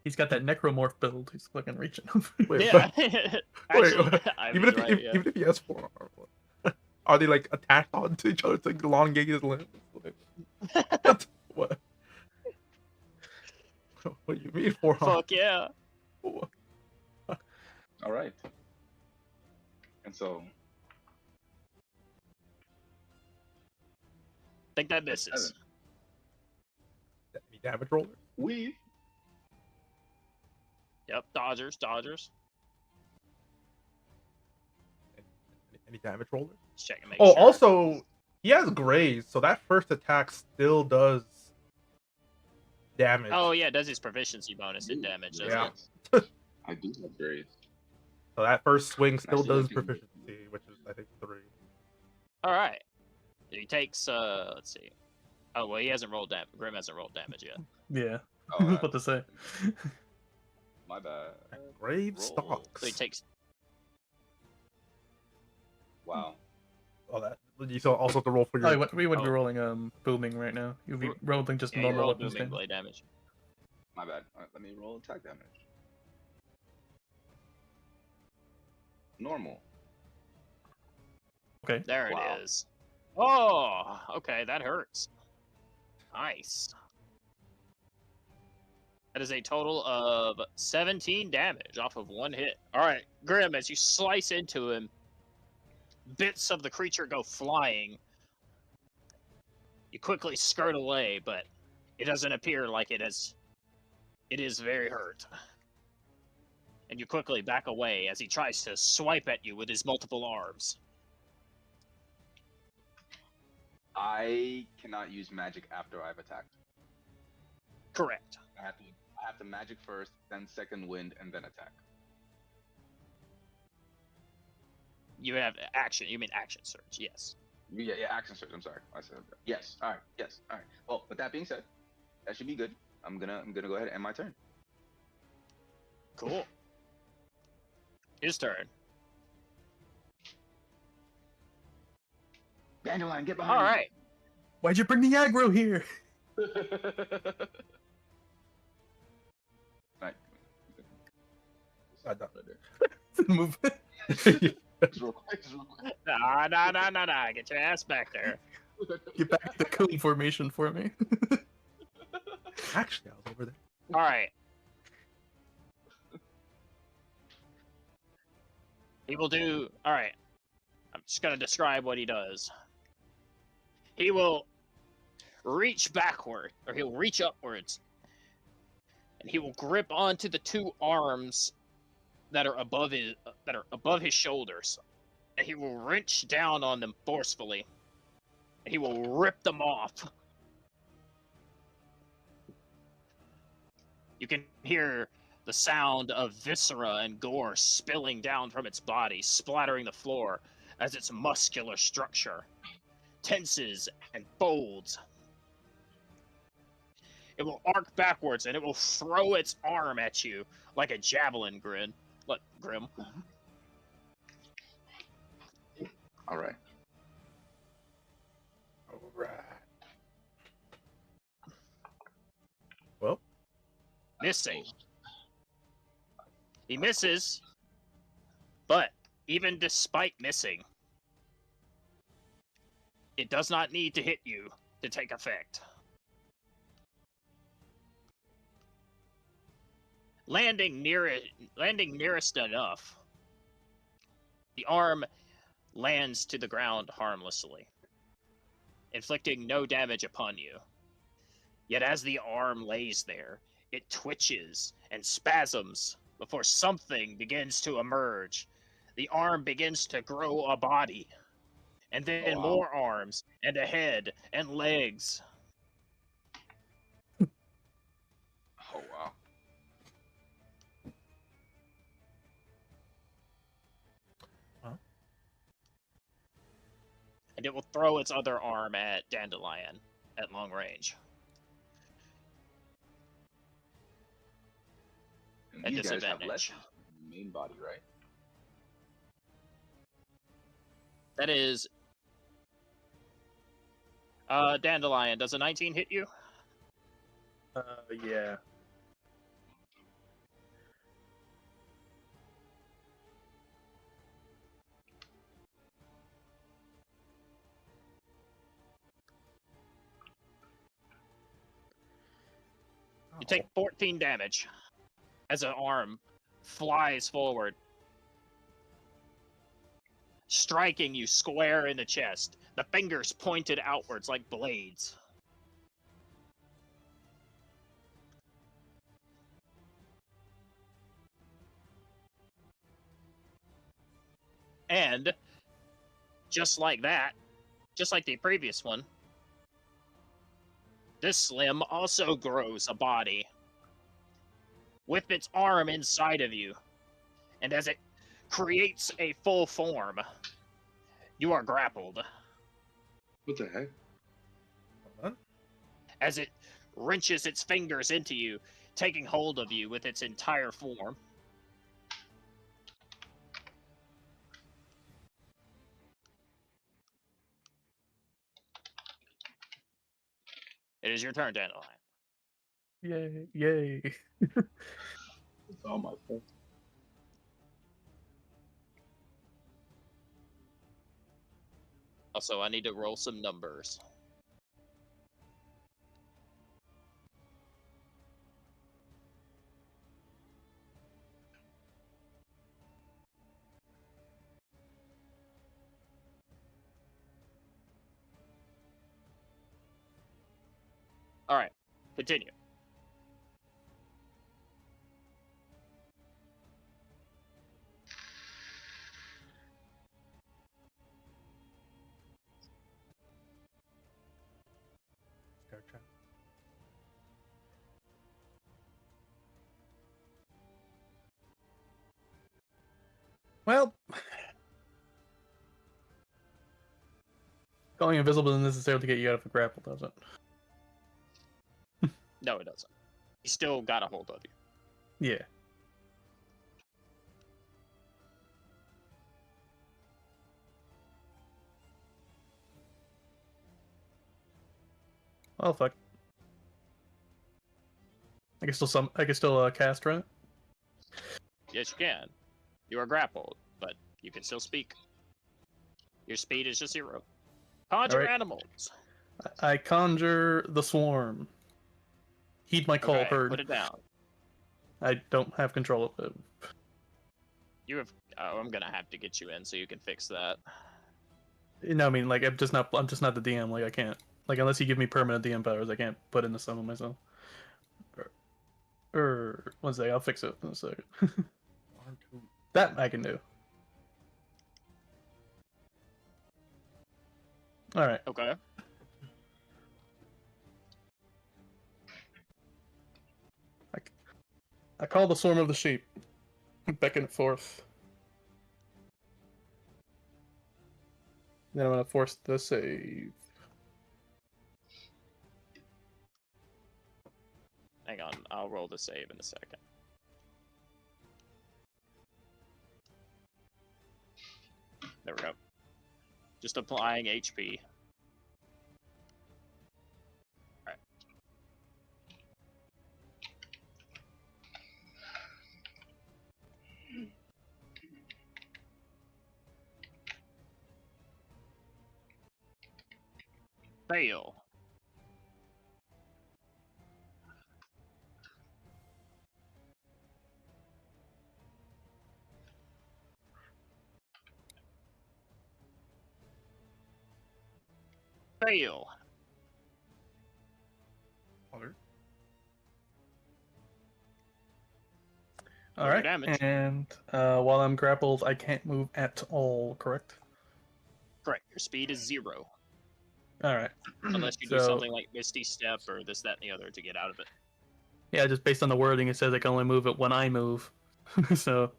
He's got that necromorph build. He's fucking reaching. Wait, Yeah. wait, Actually, I even was if right, yeah. even if he has 4 arms, are they like attached onto each other to elongate his limbs? Like, what? What do you mean 4 arms? Fuck yeah. What? All right. And so Think that misses. 7. Any damage rollers? We Yep, dodgers. Any damage rollers? Just check and make Oh, sure. also, he has graze, so that first attack still does damage. Oh yeah, it does his proficiency bonus in damage, doesn't Yeah. it? I do have grades. So that first swing still Actually, does I can- proficiency, which is I think 3. Alright. He takes let's see. Oh well, he hasn't rolled damage. Grim hasn't rolled damage yet. Yeah. Oh, What to say? my bad. Grave Roll. stalks. So he takes Wow. Oh, that you still also have to roll for your. Oh, we would be Oh. rolling booming right now. You'd be rolling just yeah, you normal roll weapons booming damage. blade damage. My bad. All right, let me roll attack damage. Normal. Okay. There Wow. it is. Oh, okay, that hurts. Nice. That is a total of 17 damage off of 1 hit. Alright, Grim, as you slice into him, bits of the creature go flying. You quickly skirt away, but it doesn't appear like it is. It is very hurt. And you quickly back away as he tries to swipe at you with his multiple arms. I cannot use magic after I've attacked. Correct. I have to magic first, then second wind, and then attack. You have action. You mean action surge, yes. Yeah, action surge. I'm sorry. I said that. Yes. All right. Yes. All right. Well, with that being said, that should be good. I'm gonna go ahead and end my turn. Cool. His turn. Dandelion, get behind All right. Why'd you bring the aggro here? me. Right. Side down. Move. Just real quick. Nah. Get your ass back there. Get back to the coon formation for me. Actually, I was over there. All right. He will do. All right. I'm just gonna describe what he does. He will reach backward, or he'll reach upwards, and he will grip onto the 2 arms that are above his shoulders, and he will wrench down on them forcefully, and he will rip them off. You can hear the sound of viscera and gore spilling down from its body, splattering the floor as its muscular structure tenses and folds. It will arc backwards and it will throw its arm at you like a javelin, Grim. All right. Alright. Well, Missing. He misses, but even despite missing, it does not need to hit you to take effect. Landing nearest enough, the arm lands to the ground harmlessly, inflicting no damage upon you. Yet as the arm lays there, it twitches and spasms before something begins to emerge. The arm begins to grow a body, and then Wow. more arms, and a head, and legs. and it will throw its other arm at Dandelion at long range. And At these guys have disadvantage. less main body, right? That is... Dandelion, does a 19 hit you? Yeah. You take 14 damage as an arm flies forward, striking you square in the chest, the fingers pointed outwards like blades. And just like that, just like the previous one, this limb also grows a body with its arm inside of you. And as it creates a full form, you are grappled. What the heck? Hold on. As it wrenches its fingers into you, taking hold of you with its entire form. It is your turn, Dandelion. Yay! Yay! It's all my fault. Also, I need to roll some numbers. Alright, continue. Gotcha. Well, going invisible doesn't necessarily get you out of a grapple, does it? No, it doesn't. He still got a hold of you. Yeah. Well, fuck. I can still cast, right? Yes, you can. You are grappled, but you can still speak. Your speed is just 0. Conjure Alright. animals. I conjure the swarm. Heed my call, Okay, herd. put it down. I don't have control of it. You have. Oh, I'm gonna have to get you in so you can fix that. No, I mean, like, I'm just not the DM. Like, I can't. Like, unless you give me permanent DM powers, I can't put in the summon myself. One second, I'll fix it in a second. That I can do. Alright. Okay. I call the swarm of the sheep. Beckon it forth. Then I'm gonna force the save. Hang on, I'll roll the save in a second. There we go. Just applying HP. Alright. Fail. Fail. All right. Damage. And while I'm grappled, I can't move at all. Correct. Correct. Your speed is 0. All right. Unless you do So- something like Misty Step or this, that, and the other to get out of it. Yeah, just based on the wording, it says I can only move it when I move. So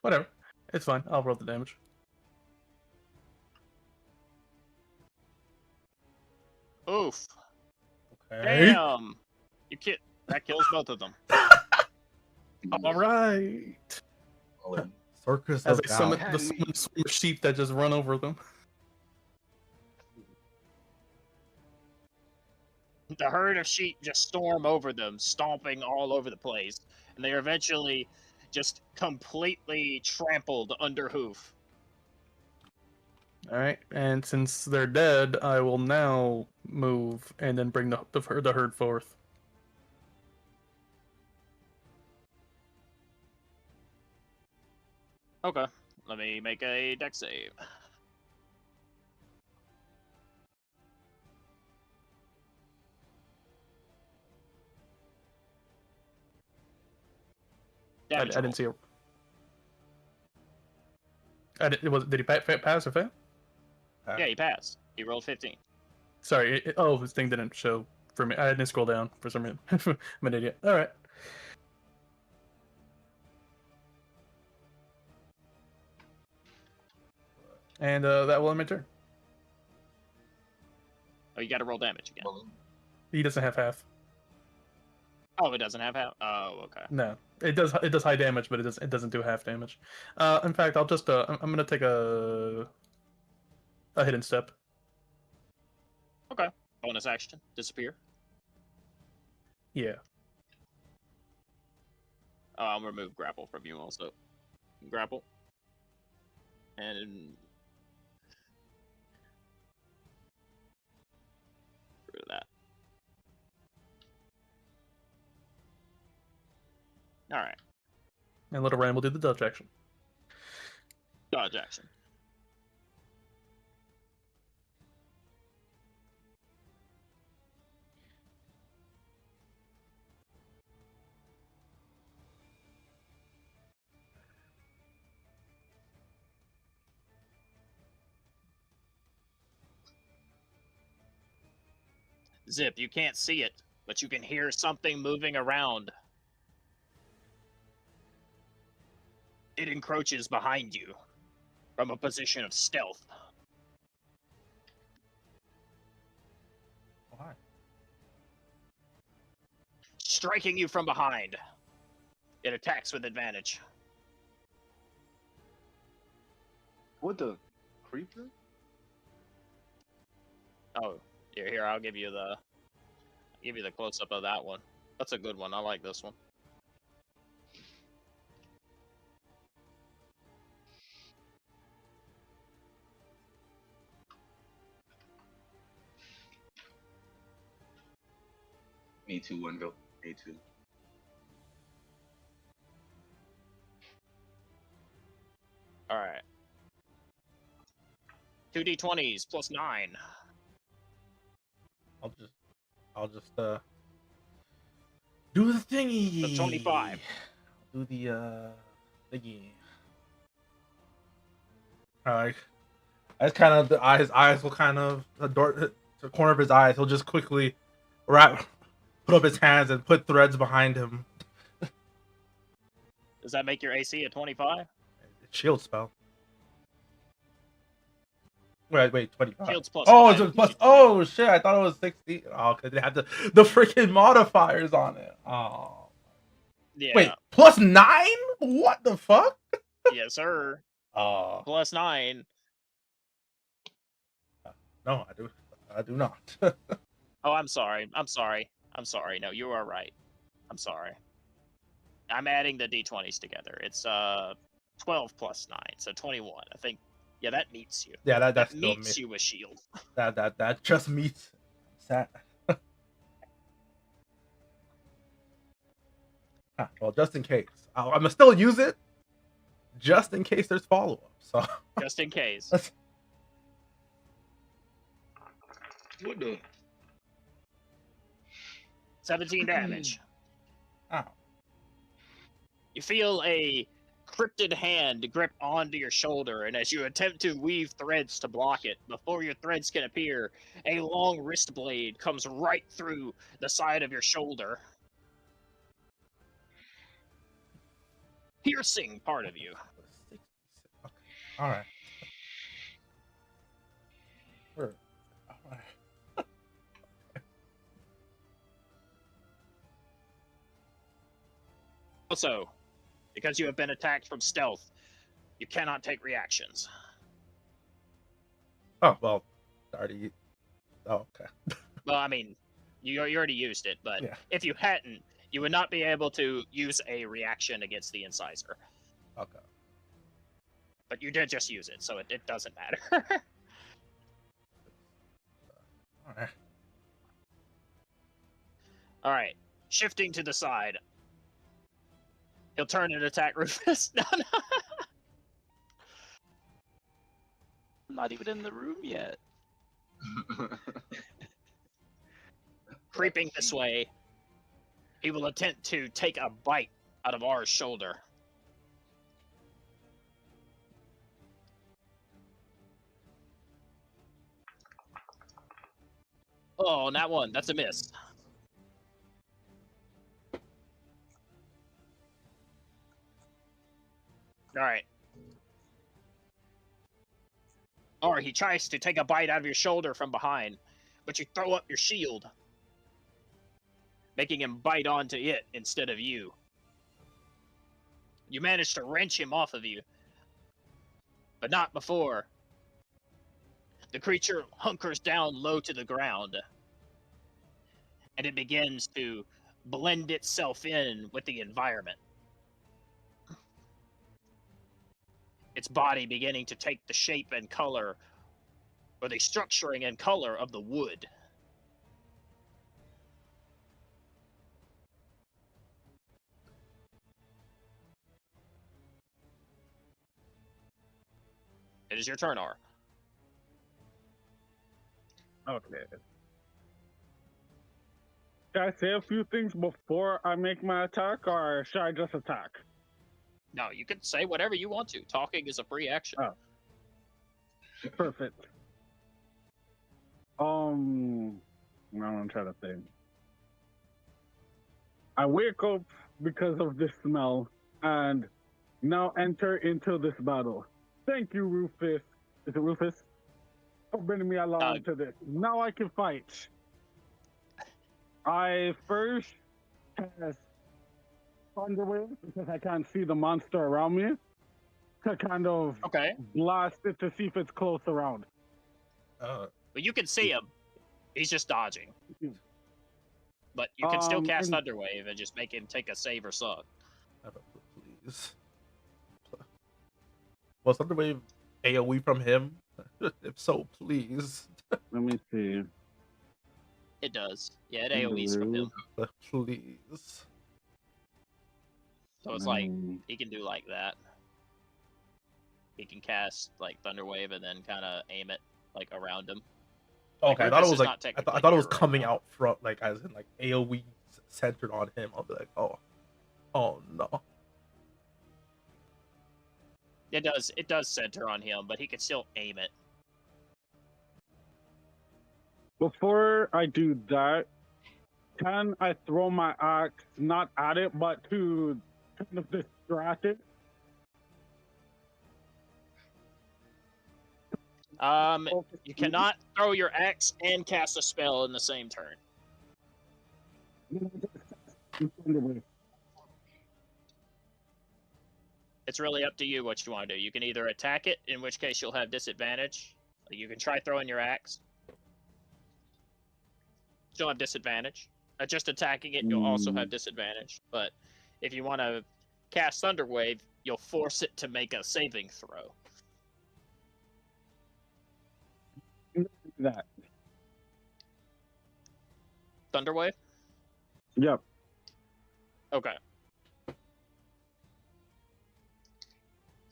whatever. It's fine. I'll roll the damage. Oof. Okay. Damn. That kills both of them. All right. Solid. Circus As of I summon Doubt. the swarm of sheep that just run over them. The herd of sheep just storm over them, stomping all over the place, and they are eventually just completely trampled under hoof. All right, and since they're dead, I will now move and then bring the herd forth. Okay, let me make a dex save. I Damage didn't see it. Did he pass or fail? Yeah, he passed. He rolled 15. Sorry. His thing didn't show for me. I didn't scroll down for some reason. I'm an idiot. All right. And that will end my turn. Oh, you got to roll damage again. He doesn't have half. Oh, it doesn't have half. Oh, okay. No, it does. It does high damage, but it doesn't do half damage. In fact, I'll just I'm gonna take a hidden step. Okay. Bonus action. Disappear. Yeah. I'll remove grapple from you also. Grapple. And rid of that. Alright. And little Ram will do the dodge action. Dodge action. Zip, you can't see it, but you can hear something moving around. It encroaches behind you from a position of stealth. Why? Striking you from behind. It attacks with advantage. What the creeper? Oh, here, I'll give you the close up of that one. That's a good one. I like this one. Me too, Wingo. Me too. All right. 2d20s plus 9. I'll just do the thingy. So 25. Do the thingy. Alright. As kind of his eyes will kind of the corner of his eyes. He'll just quickly put up his hands and put threads behind him. Does that make your AC a 25? Shield spell. Wait, 25. Shields plus Oh, 5. it's a plus. Oh shit! I thought it was 60. Oh, because they had the freaking modifiers on it. Oh. Yeah. Wait, plus 9? What the fuck? Yes, sir. Oh. Plus 9. No, I do not. Oh, I'm sorry. No, you are right. I'm sorry. I'm adding the d20s together. It's 12 plus 9, so 21. I think. Yeah, that meets you. Yeah, that still meets you with shield. That just meets. Sad. Well, just in case, I'm gonna still use it. Just in case there's follow up. So. Just in case. What the? 17 damage. Ow. You feel a cryptid hand grip onto your shoulder, and as you attempt to weave threads to block it, before your threads can appear, a long wrist blade comes right through the side of your shoulder, piercing part of you. All right. All right. Also, because you have been attacked from stealth, you cannot take reactions. Oh well, already. Oh, okay. Well, I mean, you already used it, but Yeah. if you hadn't, you would not be able to use a reaction against the incisor. Okay. But you did just use it, so it doesn't matter. All right. All right, shifting to the side. He'll turn and attack Rufus. No, no. I'm not even in the room yet. Creeping this way, he will attempt to take a bite out of R's shoulder. Oh, not one. That's a miss. All right. Or he tries to take a bite out of your shoulder from behind, but you throw up your shield, making him bite onto it instead of you. You manage to wrench him off of you, but not before. The creature hunkers down low to the ground, and it begins to blend itself in with the environment. Its body beginning to take the shape and color, or the structuring and color of the wood. It is your turn, R. Okay. Should I say a few things before I make my attack, or should I just attack? No, you can say whatever you want to. Talking is a free action. Oh. Perfect. Now I'm trying to think. I wake up because of this smell and now enter into this battle. Thank you, Rufus. Is it Rufus? For bringing me along to this. Now I can fight. I first cast Thunderwave because I can't see the monster around me to kind of blast it to see if it's close around. But you can see him. He's just dodging. But you can still cast Thunderwave and just make him take a save or suck. Please. Was Thunderwave AoE from him? If so, please. Let me see. It does. Yeah, it AoE's from him. Please. So it's like, he can do like that. He can cast like Thunderwave and then kind of aim it like around him. Okay, I thought it was like I thought it was right coming now. out front, like as in like AoE centered on him. I'll be like, oh no. It does center on him, but he can still aim it. Before I do that, can I throw my axe not at it, but to kind of distract it? You cannot throw your axe and cast a spell in the same turn. It's really up to you what you want to do. You can either attack it, in which case you'll have disadvantage. You can try throwing your axe. You'll have disadvantage. Just attacking it, you'll also have disadvantage. But if you want to cast Thunderwave, you'll force it to make a saving throw. That. Thunderwave? Yep. Okay.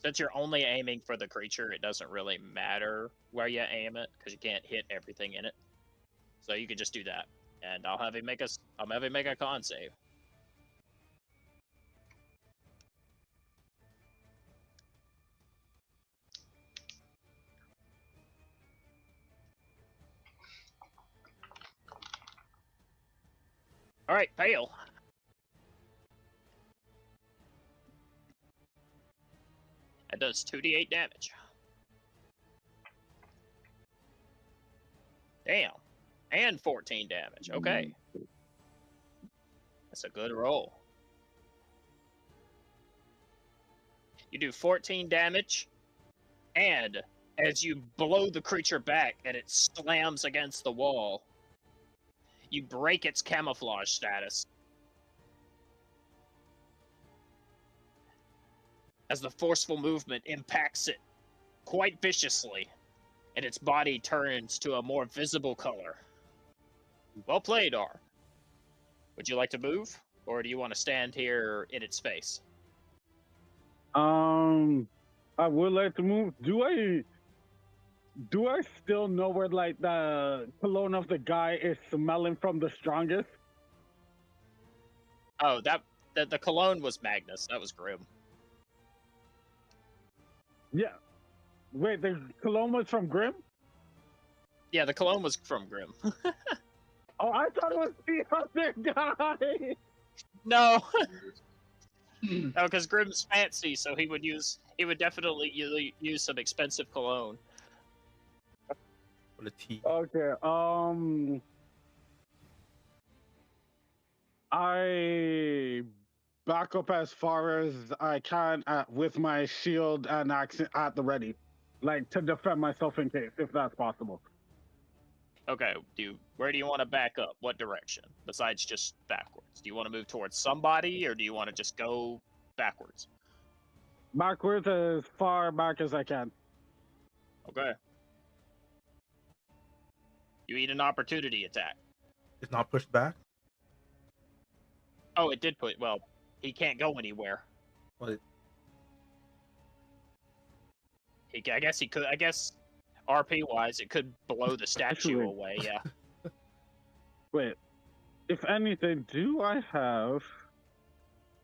Since you're only aiming for the creature, it doesn't really matter where you aim it, because you can't hit everything in it. So you can just do that. And I'll have him make a con save. Alright, fail. That does 2d8 damage. Damn. And 14 damage. Okay. That's a good roll. You do 14 damage, and as you blow the creature back and it slams against the wall, you break its camouflage status. As the forceful movement impacts it quite viciously, and its body turns to a more visible color. Well played, R. Would you like to move, or do you want to stand here in its face? I would like to move. Do I still know where like the cologne of the guy is smelling from the strongest? Oh, the cologne was Magnus. That was Grim. Yeah. Wait, the cologne was from Grim? Yeah, the cologne was from Grim. Oh, I thought it was the other guy. No. No, because Grim's fancy, so he would definitely use some expensive cologne. What a T. Okay. I back up as far as I can with my shield and axe at the ready, like to defend myself in case, if that's possible. Okay, where do you want to back up? What direction? Besides just backwards. Do you want to move towards somebody, or do you want to just go backwards? Backwards as far back as I can. Okay. You eat an opportunity attack. It's not pushed back? Oh, it did put. Well, he can't go anywhere. What? I guess he could. I guess RP wise, it could blow the statue Actually- away. Yeah. Wait, if anything, do I have,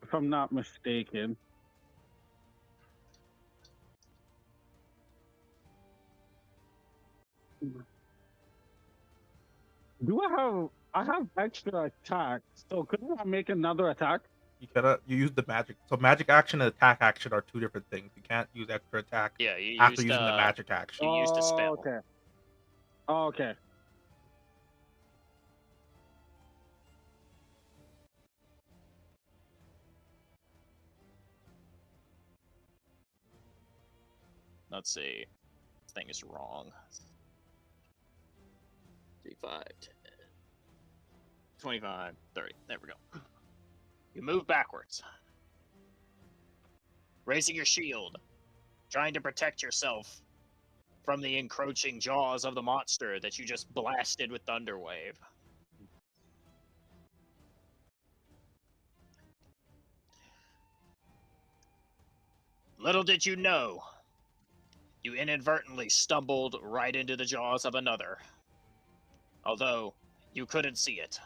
if I'm not mistaken, I have extra attack, so couldn't I make another attack? You use the magic. So magic action and attack action are two different things. You can't use extra attack Yeah. You after used, using the magic action. You used a spell. Okay. Okay. Let's see. This thing is wrong. 5, 10, 25, 30. There we go. You move backwards, raising your shield, trying to protect yourself from the encroaching jaws of the monster that you just blasted with Thunderwave. Little did you know, you inadvertently stumbled right into the jaws of another, although you couldn't see it.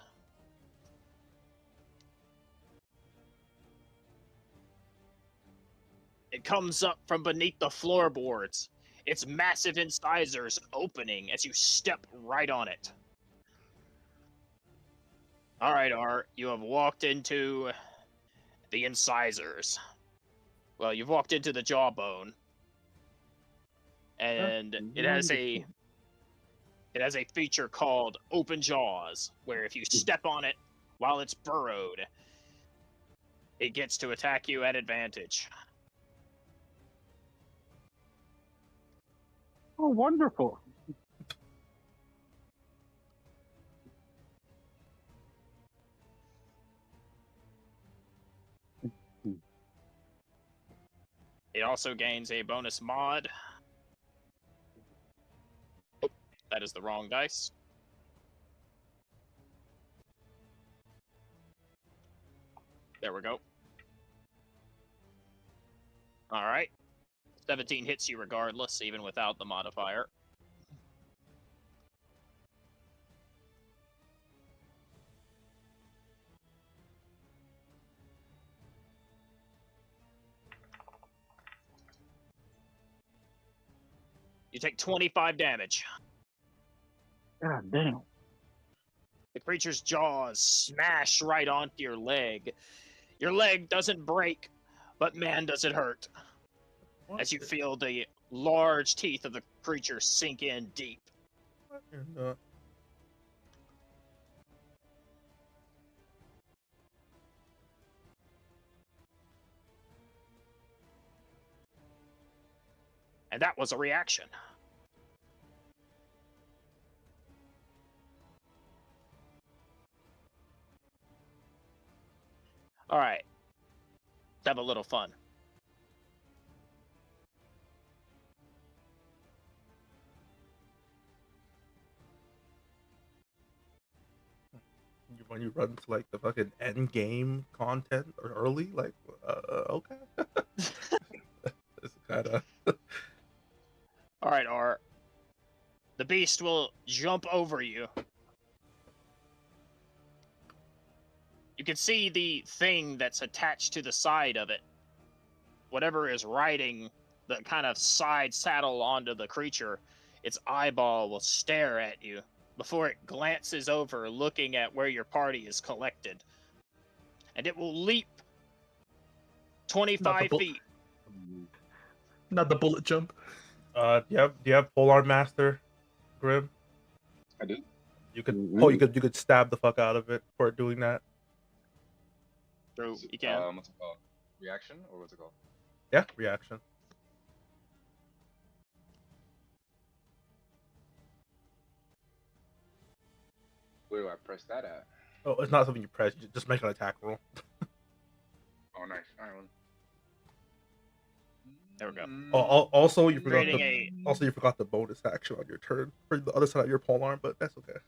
It comes up from beneath the floorboards, its massive incisors opening as you step right on it. All right, Art, you have walked into the incisors. Well, you've walked into the jawbone, and it has a feature called Open Jaws, where if you step on it while it's burrowed, it gets to attack you at advantage. Oh, wonderful. It also gains a bonus mod. Oh, that is the wrong dice. There we go. All right. 17 hits you regardless, even without the modifier. You take 25 damage. God damn. The creature's jaws smash right onto your leg. Your leg doesn't break, but man, does it hurt. As you feel the large teeth of the creature sink in deep. What in the And that was a reaction. All right. Let's have a little fun. When you run to like the fucking end game content or early, like, okay. It's kind of. All right, R. The beast will jump over you. You can see the thing that's attached to the side of it. Whatever is riding the kind of side saddle onto the creature, its eyeball will stare at you before it glances over, looking at where your party is collected. And it will leap 25 feet. Not the bullet jump. Do you have Polearm Master, Grim? I do. You could you could stab the fuck out of it for doing that. True, you can. What's it called? Reaction or what's it called? Yeah, reaction. Where do I press that at? Oh, it's not something you press. You just make an attack roll. Oh, nice. All right. There we go. Also, you forgot Creating you forgot the bonus action on your turn for the other side of your polearm, but that's okay.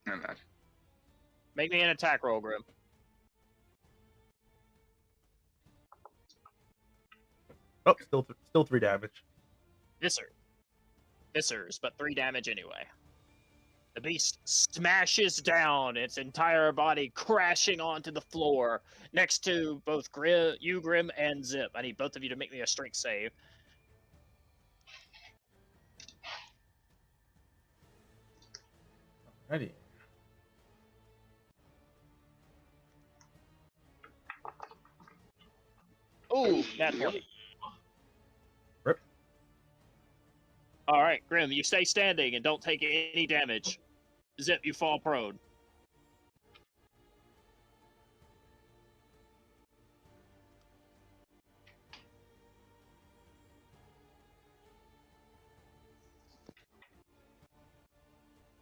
And that. Make me an attack roll, Grim. Oh, still 3 damage. Viscers, but 3 damage anyway. The beast smashes down, its entire body crashing onto the floor next to both Grim, and Zip. I need both of you to make me a strength save. Alrighty. Ooh, that's 20. Rip. All right, Grim, you stay standing and don't take any damage. Zip, you fall prone.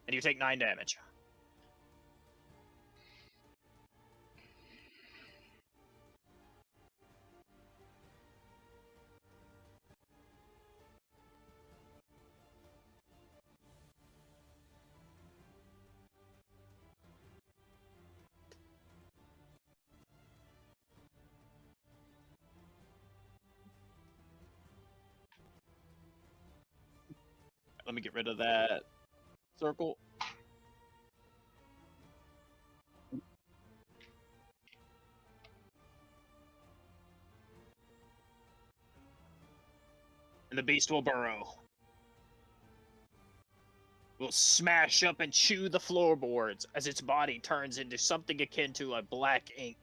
And you take 9 damage. Let me get rid of that circle. And the beast will burrow. Will smash up and chew the floorboards as its body turns into something akin to a black ink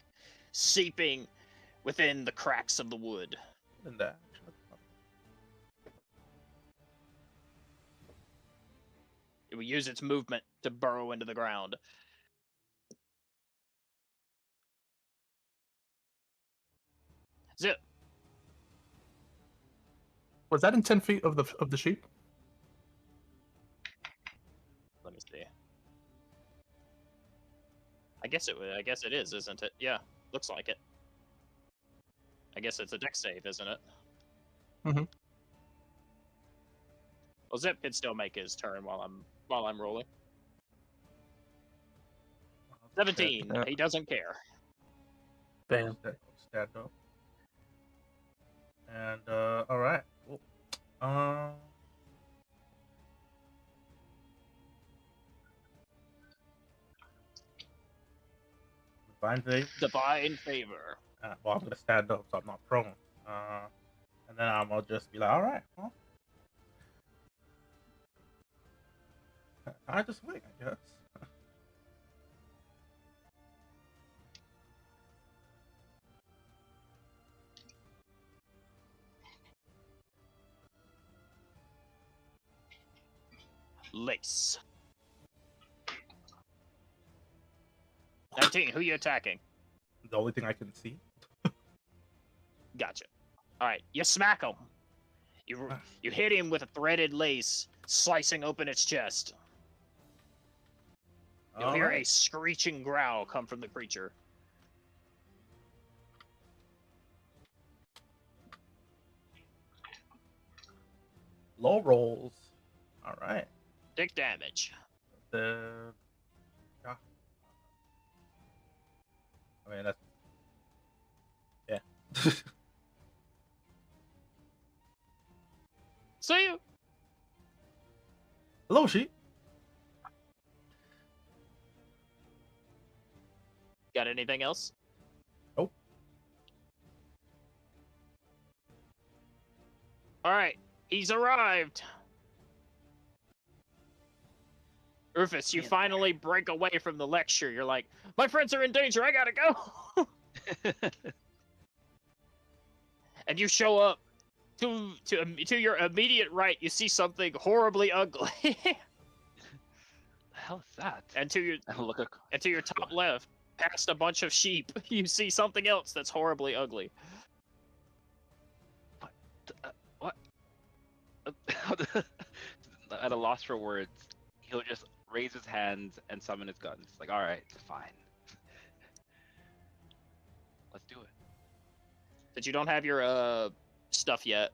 seeping within the cracks of the wood. And that. It will use its movement to burrow into the ground. Zip. Was that in 10 feet of the sheep? Let me see. I guess it is, isn't it? Yeah, looks like it. I guess it's a dex save, isn't it? Mm-hmm. Well, Zip can still make his turn while I'm rolling. 17. He doesn't care. Bam. Stand up. And all right. Cool. Divine favor. Well, I'm gonna stand up, so I'm not prone. And then I'm gonna just be like, all right, well, I just wait, I guess. Lace. 19. Who you attacking? The only thing I can see. Gotcha. All right, you smack him. You hit him with a threaded lace, slicing open its chest. You'll hear a screeching growl come from the creature. Low rolls. All right. Take damage. Yeah. I mean, that's yeah. See you. Hello, sheep. Got anything else? Nope. All right, he's arrived. Rufus, you finally break away from the lecture. You're like, my friends are in danger. I gotta go. And you show up. To your immediate right, you see something horribly ugly. The hell is that? And to your Look. and to your top left, past a bunch of sheep, you see something else that's horribly ugly. What? At a loss for words, he'll just raise his hands and summon his guns. Like, all right, fine. Let's do it. Since you don't have your stuff yet,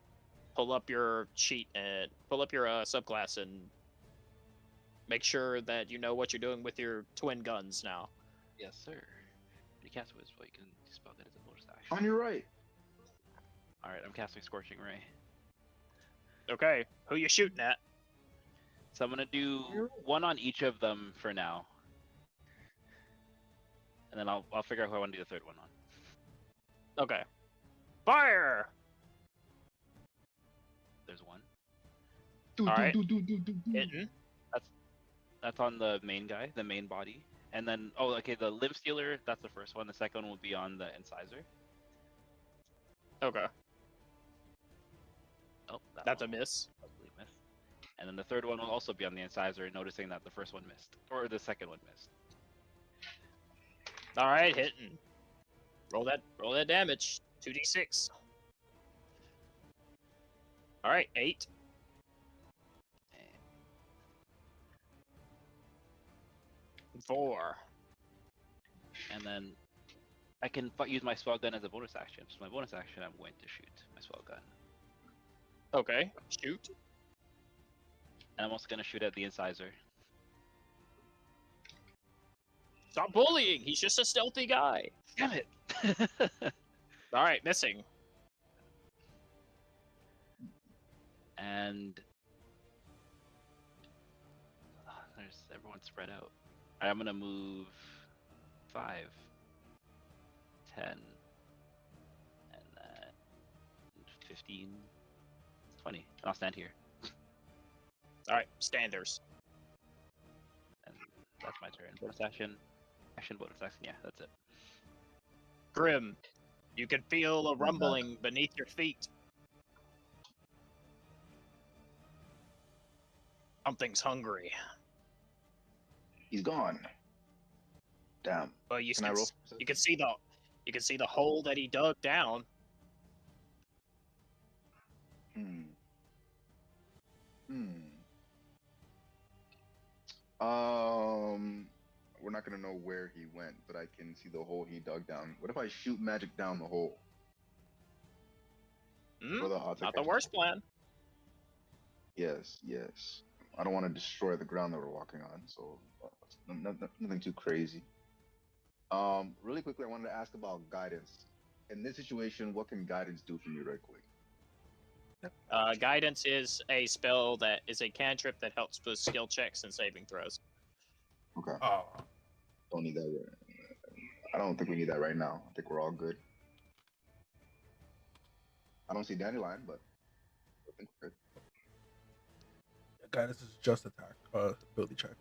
pull up your sheet and pull up your subclass and make sure that you know what you're doing with your twin guns now. Yes, sir. You cast Wisp, you can spell that as a bonus action. On your right. All right, I'm casting Scorching Ray. Okay, who you shooting at? So I'm gonna do one on each of them for now, and then I'll figure out who I want to do the third one on. Okay. Fire! There's one. Alright. Hitting. That's on the main guy, the main body. And then, okay, the Limb Stealer, that's the first one. The second one will be on the Incisor. Okay. Oh, that's a miss. Probably missed. And then the third one will also be on the Incisor, noticing that the first one missed. Or the second one missed. Alright, hitting. Roll that damage. 2d6. Alright, 8. And 4. And then I can use my spell gun as a bonus action. So my bonus action, I'm going to shoot my spell gun. Okay, shoot. And I'm also going to shoot at the Incisor. Stop bullying! He's just a stealthy guy. Damn it! Alright, missing. And there's everyone spread out. I'm gonna move 5, 10, and 15, 20. And I'll stand here. Alright, standers. And that's my turn. Bonus action. Action, bonus action. Yeah, that's it. Grim, you can feel a rumbling beneath your feet. Something's hungry. He's gone. Damn. Well, you Can I roll? can see the hole that he dug down. We're not gonna know where he went, but I can see the hole he dug down. What if I shoot magic down the hole? For the odds I Not the catch worst it? plan. Yes, yes. I don't want to destroy the ground that we're walking on, so nothing too crazy. Really quickly, I wanted to ask about guidance. In this situation, what can guidance do for me, right quick? Guidance is a spell that is a cantrip that helps with skill checks and saving throws. Okay. Oh. Don't need that. I don't think we need that right now. I think we're all good. I don't see Dandelion, but I think we're good. Guidance is just attack, ability check.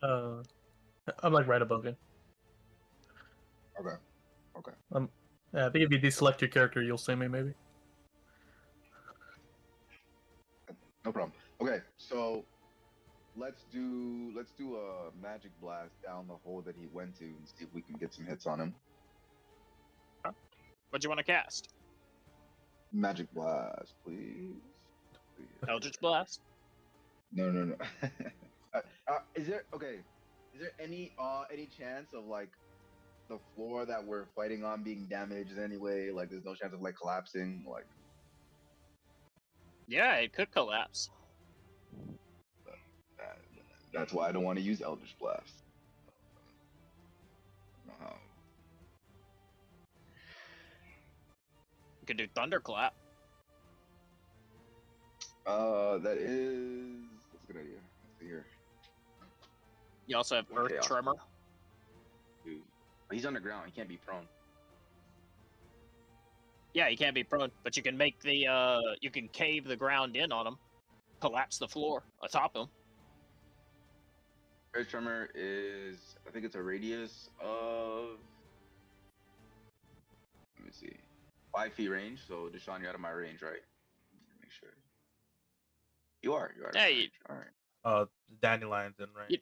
I'm like right above you. Okay. Okay. Yeah, I think if you deselect your character, you'll see me maybe. No problem. Okay, so let's do a magic blast down the hole that he went to and see if we can get some hits on him. What do you want to cast? Magic Blast, please. Please. Eldritch Blast. No. Is there okay? Is there any chance of like the floor that we're fighting on being damaged anyway? Like, there's no chance of like collapsing. Like, Yeah, it could collapse. that, that's why I don't want to use Eldritch Blast. Uh, You could do Thunderclap. that is that's a good idea. Let's see here. You also have Earth Okay, awesome. Tremor. Dude. But he's underground. He can't be prone. Yeah, he can't be prone, but you can make the you can cave the ground in on him, collapse the floor atop him. Earth Tremor is, I think it's a radius of, let me see, 5 feet range. So Deshaun, you're out of my range, right? Make sure. You are. Out of Yeah, my you- range. All right. Dandelion's in range.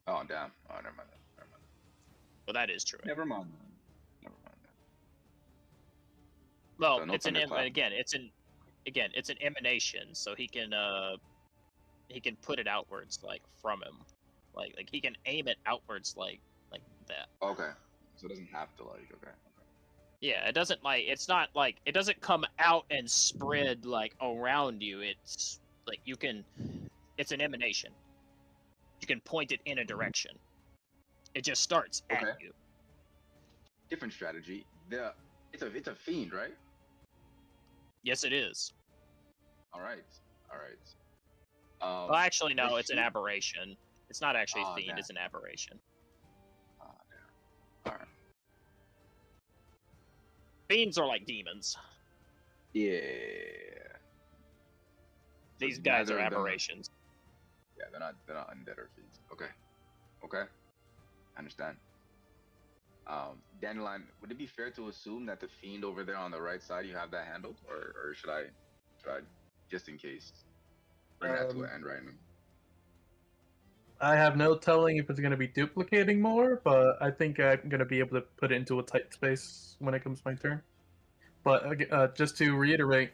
Oh damn. Oh, never mind. Well, that is true. Never mind. Well, So no it's thunderclap. it's an emanation, so he can put it outwards like from him, like he can aim it outwards like that. Okay. So it doesn't have to like. Okay. Yeah, it doesn't like it's not like it doesn't come out and spread like around you. It's like it's an emanation. You can point it in a direction. It just starts at Okay. you. Different strategy. It's a fiend, right? Yes, it is. All right. Well, actually, no, the it's an shield- aberration. It's not actually Aw, a fiend. damn. It's an aberration. All right. Fiends are like demons. Yeah. These So guys are they're not- aberrations. Yeah, they're not undead or fiends. Okay. I understand. Dandelion, would it be fair to assume that the fiend over there on the right side, you have that handled, or should I just in case bring that to an end right now? I have no telling if it's going to be duplicating more, but I think I'm going to be able to put it into a tight space when it comes my turn. But just to reiterate,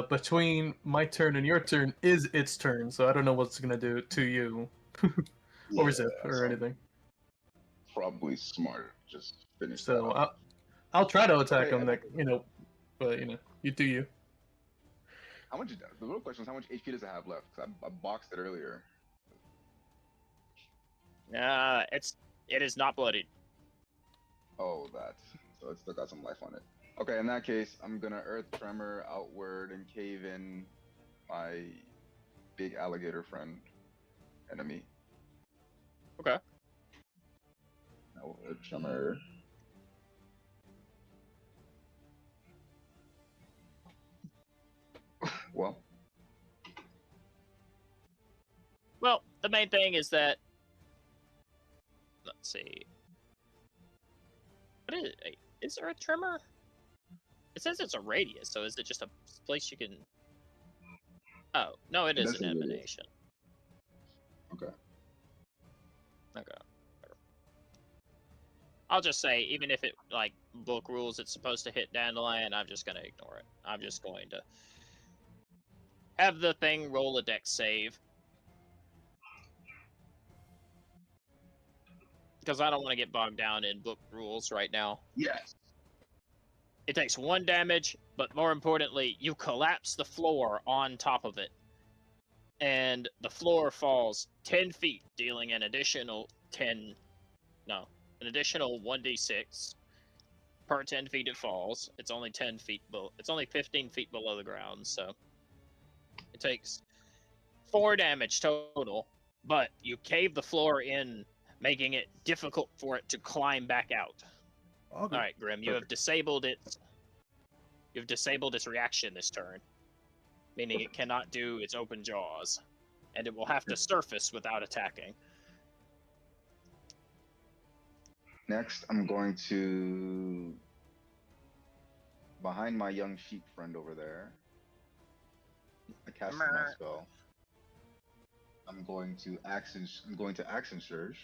between my turn and your turn is its turn, so I don't know what's going to do to you or Zip or so anything. probably smart. Just finish So that off. I'll try to attack Okay, him, like, but you do you. How much? The real question is how much HP does it have left? Because I boxed it earlier. It is not bloodied. Oh, that. So it's still got some life on it. Okay, in that case, I'm gonna Earth Tremor outward and cave in my big alligator friend enemy. Okay. Now Earth Tremor. Well, Well, the main thing is that let's see. What is Earth Tremor? It says it's a radius, so is it just a place you can? Oh no, it is That's an a radius. emanation. okay. Okay. I'll just say, even if it like book rules, it's supposed to hit Dandelion. I'm just gonna ignore it. I'm just going to have the thing roll a dex save because I don't want to get bogged down in book rules right now. Yes. It takes 1 damage, but more importantly, you collapse the floor on top of it. And the floor falls 10 feet, dealing an additional 1d6 per 10 feet it falls. It's only 10 feet it's only 15 feet below the ground, so it takes 4 damage total, but you cave the floor in, making it difficult for it to climb back out. All good. All right, Grim, you have disabled it. You've disabled its reaction this turn, meaning it cannot do its open jaws, and it will have to surface without attacking. Next, I'm going to behind my young sheep friend over there. I cast my spell. I'm going to action surge.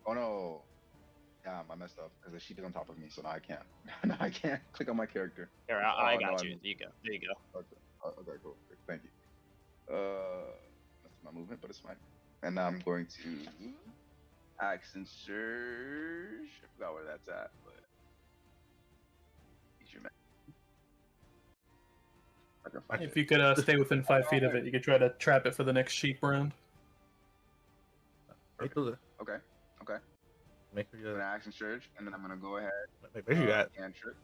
Oh no, I messed up because the sheet is on top of me, so now I can't. Now I can't click on my character. Here, I got you. There you go. There you go. Okay, okay, cool. Thank you. That's my movement, but it's fine. And now I'm going to action surge. I forgot where that's at, but use your man. I can find If it. you could stay within 5 feet of it, you could try to trap it for the next sheep round. Make sure, Okay, okay. make sure I'm gonna you. action surge, and then I'm gonna go ahead. Make sure you at. Cantrip.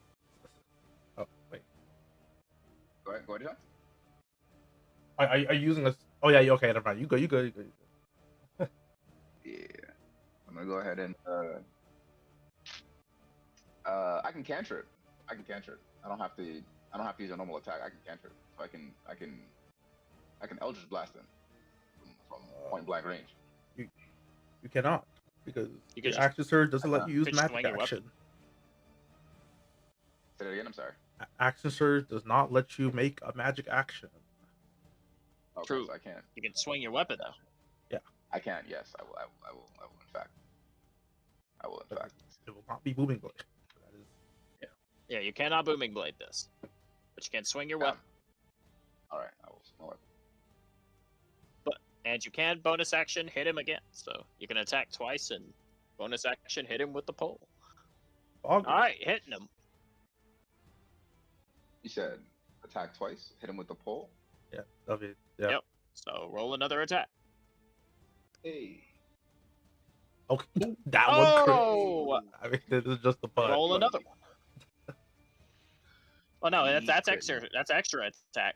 Oh wait. Go ahead, John. Are you using this? Oh yeah. Okay. Never mind. You go. Yeah. I'm gonna go ahead and I can cantrip. I don't have to use a normal attack. I can cantrip. So I can Eldritch Blast him from point blank range. You cannot because You could your just- action surge doesn't let you use could just magic swing your action. Say that again. I'm sorry. Action surge does not let you make a magic action. Okay, True. So I can. You can swing your weapon though. I can. Yes, I will. In fact. I will. In But fact. it will not be booming blade. That is Yeah, you cannot booming blade this, but you can swing your Yeah. weapon, All right. I will. My weapon. and you can bonus action hit him again. So you can attack twice and bonus action hit him with the pole. fog. All right, hitting him. You said attack twice. Hit him with the pole. Yeah. That'll be, yeah. Yep. So roll another attack. Hey. Okay. That Oh! one. I mean, this is just the butt. Roll another one. Oh no, that's Crit. extra. That's extra attack.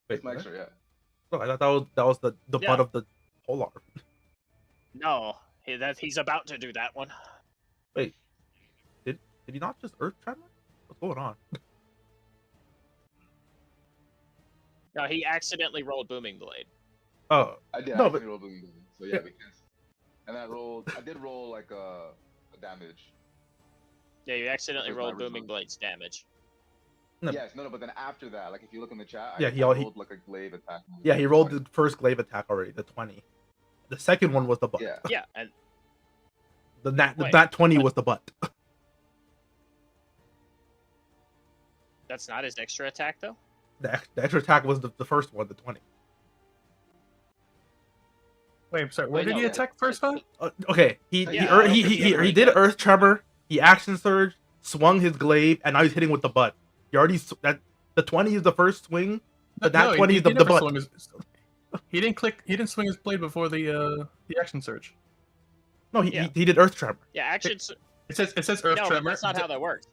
Wait, It's my what? extra. Yeah. No, I thought that was the Yeah. butt of the pole arm. No, he's about to do that one. Wait, did he not just earth tremor? What's going on? No, he accidentally rolled booming blade. Oh, I did. No, I but- actually rolled booming blade. So yeah, Yeah. we can. And I did roll like a damage. Yeah, you accidentally was my rolled booming original- blade's damage. No. Yes, no, but then after that, like if you look in the chat, Yeah, I he rolled like a glaive attack. yeah, he rolled the first glaive attack already, the 20. The second one was the butt. Yeah. Yeah, and The Wait, nat 20 was the butt. that's not his extra attack though. The extra attack was the first one, the 20. Wait, sorry. Where Wait, did no, he attack first time? Okay, he Yeah, he did earth tremor. He action surge, swung his glaive, and now he's hitting with the butt. He already that the 20 is the first swing. But that 20 is the never butt. swung he didn't click. He didn't swing his blade before the action surge. No, Yeah. he did earth tremor. Yeah, action. It says Earth No, but Tremor. that's not how that works.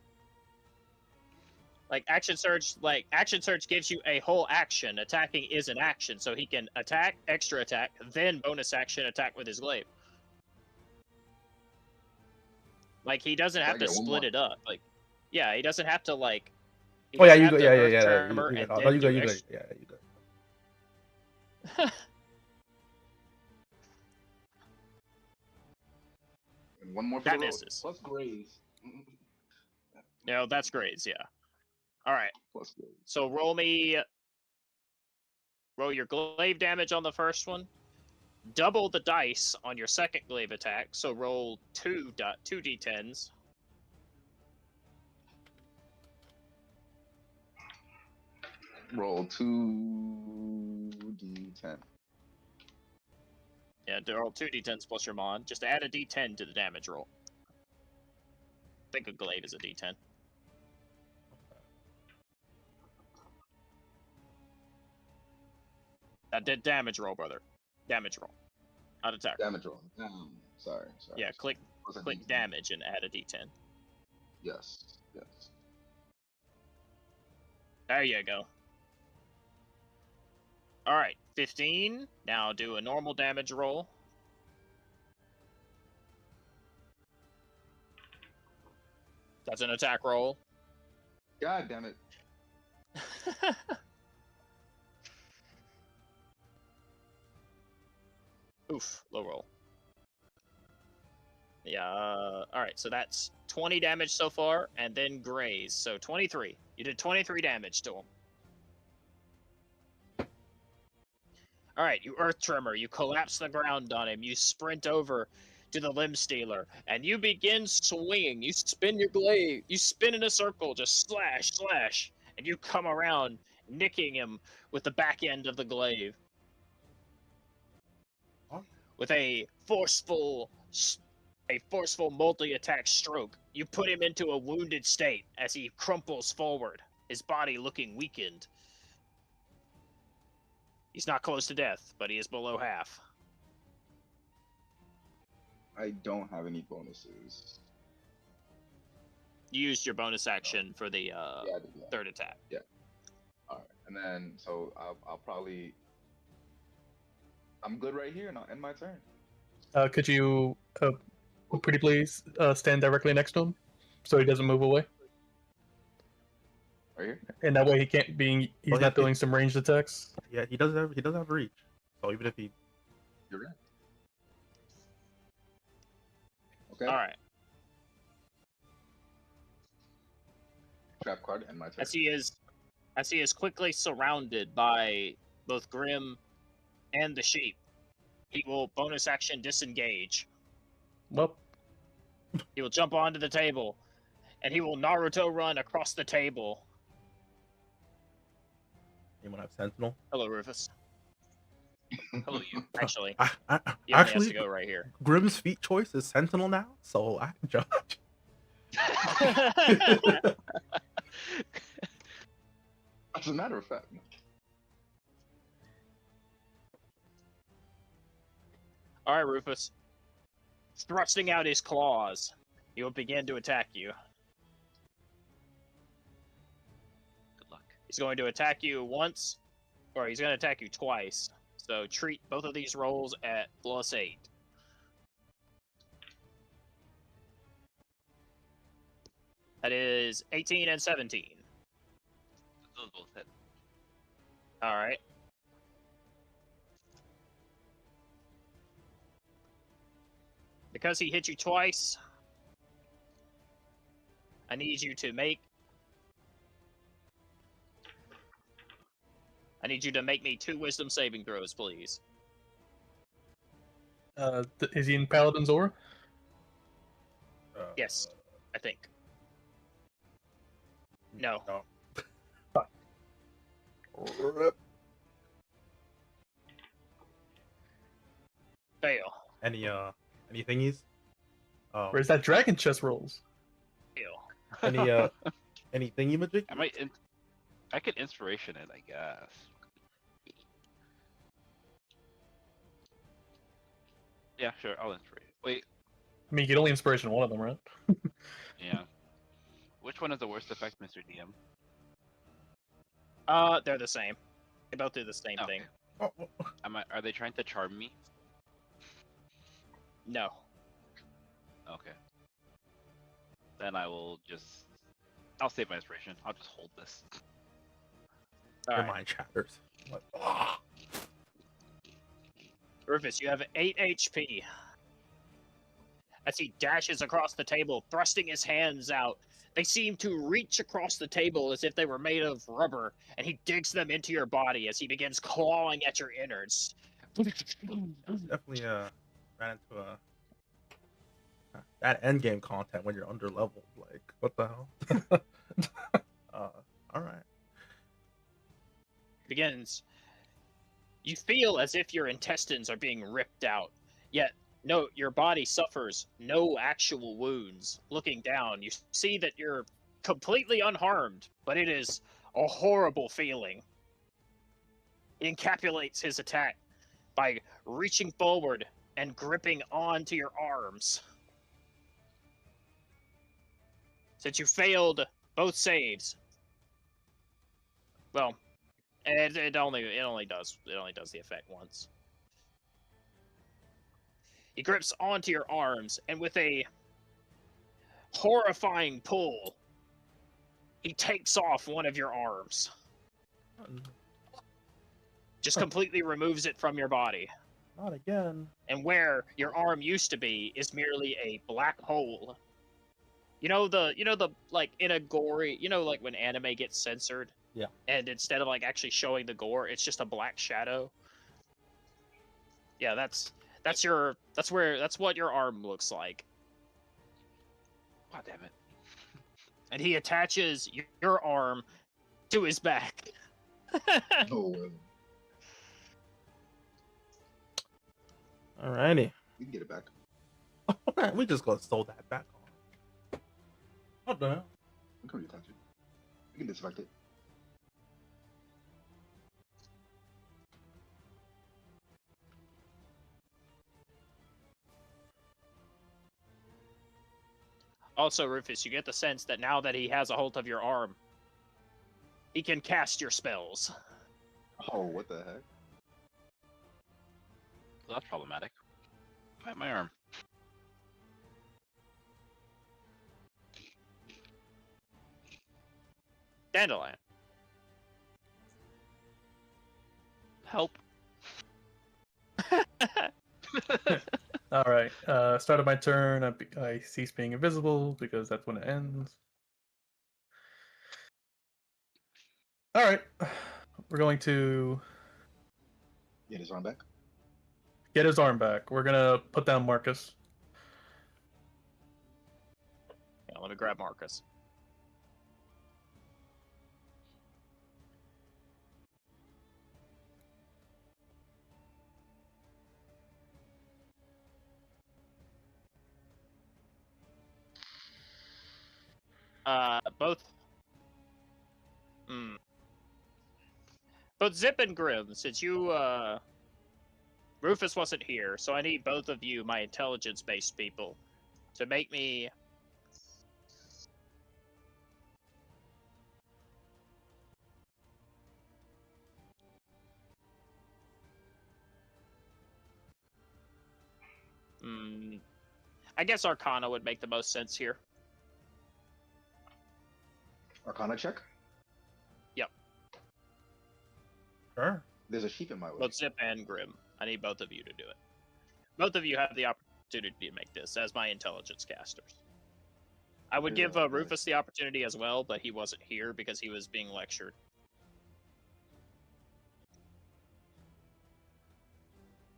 Like action surge gives you a whole action. Attacking is an action, so he can attack, extra attack, then bonus action attack with his glaive. Like he doesn't have I to get one split more. it up. Like, yeah, he doesn't have to like. he Oh yeah, doesn't you have go. to Yeah, Earth yeah. Tremor You and go. then No, you go. do You go. extra- Yeah, you go. And one more for That the roll. misses. Plus graze. No, that's great. Yeah. All right. Plus graze. So roll your glaive damage on the first one. Double the dice on your second glaive attack. So roll 2d10s. Roll 2d10. Yeah, roll 2d10s plus your mod. Just add a d10 to the damage roll. I think a glaive is a d10. That did damage roll, brother. Damage roll. Not attack. Damage roll. Sorry. Yeah, click Was a click D10. damage and add a d10. Yes. There you go. Alright, 15. Now do a normal damage roll. That's an attack roll. God damn it. Oof, low roll. Yeah, alright, so that's 20 damage so far, and then graze. So 23. You did 23 damage to him. Alright, you earth tremor. You collapse the ground on him. You sprint over to the limb stealer, and you begin swinging. You spin your glaive. You spin in a circle, just slash, slash, and you come around, nicking him with the back end of the glaive. With a forceful multi-attack stroke, you put him into a wounded state as he crumples forward, his body looking weakened. He's not close to death, but he is below half. I don't have any bonuses. You used your bonus action for the Yeah, I did that. third attack. All right, and then so I'll probably. I'm good right here, and I'll end my turn. Could you, pretty please, stand directly next to him so he doesn't move away? Right here. And that way he can't be. He's Well, not doing some ranged attacks. Yeah, he does have reach. So even if he You're right. Okay. All right. Trap card and my turn. As he is quickly surrounded by both Grim and the sheep, he will bonus action disengage. Well, He will jump onto the table, and he will Naruto run across the table. anyone have Sentinel? Hello, Rufus. Hello, you. Actually, I he only has actually to go right here. Grimm's feat choice is Sentinel now, so I can judge. As a matter of fact. All right, Rufus. Thrusting out his claws, he will begin to attack you. Good luck. He's going to attack you once, or he's going to attack you twice. So treat both of these rolls at +8. That is 18 and 17. Those both hit. All right. Because he hit you twice, I need you to make me 2 wisdom saving throws, please. is he in Paladin's aura? Yes, I think. No. Fail. Any thingies? Oh, Where's that dragon chest rolls? Fail. any thingy magic? I could inspiration it, I guess. Yeah, sure. I'll inspire. Wait. I mean, you can only inspiration one of them, right? Yeah. Which one is the worst effect, Mr. DM? They're the same. They both do the same thing. Oh, Are they trying to charm me? No. Okay. Then I'll save my inspiration. I'll just hold this. All your right. mind shatters. Like, ah. Rufus, you have 8 HP. As he dashes across the table, thrusting his hands out, they seem to reach across the table as if they were made of rubber, and he digs them into your body as he begins clawing at your innards. Definitely ran into that end game content when you're under leveled. Like, what the hell? All right. Begins. You feel as if your intestines are being ripped out, yet no, your body suffers no actual wounds. Looking down, you see that you're completely unharmed, but it is a horrible feeling. He encapsulates his attack by reaching forward and gripping onto your arms. Since you failed both saves, well, it only does the effect once. He grips onto your arms, and with a horrifying pull, he takes off one of your arms. Just completely removes it from your body. Not again. And where your arm used to be is merely a black hole. You know the like in a gory, like when anime gets censored? Yeah. And instead of like actually showing the gore, it's just a black shadow. Yeah, that's That's what your arm looks like. God damn it. And he attaches your arm to his back. No way. Alrighty. We can get it back. Alright, we just gonna sew that back on. What the hell? We can reattach it. We can disinfect it. Also, Rufus, you get the sense that now that he has a hold of your arm, he can cast your spells. Oh, what the heck? Well, that's problematic. My arm. Dandelion. Help. All right. Start of my turn. I cease being invisible because that's when it ends. All right. We're going to Get his arm back. get his arm back. We're gonna put down Marcus. Yeah, let me grab Marcus. Both. Both Zip and Grim, since you, Rufus wasn't here, so I need both of you, my intelligence-based people, to make me... I guess Arcana would make the most sense here. Arcana check. Yep. Sure. There's a sheep in my way. Both Zip and Grim. I need both of you to do it. Both of you have the opportunity to make this as my intelligence casters. I would give Rufus the opportunity as well, but he wasn't here because he was being lectured.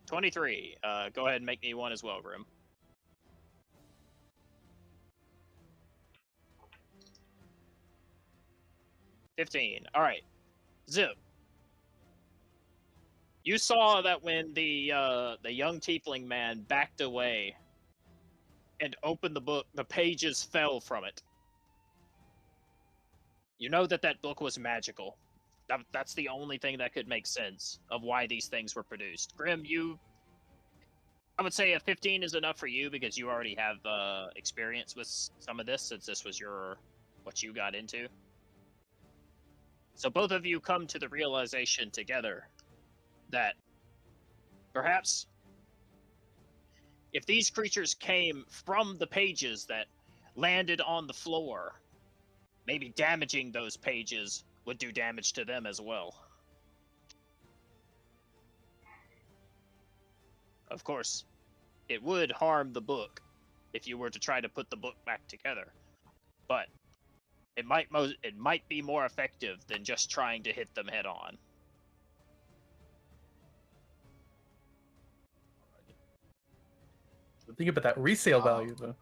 $23. Go ahead and make me one as well, Grim. $15. All right, Zip. You saw that when the young tiefling man backed away and opened the book, the pages fell from it. You know that that book was magical. That's the only thing that could make sense of why these things were produced. Grim, I would say a 15 is enough for you because you already have experience with some of this since this was what you got into. So both of you come to the realization together that perhaps if these creatures came from the pages that landed on the floor, maybe damaging those pages would do damage to them as well. Of course, it would harm the book if you were to try to put the book back together, but it might be more effective than just trying to hit them head on. Think about that resale value, though.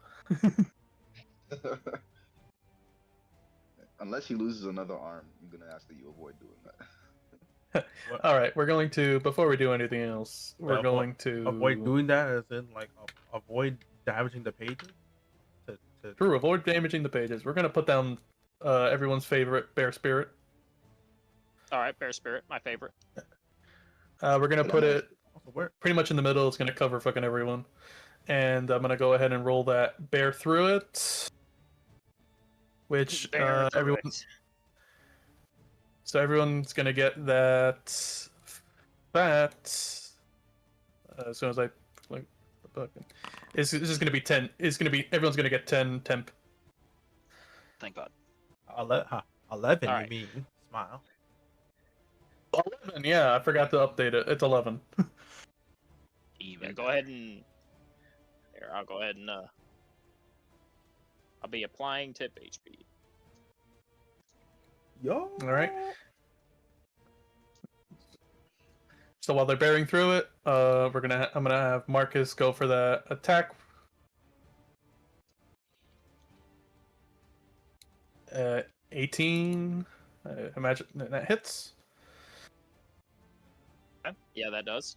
Unless he loses another arm, I'm gonna ask that you avoid doing that. All right, we're going to, before we do anything else, we're going to avoid doing that, as in like avoid damaging the pages. True, avoid damaging the pages. We're gonna put down everyone's favorite bear spirit. All right, bear spirit, my favorite. We're gonna put it pretty much in the middle. It's gonna cover fucking everyone, and I'm gonna go ahead and roll that bear through it, which everyone. So everyone's gonna get that as soon as I like the book. It's just gonna be 10. It's gonna be everyone's gonna get 10 temp. Thank God. 11, All right. you mean? Smile. 11, yeah, I forgot to update it. It's 11. Even. Yeah, go ahead and here. I'll go ahead and I'll be applying tip HP. Yo. All right. So while they're bearing through it, I'm gonna have Marcus go for the attack. 18. Imagine that hits. Okay. Yeah, that does.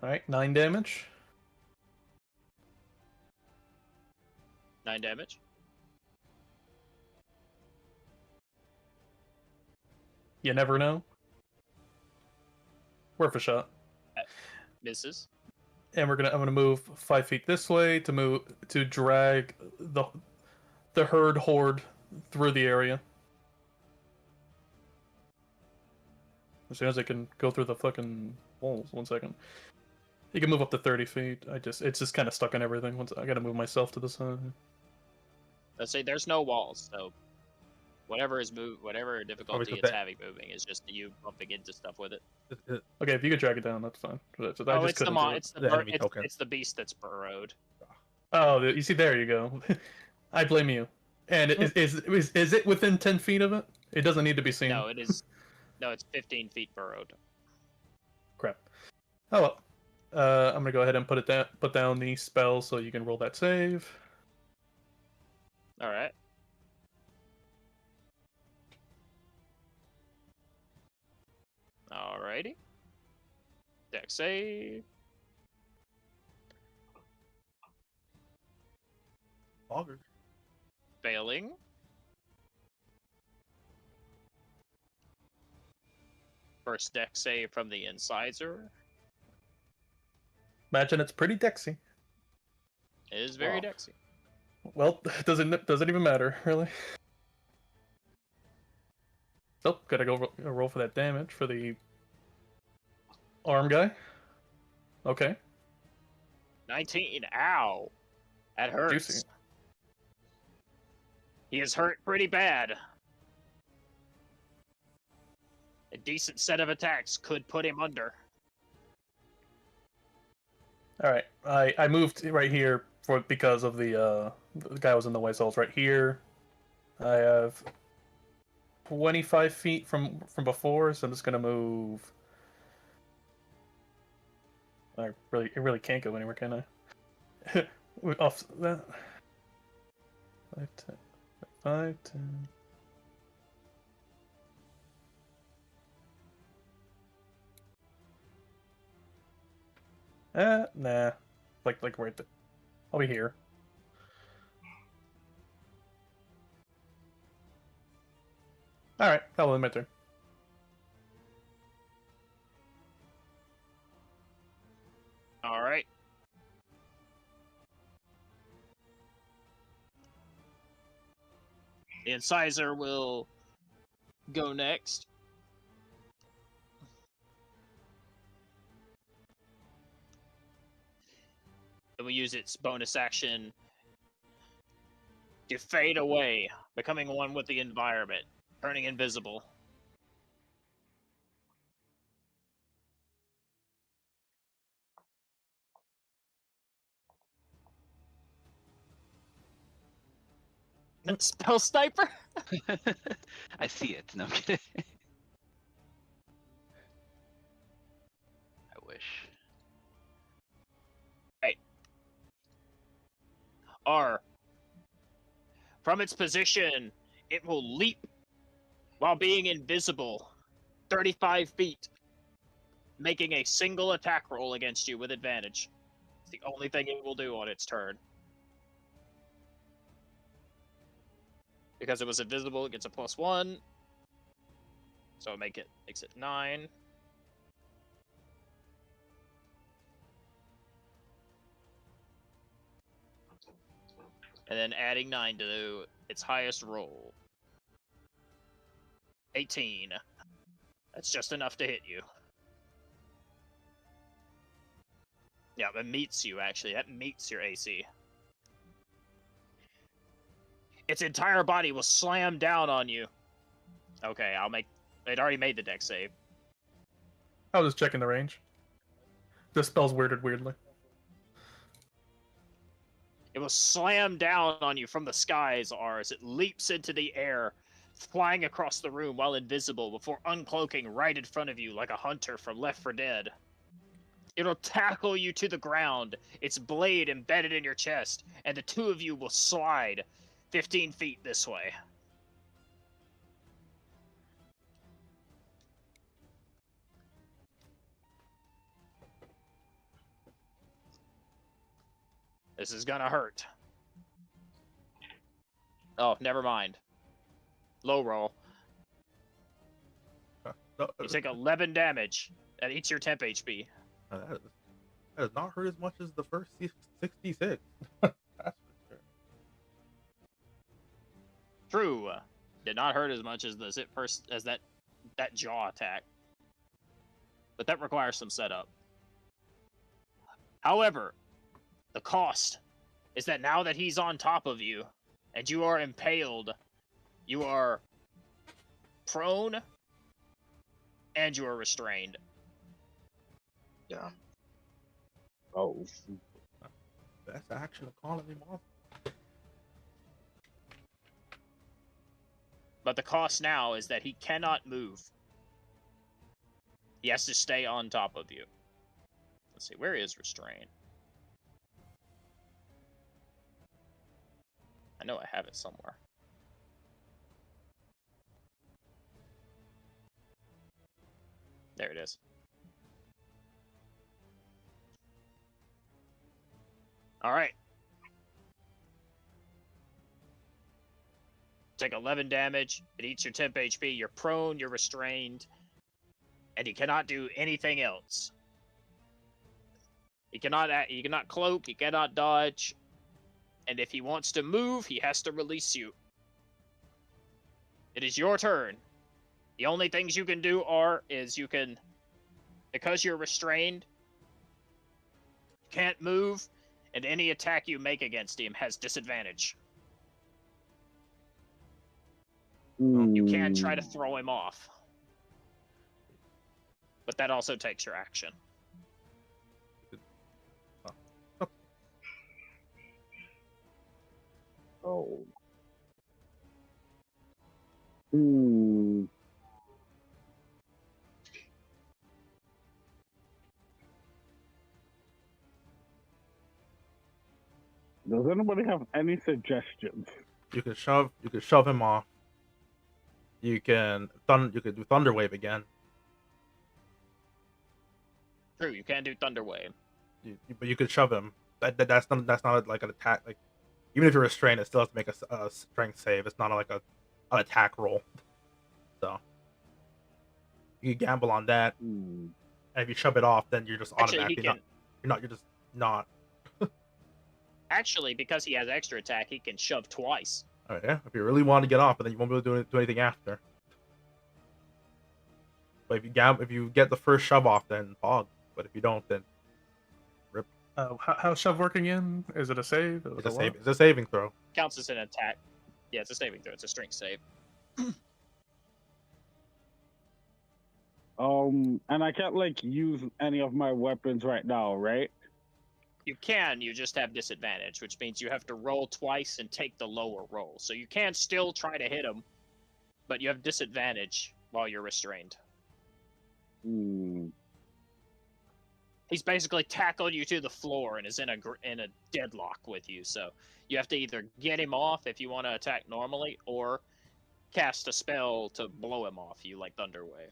All right, 9 damage. 9 damage. You never know. Worth a shot. Misses. And I'm gonna move 5 feet this way to drag the horde through the area. As soon as I can go through the fucking walls. 1 second. You can move up to 30 feet. It's just kind of stuck in everything. I gotta move myself to the side. Let's say there's no walls, so whatever difficulty it's having moving is just you bumping into stuff with it. Okay, if you could drag it down, that's fine. It's the beast that's burrowed. Oh, you see, there you go. I blame you. And is it within 10 feet of it? It doesn't need to be seen. No, it is. No, it's 15 feet burrowed. Crap. Oh well. I'm gonna go ahead and put down the spell so you can roll that save. All right. Alrighty. Dex save. Auger. Failing. First dex save from the incisor. Imagine it's pretty dexy. It is very dexy. Well, doesn't even matter, really. So, gotta go roll for that damage for the arm guy. Okay. 19. Ow. That hurts. Juicy. He is hurt pretty bad. A decent set of attacks could put him under. All right, I moved right here because of the guy was in the way, so I was right here. I have 25 feet from before, so I'm just gonna move. I really can't go anywhere, can I? Off that. 5, 10, 5, 10. Nah. Like right there. I'll be here. Alright, that'll end my turn. Alright. The incisor will go next. It will use its bonus action to fade away, becoming one with the environment, turning invisible. Spell sniper? I see it. No I'm kidding. I wish. Hey. R. From its position, it will leap while being invisible 35 feet, making a single attack roll against you with advantage. It's the only thing it will do on its turn. Because it was invisible, it gets a +1. So it makes it 9. And then adding 9 to its highest roll. 18. That's just enough to hit you. Yeah, that meets you, actually. That meets your AC. Its entire body will slam down on you. Okay, it already made the dex save. I was just checking the range. This spell's worded weirdly. It will slam down on you from the skies, Ars. It leaps into the air, flying across the room while invisible before uncloaking right in front of you like a hunter from Left 4 Dead. It'll tackle you to the ground, its blade embedded in your chest, and the two of you will slide 15 feet this way. This is gonna hurt. Oh, never mind. Low roll. You take 11 damage. That eats your temp HP. That does not hurt as much as the first 66. That's for sure. True. Did not hurt as much as that jaw attack. But that requires some setup. However, the cost is that now that he's on top of you and you are impaled, you are prone and you are restrained. Yeah. Oh. Best action of calling him off. But the cost now is that he cannot move. He has to stay on top of you. Let's see, where is restraint? I know I have it somewhere. There it is. All right. Take 11 damage. It eats your temp HP. You're prone. You're restrained. And he cannot do anything else. He cannot cloak. He cannot dodge. And if he wants to move, he has to release you. It is your turn. The only things you can do is you can, because you're restrained, can't move, and any attack you make against him has disadvantage. You can try to throw him off. But that also takes your action. Oh. Does anybody have any suggestions? You can shove him off. You can do Thunder Wave again. True, you can do Thunder Wave. But you could shove him. That's not like an attack. Like, even if you're restrained, it still has to make a strength save. It's not like an attack roll. So you can gamble on that. And if you shove it off, then you're just automatically you're just not. Actually, because he has extra attack, he can shove twice. All right, yeah. If you really want to get off, and then you won't be able to do anything after. But if you get the first shove off, then fog. But if you don't, then rip. How's shove work again? Is it a save? It's a saving throw. Counts as an attack. Yeah, it's a saving throw. It's a strength save. And I can't use any of my weapons right now, right? You can, you just have disadvantage, which means you have to roll twice and take the lower roll. So you can still try to hit him, but you have disadvantage while you're restrained. He's basically tackled you to the floor and is in a deadlock with you. So you have to either get him off if you want to attack normally, or cast a spell to blow him off you, like Thunder Wave.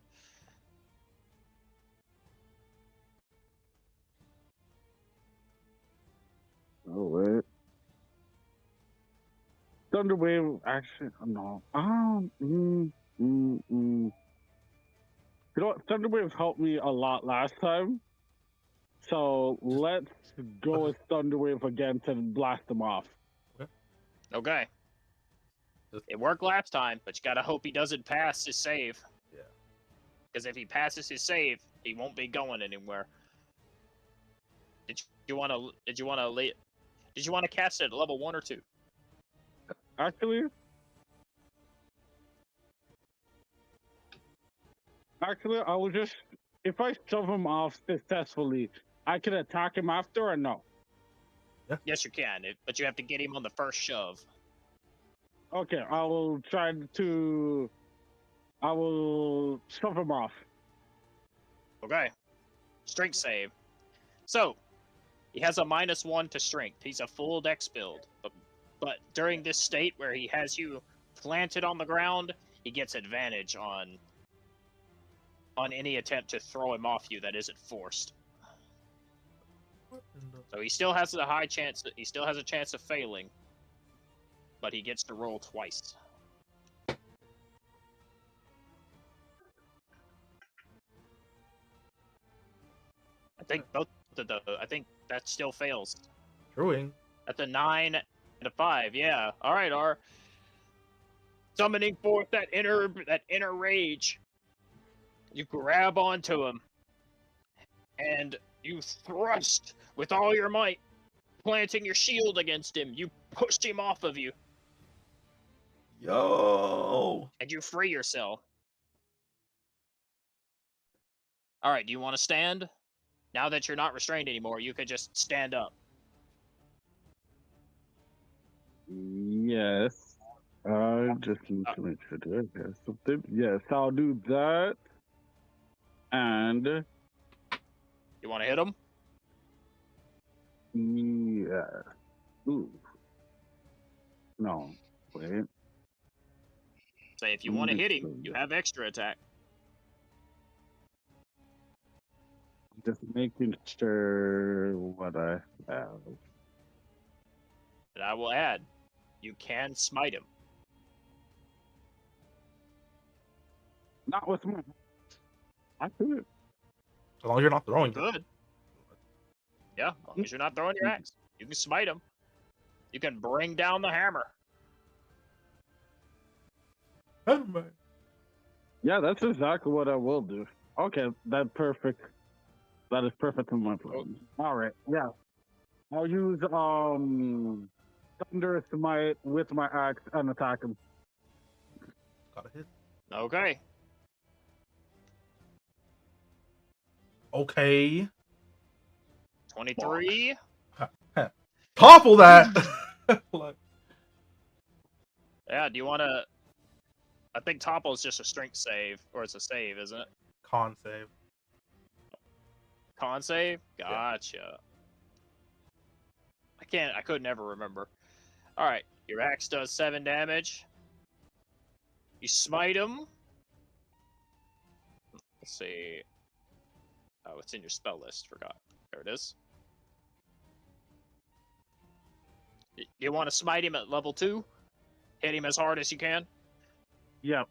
Oh, wait. Thunder Wave, actually, no. You know what? Thunder Wave helped me a lot last time. So let's go with Thunder Wave again to blast him off. Okay. It worked last time, but you gotta hope he doesn't pass his save. Yeah. Because if he passes his save, he won't be going anywhere. Did you want to cast it at level 1 or 2? Actually, I will just, if I shove him off successfully, I can attack him after or no? Yeah. Yes, you can, but you have to get him on the first shove. Okay, I will try to. I will shove him off. Okay. Strength save. So, he has a -1 to strength. He's a full dex build. But during this state where he has you planted on the ground, he gets advantage on any attempt to throw him off you that isn't forced. So he still has a high chance. He still has a chance of failing, but he gets to roll twice. I think both of the. I think that still fails. Brewing. That's a 9 and a 5. Yeah. All right, R. Summoning forth that inner rage. You grab onto him, and you thrust with all your might, planting your shield against him. You push him off of you, Yo. and you free yourself. All right, do you want to stand? Now that you're not restrained anymore, you can just stand up. Yes. I just need to make sure that I have something. Yes, I'll do that. And You want to hit him? yeah. Ooh. No. Wait. Say if you want to hit him, you have extra attack. Just making sure what I have. And I will add, you can smite him. Not with my. I could. As long as you're not throwing it. Good. Yeah, as long as you're not throwing your axe. You can smite him. You can bring down the hammer. Yeah, that's exactly what I will do. Okay, that's perfect. That is perfect in my plan. All right, yeah. I'll use Thunderous Might with my axe and attack him. Got a hit. Okay. Okay. 23. Topple that. Like, Yeah, do you want to... I think topple is just a strength save, or it's a save, isn't it? con save. Con save? Gotcha. I could never remember. Alright, your axe does 7 damage. You smite him. Let's see. Oh, it's in your spell list. Forgot. There it is. You want to smite him at level 2? Hit him as hard as you can? Yep.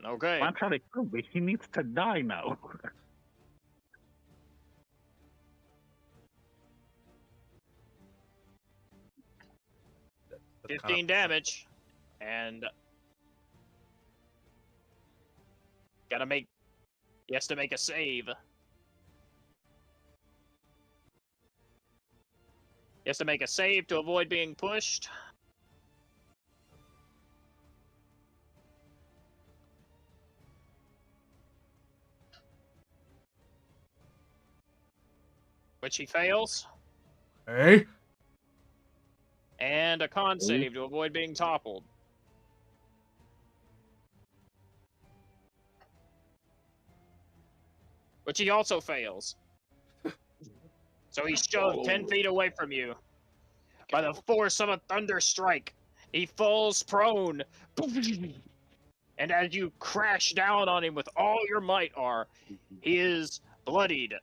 Okay. I'm trying to kill me. He needs to die now. That's 15 damage. And... He has to make a save. He has to make a save to avoid being pushed. Which he fails. Hey. And a con save to avoid being toppled. Which he also fails. So he's shoved 10 feet away from you. By the force of a thunder strike, he falls prone. And as you crash down on him with all your might, he is bloodied.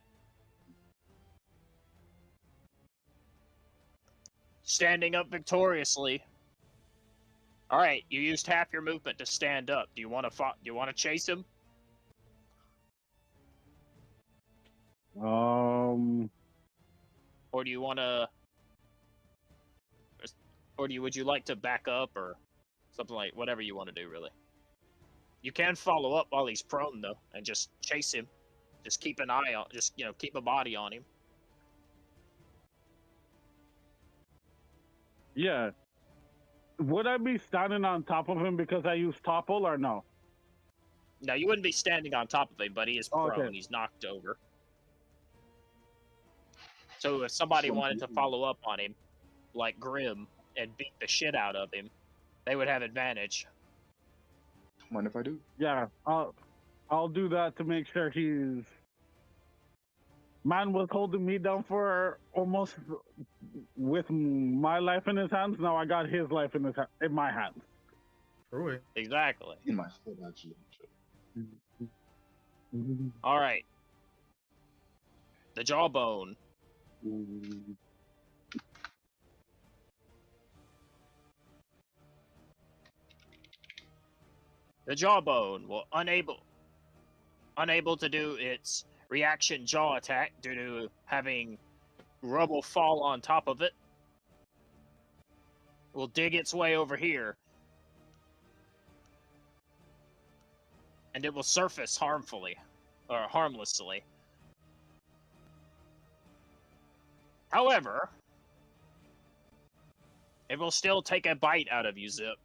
Standing up victoriously. All right, you used half your movement to stand up. Do you want to chase him? Or do you want to? Would you like to back up or something like whatever you want to do, really? You can follow up while he's prone though, and just chase him. Just keep an eye on, keep a body on him. Yeah. Would I be standing on top of him because I use topple or no? No, you wouldn't be standing on top of him, but he is prone. Okay. He's knocked over. So if somebody wanted to follow up on him, like Grim, and beat the shit out of him, They would have advantage. Mind if I do? Yeah, I'll do that to make sure he's. Man was holding me down for almost with my life in his hands. Now I got his life in my hands. Truly. Exactly. In my foot, actually. All right. The jawbone. The jawbone will unable to do its reaction jaw attack due to having rubble fall on top of it. Will dig its way over here. And it will surface harmfully. Or harmlessly. However, it will still take a bite out of you, Zip.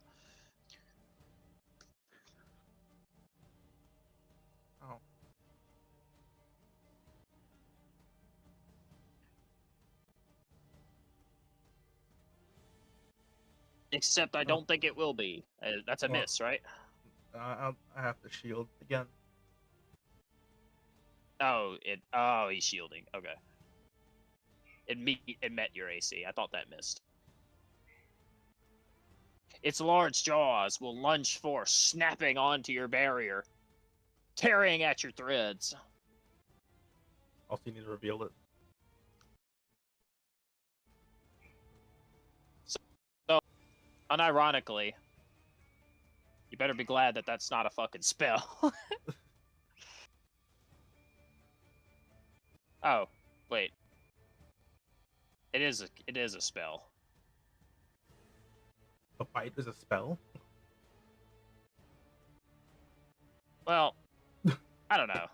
Oh. Except I don't think it will be. That's a miss, right? I have to shield again. Oh, he's shielding. Okay. It met your AC. I thought that missed. Its large jaws will lunge forth, snapping onto your barrier, tearing at your threads. Also, you need to reveal it. So, unironically, you better be glad that that's not a fucking spell. Oh, wait. It is a spell. A bite is a spell? Well, I don't know.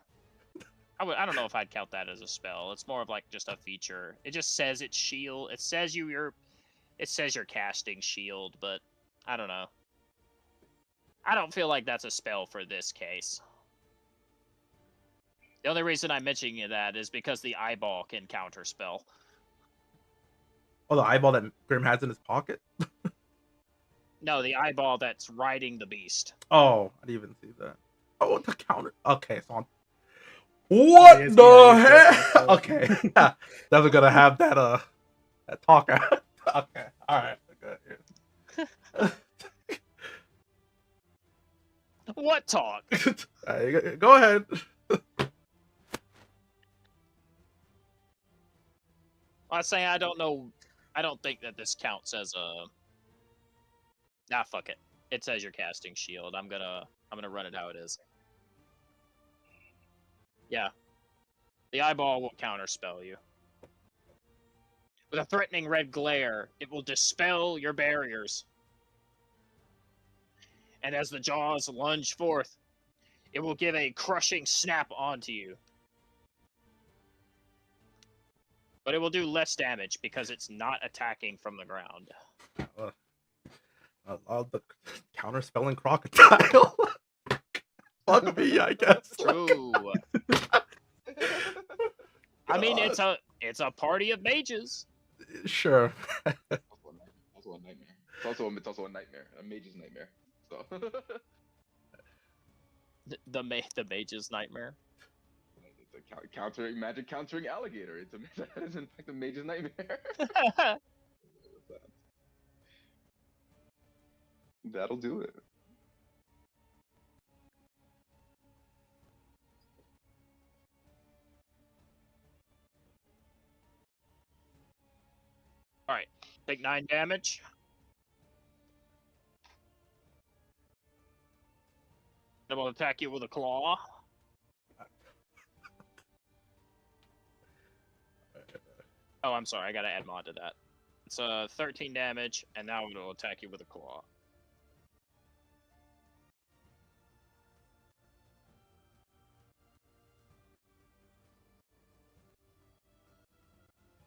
I don't know if I'd count that as a spell. It's more of like just a feature. It just says it's shield. It says you're casting shield, but I don't know. I don't feel like that's a spell for this case. The only reason I'm mentioning that is because the eyeball can counter spell. Oh, the eyeball that Grim has in his pocket? No, the eyeball that's riding the beast. Oh, I didn't even see that. Oh, the counter. Okay, so what the hell? Okay, never gonna have that talk out. Okay, all right, good. What talk? Go ahead. I was saying I don't know. I don't think that this counts as a. Nah, fuck it. It says you're casting shield. I'm gonna run it how it is. Yeah. The eyeball will counterspell you. With a threatening red glare, it will dispel your barriers. And as the jaws lunge forth, it will give a crushing snap onto you. But it will do less damage because it's not attacking from the ground. The counterspelling crocodile. Fuck me, I guess. True. I mean, it's a party of mages. Sure. Also a nightmare. It's also a nightmare. A mage's nightmare. So. the mage's nightmare. It's a magic countering alligator. That is in fact a mage's nightmare. That'll do it. Alright, take 9 damage. It will attack you with a claw. Oh, I'm sorry, I gotta add mod to that. It's 13 damage, and now it will attack you with a claw.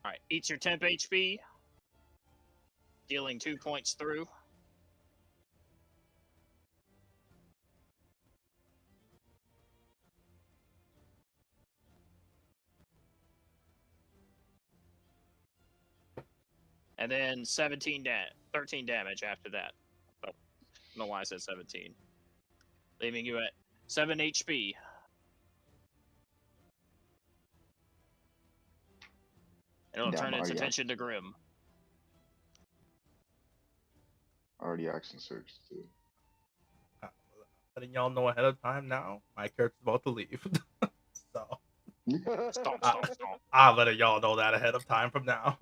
Alright, eats your temp HP, dealing 2 points through. And then 13 damage after that. So don't know why I said 17. Leaving you at 7 HP. It'll Damn, turn its already attention to Grim. already action searched too. Letting y'all know ahead of time now, my character's about to leave. So Stop. I'm letting y'all know that ahead of time from now.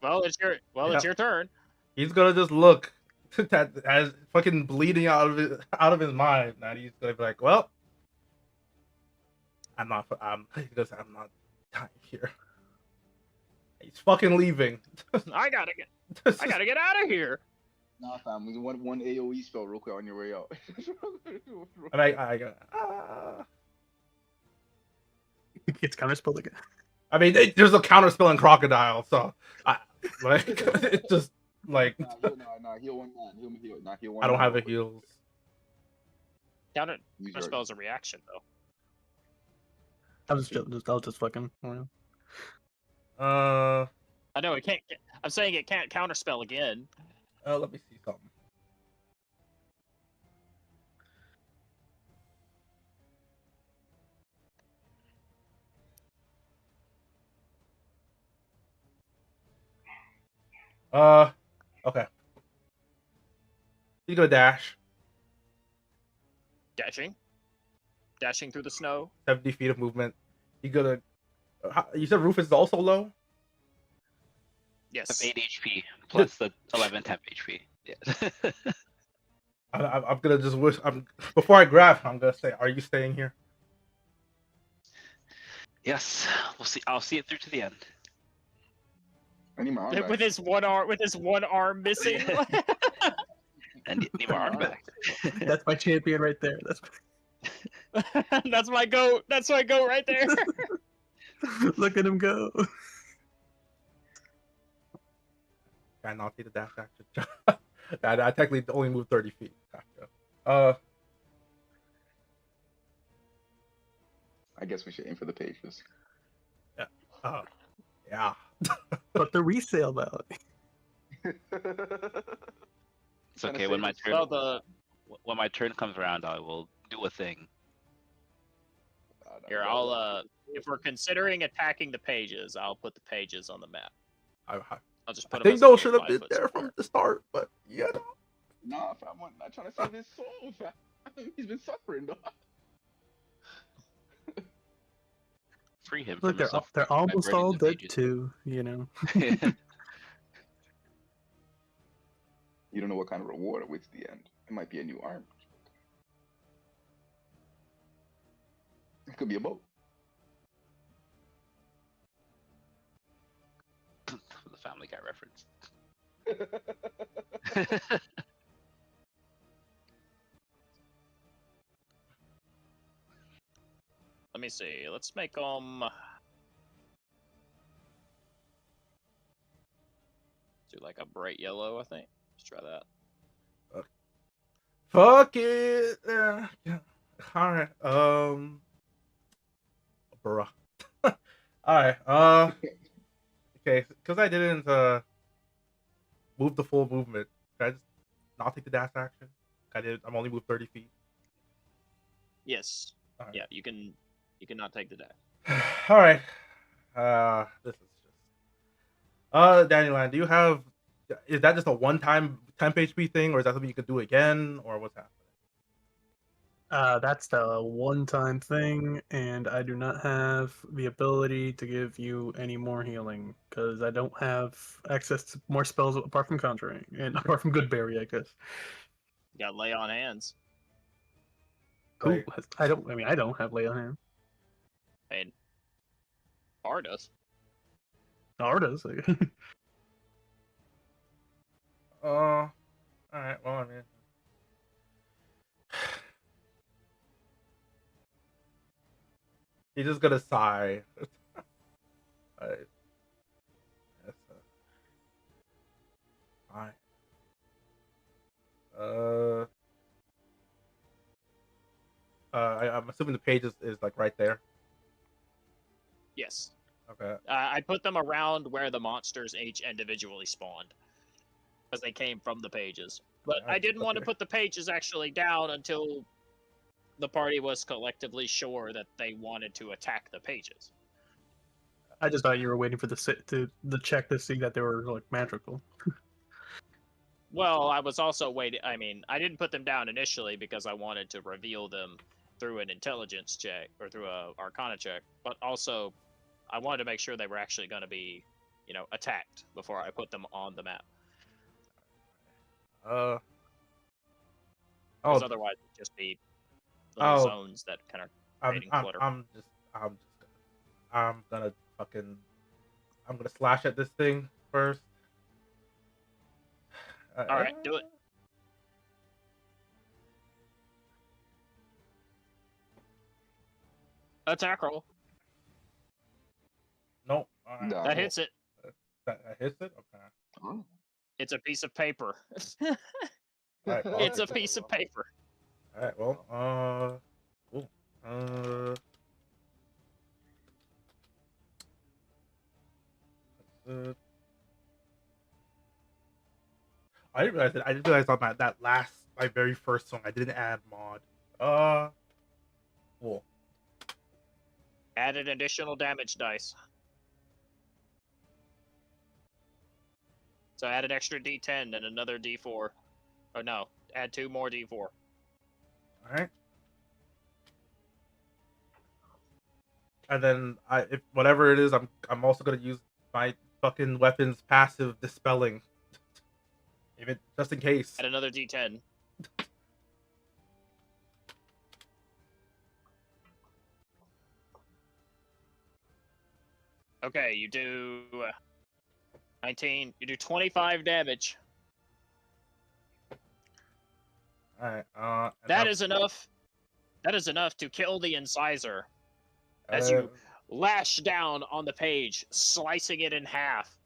Well, it's your turn. He's gonna just look as fucking bleeding out of his mind, and he's gonna be like, "Well, I'm not. He goes, I'm not dying here." He's fucking leaving. I gotta get out of here. Nah, fam. One AOE spell real quick on your way out. And I go, ah. It's counterspelled again. I mean, there's a counter spell in Crocodile, so it's just like Nah, heal one man. Heal. Nah, heal one. I don't man have a real quick. heals. Counter Use your- spell is a reaction though. I'll just fucking. Uh, I know it can't. I'm saying it can't counterspell again. let me see something. Okay. You go dash. Dashing through the snow. 70 feet of movement. You gonna. You said Rufus is also low. Yes. 8 HP plus the 11 temp HP. Yeah. I'm gonna just wish. Before I grab, I'm gonna say, "Are you staying here?" Yes, we'll see. I'll see it through to the end. I need my arm back. With his one arm missing. And need my arm back. That's my champion right there. That's my goat. That's my goat right there. Look at him go. Can I not take the dash action? I technically only moved 30 feet. Gotcha. I guess we should aim for the pages. Yeah. But the resale value. It's okay. When my turn comes around, I will do a thing. Here, I'll if we're considering attacking the pages, I'll put the pages on the map. I'll just put I them think as a those should little have been 5-foot there square. from the start, but yeah. Nah, fam, I'm not trying to save his soul, fam. He's been suffering, dog. Free him. Look, from his suffering they're by almost burning all the dead pages. too. You know. You don't know what kind of reward awaits the end. It might be a new arm. It could be a boat. The Family Guy reference. Let me see. Let's make do like a bright yellow. I think. Let's try that. Fuck it. Yeah. All right. Bruh. All right. Okay. Because I didn't move the full movement. Can I just not take the dash action? I'm only moved 30 feet. Yes. All right. Yeah. You can not take the dash. All right. This is just. Dandelion, do you have? Is that just a one-time temp HP thing, or is that something you could do again, or what's happening? That's the one-time thing, and I do not have the ability to give you any more healing because I don't have access to more spells apart from Conjuring and apart from Goodberry, I guess. You got lay on hands. Like, I don't have Lay on Hand. I mean, Bar does. Arda's. all right. Well, I mean, he's just gonna sigh. All right. That's fine. I'm assuming the page is like right there. Yes. Okay. I put them around where the monsters each individually spawned, because they came from the pages. But I didn't want to put the pages actually down until the party was collectively sure that they wanted to attack the pages. I just thought you were waiting for the check to see that they were like magical. Well, I was also waiting. I mean, I didn't put them down initially because I wanted to reveal them through an intelligence check or through a Arcana check, but also I wanted to make sure they were actually going to be, attacked before I put them on the map. Because otherwise it'd just be little zones that kind of creating clutter. I'm gonna slash at this thing first. All right, do it. Attack roll. Nope. That hits it. That hits it? Okay. Oh. It's a piece of paper. Alright, well, It's a piece of paper. Alright, well, cool. I didn't realize that. I didn't realize on my very first song, I didn't add mod. Cool. Add an additional damage dice. So add an extra D10 and another D4. Oh no, add 2 more D4. Alright. And then if whatever it is, I'm also gonna use my fucking weapon's passive dispelling. Just in case. Add another D10. Okay, you do 19. You do 25 damage. Alright, that is enough. That is enough to kill the incisor as you lash down on the page, slicing it in half.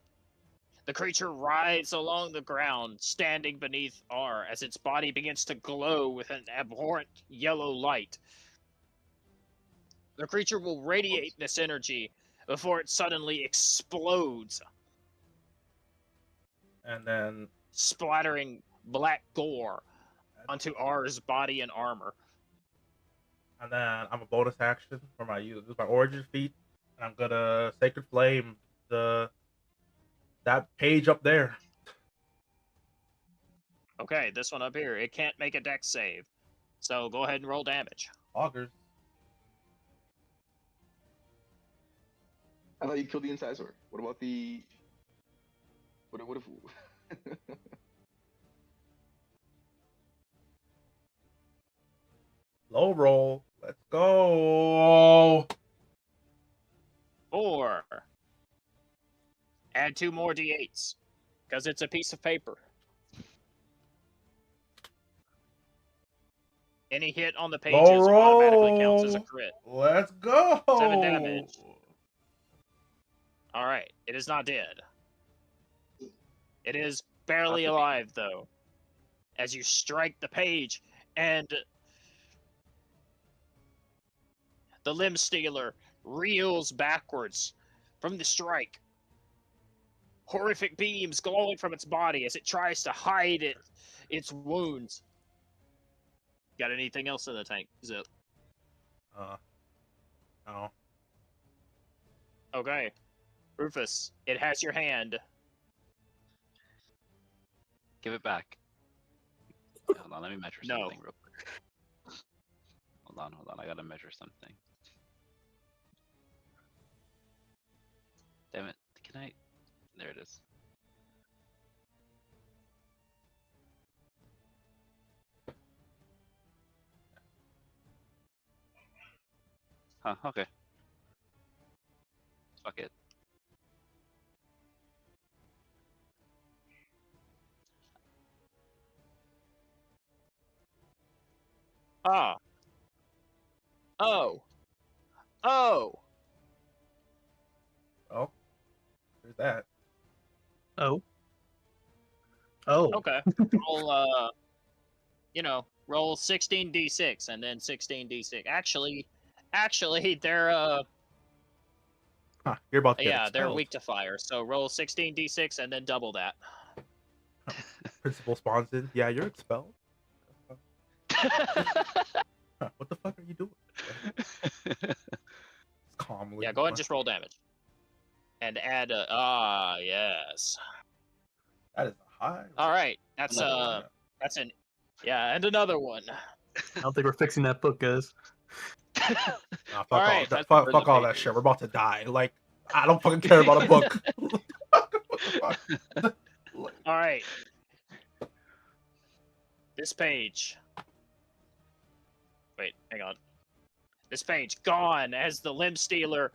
The creature writhes along the ground, standing beneath R as its body begins to glow with an abhorrent yellow light. The creature will radiate this energy before it suddenly explodes. And then splattering black gore onto R's body and armor. And then I'm a bonus action for my origin feat, and I'm gonna Sacred Flame that page up there. Okay, this one up here. It can't make a dex save. So go ahead and roll damage. Augers. I thought you killed the incisor. What about the... What if... Low roll. Let's go. 4. Add 2 more D8s. Because it's a piece of paper. Any hit on the pages automatically counts as a crit. Let's go. 7 damage. Alright, it is not dead. It is barely alive, though. As you strike the page, and the limb stealer reels backwards from the strike. Horrific beams glowing from its body as it tries to hide its wounds. Got anything else in the tank, Zip? No. Okay. Rufus, it has your hand. Give it back. Hold on, let me measure something real quick. Hold on, I gotta measure something. Damn it, can I? There it is. Huh, okay. Fuck it. Ah. Oh. Oh. Oh. There's that. Oh. Okay. Roll, roll 16d6 and then 16d6. Actually, they're you're about to get they're expelled. weak to fire. So roll 16d6 and then double that. Principal spawns in. Yeah, you're expelled. Huh, what the fuck are you doing? Calmly. Yeah, go ahead and just roll damage. And add a yes. That is a high. All right, that's Another an yeah, and another one. I don't think we're fixing that book, guys. Nah, fuck All all, right, that, that's fuck all that shit. We're about to die. Like, I don't fucking care about a book. What the fuck? All right. This page. Wait, hang on. This page gone as the limb stealer,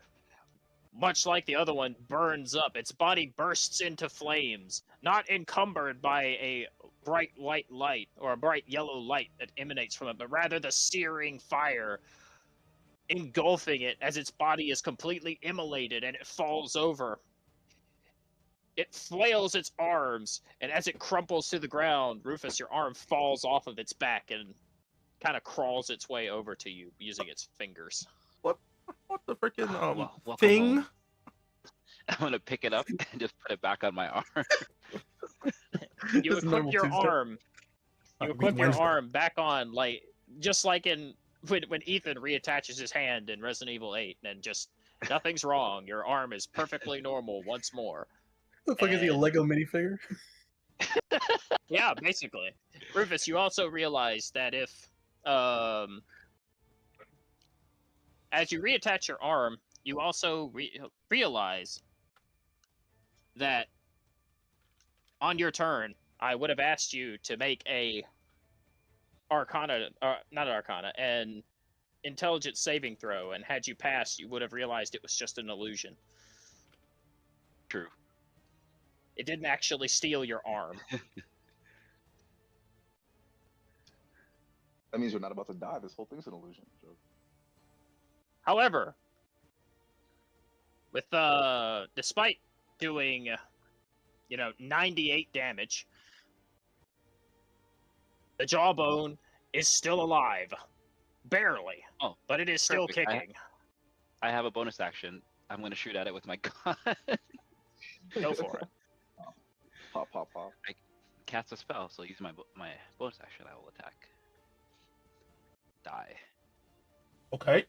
much like the other one, burns up. Its body bursts into flames, not encumbered by a bright white light or a bright yellow light that emanates from it, but rather the searing fire engulfing it as its body is completely immolated and it falls over. It flails its arms, and as it crumples to the ground, Rufus, your arm falls off of its back and kind of crawls its way over to you using its fingers. What the freaking welcome thing? home. I'm gonna pick it up and just put it back on my arm. You It's equip normal your Tuesday. arm. You Week equip your Wednesday. arm back on, like just like in when Ethan reattaches his hand in Resident Evil 8, and just nothing's wrong. Your arm is perfectly normal once more. The fuck is he, a And- Lego minifigure? Yeah, basically. Rufus, you also realize that if as you reattach your arm, you also realize that on your turn, I would have asked you to make a Arcana, not an Arcana, an Intelligence saving throw, and had you passed, you would have realized it was just an illusion. True. It didn't actually steal your arm. That means you're not about to die. This whole thing's an illusion. Joke. However, with despite doing 98 damage, the jawbone is still alive. Barely. Oh, but it is still perfect. kicking. I have a bonus action. I'm gonna shoot at it with my gun. Go for it. Pop, pop, pop. Cast a spell, so use my bonus action. I will attack. Die. Okay.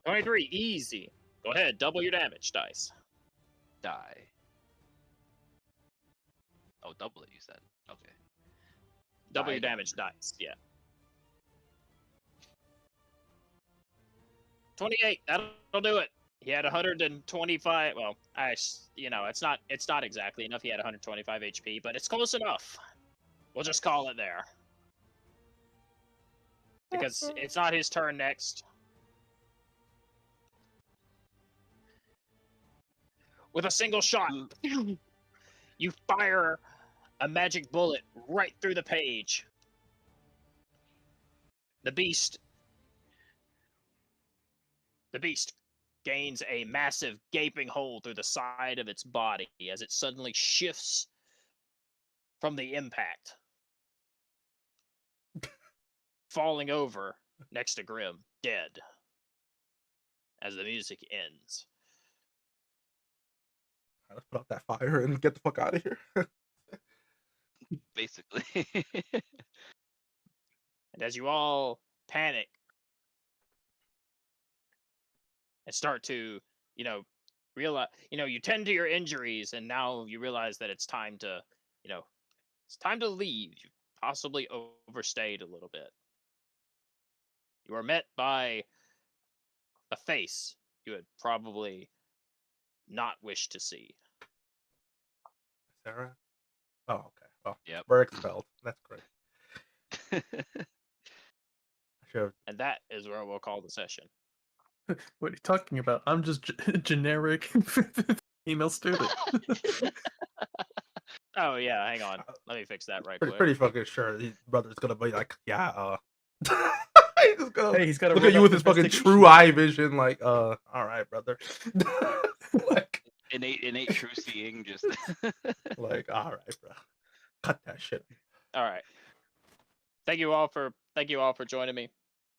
23, easy. Go ahead, double your damage dice. Die. Oh, double it. You said. Okay. Double your Die. damage dice, yeah. 28, that'll do it. He had 125. Well, it's not exactly enough. He had 125 HP, but it's close enough. We'll just call it there. Because it's not his turn next. With a single shot, you fire a magic bullet right through the page. The beast gains a massive gaping hole through the side of its body as it suddenly shifts from the impact, falling over next to Grim, dead, as the music ends. Let's put out that fire and get the fuck out of here. Basically. And as you all panic and start to, realize, you tend to your injuries, and now you realize that it's time to, it's time to leave. You possibly overstayed a little bit. You are met by a face you would probably not wish to see. Sarah? Oh, okay. Well, Yep. we're expelled. That's great. Sure. And that is where we'll call the session. What are you talking about? I'm just generic female student. Oh, yeah, hang on. Let me fix that right quick. Pretty fucking sure his brother's gonna be like, yeah, he's just gonna Hey, he's got to look at you with his fucking true eye vision, like, all right, brother. like, innate true seeing, just like, all right, bro. Cut that shit. All right. Thank you all for joining me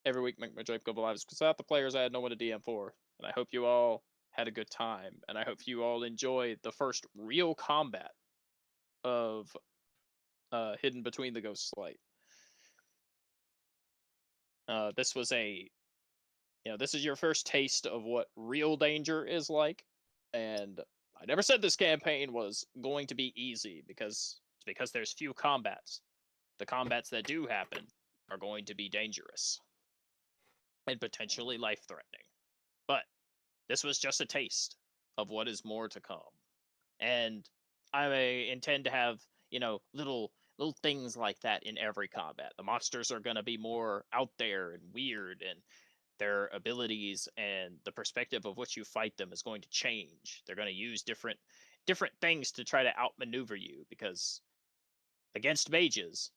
every week. Make my dream go live. Because without the players, I had no one to DM for, and I hope you all had a good time, and I hope you all enjoyed the first real combat of Hidden Between the Ghostlight. This was this is your first taste of what real danger is like, and I never said this campaign was going to be easy because there's few combats. The combats that do happen are going to be dangerous and potentially life-threatening. But this was just a taste of what is more to come. And I intend to have, little things like that in every combat. The monsters are going to be more out there and weird, and their abilities and the perspective of which you fight them is going to change. They're going to use different things to try to outmaneuver you, because against mages,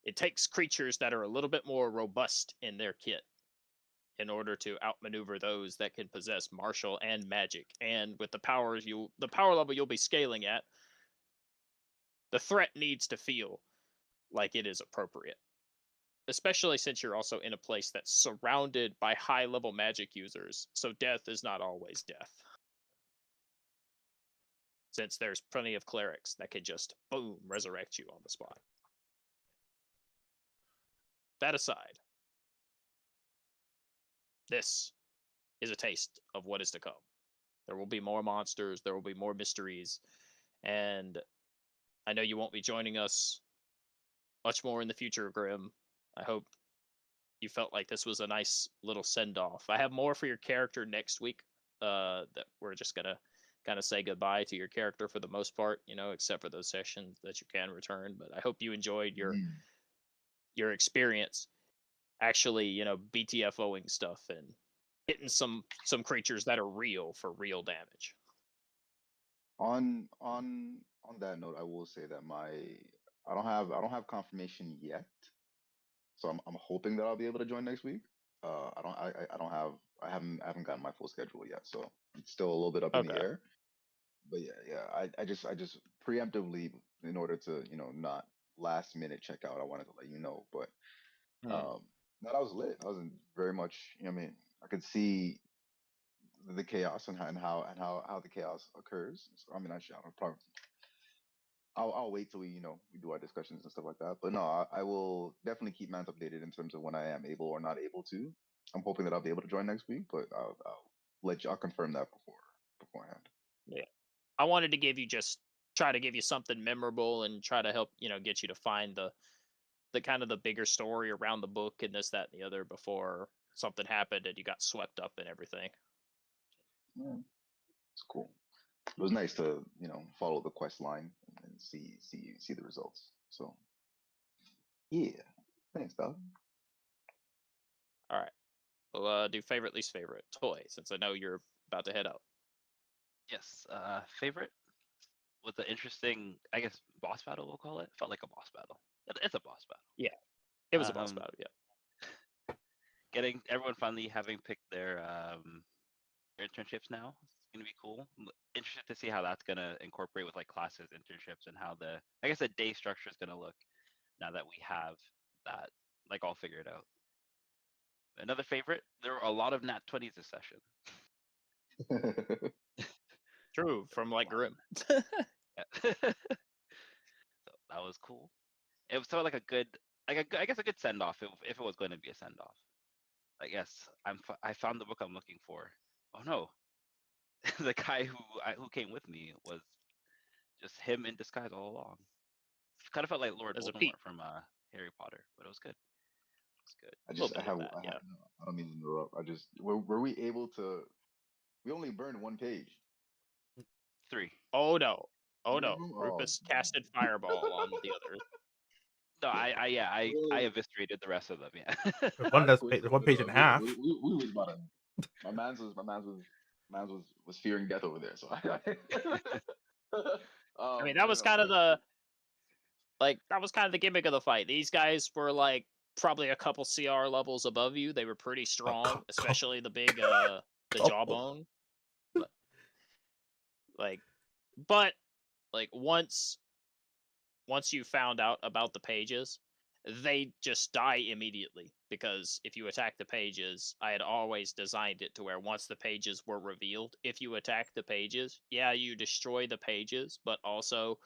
it takes creatures that are a little bit more robust in their kit in order to outmaneuver those that can possess martial and magic. And with the power level you'll be scaling at, the threat needs to feel like it is appropriate. Especially since you're also in a place that's surrounded by high level magic users, so death is not always death. Since there's plenty of clerics that can just boom resurrect you on the spot. That aside, this is a taste of what is to come. There will be more monsters, there will be more mysteries, and I know you won't be joining us much more in the future, Grim. I hope you felt like this was a nice little send-off. I have more for your character next week, that we're just gonna kind of say goodbye to your character for the most part, except for those sessions that you can return. But I hope you enjoyed your experience actually, BTFOing stuff and hitting some creatures that are real for real damage. On that note, I will say that I don't have confirmation yet, so I'm hoping that I'll be able to join next week. I don't have I haven't gotten my full schedule yet, so it's still a little bit up in the Okay. air. But yeah, I just preemptively, in order to not last minute check out, I wanted to let you know. But um, no, that was lit. I was very much. I mean, I could see the chaos and how the chaos occurs. So, I mean, I'll probably I'll wait till we do our discussions and stuff like that. But no, I will definitely keep Mans updated in terms of when I am able or not able to. I'm hoping that I'll be able to join next week, but I'll confirm that beforehand. Yeah. I wanted to try to give you something memorable and try to help, get you to find the kind of the bigger story around the book and this, that, and the other before something happened and you got swept up in everything. Yeah, it's cool. It was nice to follow the quest line and see the results. So yeah, thanks, dog. All right. We'll do favorite, least favorite toy, since I know you're about to head out. Yes. Favorite with the interesting, I guess, boss battle. We'll call it. Felt like a boss battle. It's a boss battle. Yeah, it was a boss battle. Yeah. Getting everyone finally having picked their internships now. It's gonna be cool. I'm interested to see how that's gonna incorporate with like classes, internships, and how the day structure is gonna look now that we have that like all figured out. Another favorite, there were a lot of nat 20s this session. True, from like Grim. Yeah. So that was cool. It was sort of like a good, I guess a good send off if it was going to be a send off. I guess I found the book I'm looking for. Oh no, the guy who came with me was just him in disguise all along. Kind of felt like Lord As a Voldemort peep. from Harry Potter, but it was good. It was good. I A little just bit of that, yeah. I don't mean to interrupt. I just were we able to? We only burned one page. 3. Oh no. Oh no. Oh, Rufus casted fireball on the others. No, yeah. I eviscerated the rest of them. Yeah. There's one page and a half. We was about to. My man's was fearing death over there. So I mean, that was kind of the gimmick of the fight. These guys were like probably a couple CR levels above you. They were pretty strong, especially the big the jawbone. But once you found out about the pages, they just die immediately, because if you attack the pages, I had always designed it to where once the pages were revealed, if you attack the pages, yeah, you destroy the pages, but also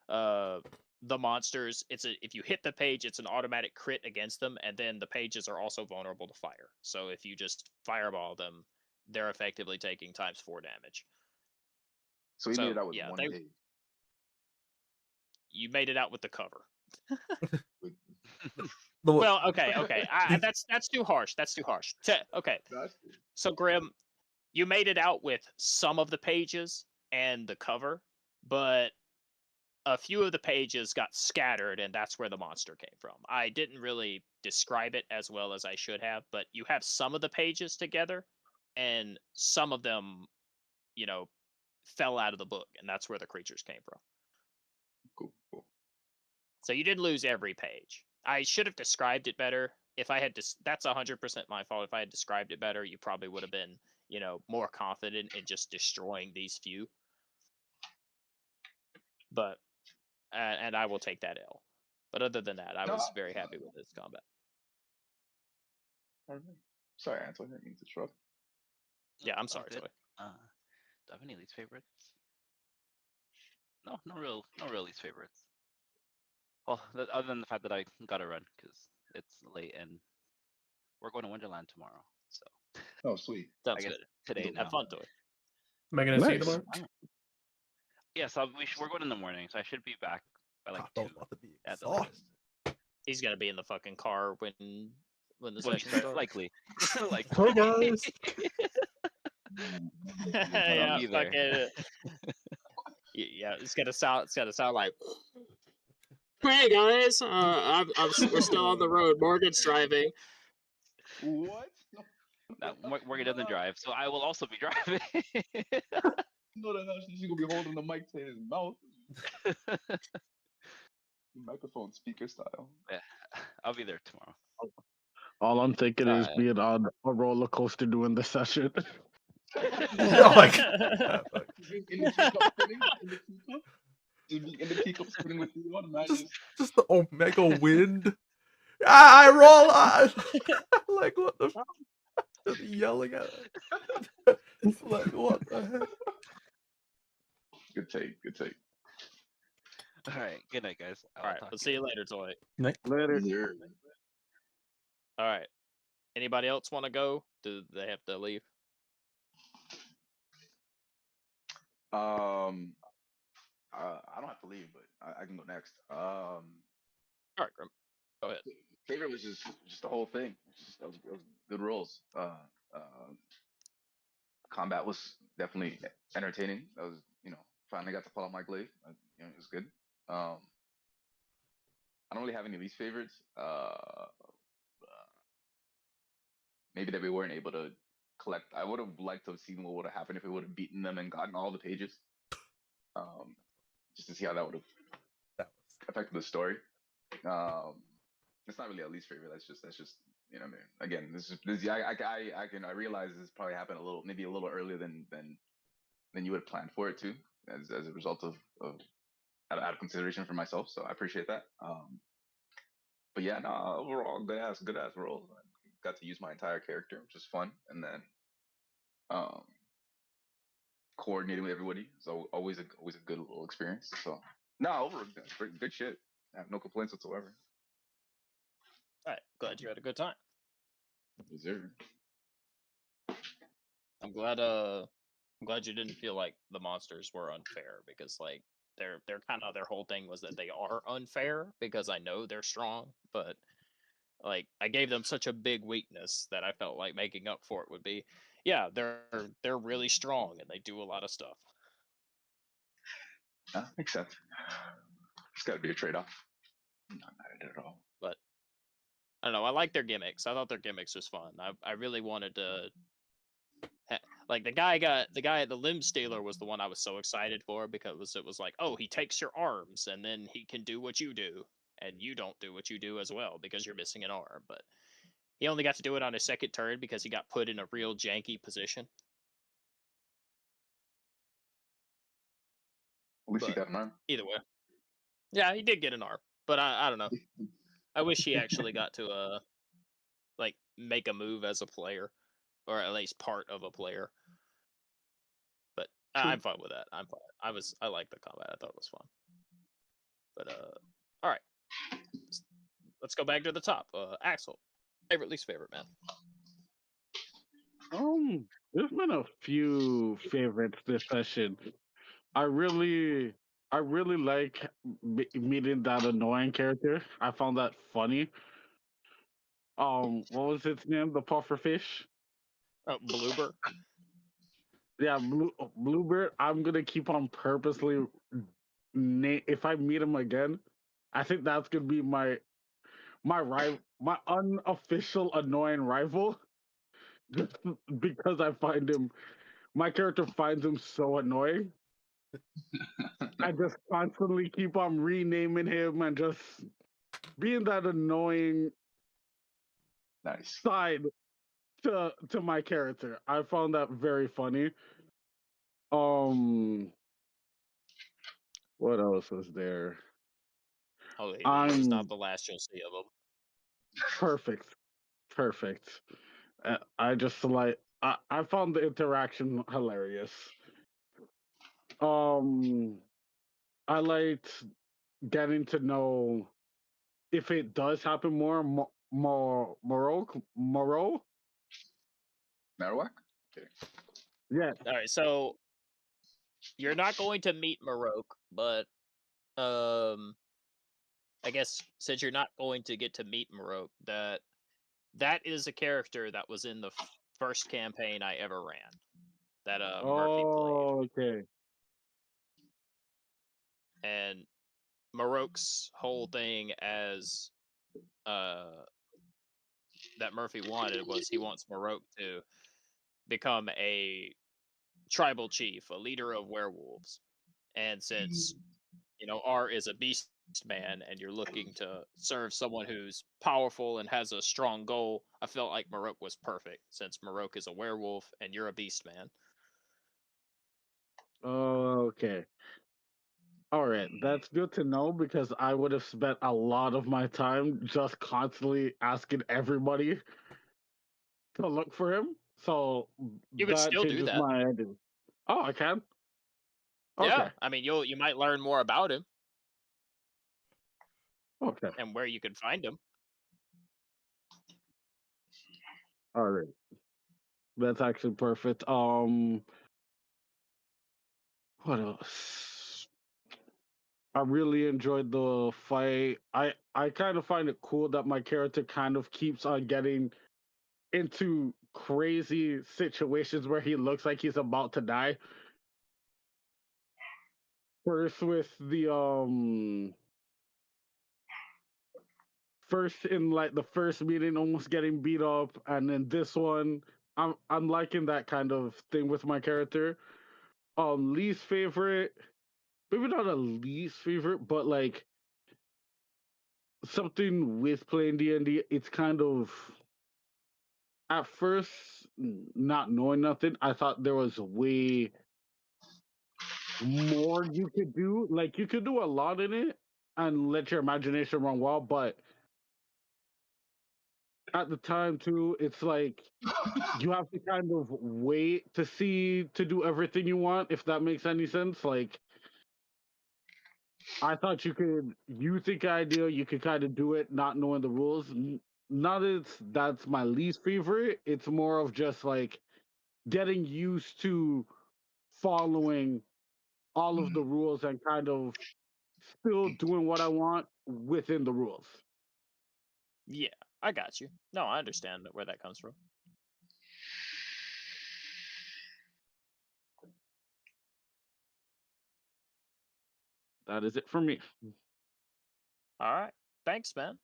the monsters, if you hit the page, it's an automatic crit against them, and then the pages are also vulnerable to fire. So if you just fireball them, they're effectively taking ×4 damage. So we made it out with yeah, one page. You made it out with the cover. The- Well, okay. That's too harsh. That's too harsh. Okay. So Grim, you made it out with some of the pages and the cover, but a few of the pages got scattered, and that's where the monster came from. I didn't really describe it as well as I should have, but you have some of the pages together, and some of them, fell out of the book, and that's where the creatures came from. Cool. So you didn't lose every page. I should have described it better. If I had that's 100% my fault. If I had described it better, you probably would have been, more confident in just destroying these few. But and I will take that L. But other than that, I was very happy with this combat. Sorry, Antoine, I didn't mean to interrupt. Yeah, I'm sorry, Toy. Do I have any least favorites? No real least favorites. Well, other than the fact that I gotta run because it's late and we're going to Wonderland tomorrow. So. Oh, sweet. Sounds I guess good. today. Have fun, Toy. Am I gonna see you Nice. tomorrow? Yeah, so we're going in the morning, so I should be back by like 2 about to be at the exhausted. latest. He's gonna be in the fucking car when the Well, session starts. likely. Like. Hey guys. Yeah, I'll be there. fucking. Yeah, it's gonna sound like. Hey guys, we're still on the road. Morgan's driving. What? No, Morgan doesn't drive, so I will also be driving. No, the hell, she's gonna be holding the mic to his mouth. Microphone speaker style. Yeah, I'll be there tomorrow. All I'm thinking is being on a roller coaster doing the session. Oh my God. In the teacup spinning? In the teacup spinning with you on, man. Just the Omega wind. I roll. Like, what the fuck? Just yelling at it. Like, what the heck? Good take. All right, good night, guys. All right, we'll see you later, Toy. Later. Yeah. All right. Anybody else want to go? Do they have to leave? I don't have to leave, but I can go next. All right, Grim. Go ahead. Favorite was just the whole thing. That was good rolls. Combat was definitely entertaining. That was, finally got to pull out my glaive. It was good. I don't really have any least favorites. Maybe that we weren't able to collect. I would have liked to have seen what would have happened if we would have beaten them and gotten all the pages. Just to see how that would have affected the story. It's not really a least favorite. That's just what I mean. Again, I realize this probably happened maybe a little earlier than you would have planned for it too, as a result of out of consideration for myself. So I appreciate that. But yeah, no, overall good ass roll. I got to use my entire character, which was fun, and then coordinating with everybody is always a good little experience. So no, overall good shit. I have no complaints whatsoever. All right, glad you had a good time. Deserve. I'm glad you didn't feel like the monsters were unfair, because like they're kind of, their whole thing was that they are unfair, because I know they're strong, but like I gave them such a big weakness that I felt like making up for it would be, yeah, they're really strong and they do a lot of stuff. Makes sense. It's got to be a trade-off. Not mad at all. But I don't know. I like their gimmicks. I thought their gimmicks was fun. I really wanted to. Like the limb stealer was the one I was so excited for, because it was like, oh, he takes your arms and then he can do what you do, and you don't do what you do as well because you're missing an arm. But he only got to do it on his second turn because he got put in a real janky position. At least he got an arm. Either way, yeah, he did get an arm, but I don't know. I wish he actually got to like make a move as a player, or at least part of a player. But I'm fine with that. I'm fine. I like the combat. I thought it was fun. But all right, let's go back to the top. Axel, favorite, least favorite, man. There's been a few favorites this session. I really, I really like meeting that annoying character. I found that funny. What was its name? The puffer fish. Oh, Bloober. Yeah, Bluebird. I'm gonna keep on purposely. If I meet him again, I think that's gonna be my rival, my unofficial annoying rival. Just because I find him, my character finds him so annoying. I just constantly keep on renaming him and just being that annoying Nice. side to my character. I found that very funny. Um, what else was there? Oh, this is not I'm the last you'll see of him. perfect, perfect. I just like I found the interaction hilarious. Um, I liked getting to know if it does happen more. Moreau. Marowak? Okay. Yes. All right, so you're not going to meet Marok, but I guess since you're not going to get to meet Marok, that is a character that was in the first campaign I ever ran that Murphy played, Oh, okay. and Marok's whole thing as that Murphy wanted was he wants Marok to become a tribal chief, a leader of werewolves, and since R is a beast man and you're looking to serve someone who's powerful and has a strong goal, I felt like Marok was perfect since Marok is a werewolf and you're a beast man. Okay. All right. That's good to know because I would have spent a lot of my time just constantly asking everybody to look for him. So You could that still do changes that. my idea. Oh, I can. Yeah, Okay. I mean you might learn more about him Okay. and where you can find him. All right. That's actually perfect. What else? I really enjoyed the fight. I kind of find it cool that my character kind of keeps on getting into crazy situations where he looks like he's about to die. First with the first in like the first meeting almost getting beat up, and then this one I'm liking that kind of thing with my character. Least favorite, maybe not a least favorite, but like something with playing D&D, it's kind of at first not knowing nothing, I thought there was way more you could do. Like you could do a lot in it and let your imagination run wild, but at the time too, it's like you have to kind of wait to see to do everything you want, if that makes any sense. Like I thought you think idea, you could kind of do it not knowing the rules. Not that's my least favorite. It's more of just like getting used to following all of the rules and kind of still doing what I want within the rules. Yeah, I got you. No, I understand where that comes from. That is it for me. All right. Thanks, man.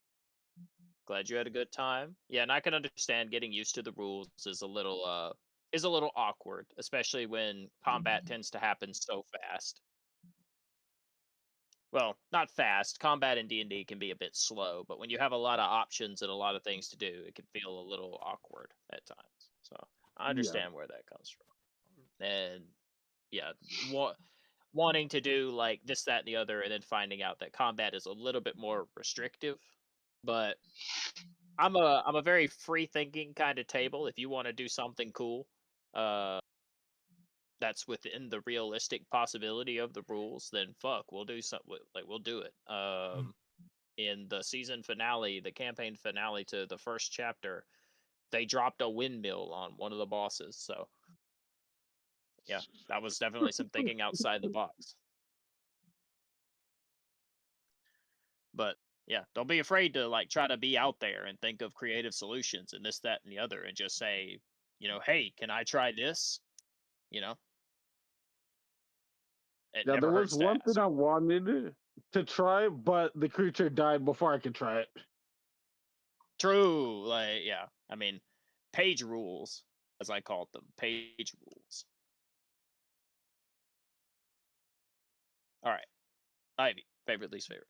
Glad you had a good time. Yeah, and I can understand getting used to the rules is a little awkward, especially when combat tends to happen so fast. Well, not fast. Combat in D&D can be a bit slow, but when you have a lot of options and a lot of things to do, it can feel a little awkward at times. So, I Yeah. understand where that comes from. And yeah, wanting to do like this, that, and the other, and then finding out that combat is a little bit more restrictive. But I'm a very free thinking kind of table. If you want to do something cool, uh, that's within the realistic possibility of the rules, then fuck, we'll do something. Like we'll do it. In the season finale, the campaign finale to the first chapter, they dropped a windmill on one of the bosses. So yeah, that was definitely some thinking outside the box. But yeah, don't be afraid to like try to be out there and think of creative solutions and this, that, and the other, and just say, hey, can I try this? It Yeah, there never was hurts to one thing ask. I wanted to try, but the creature died before I could try it. True, like yeah. I mean, page rules, as I called them, page rules. All right, Ivy, favorite, least favorite.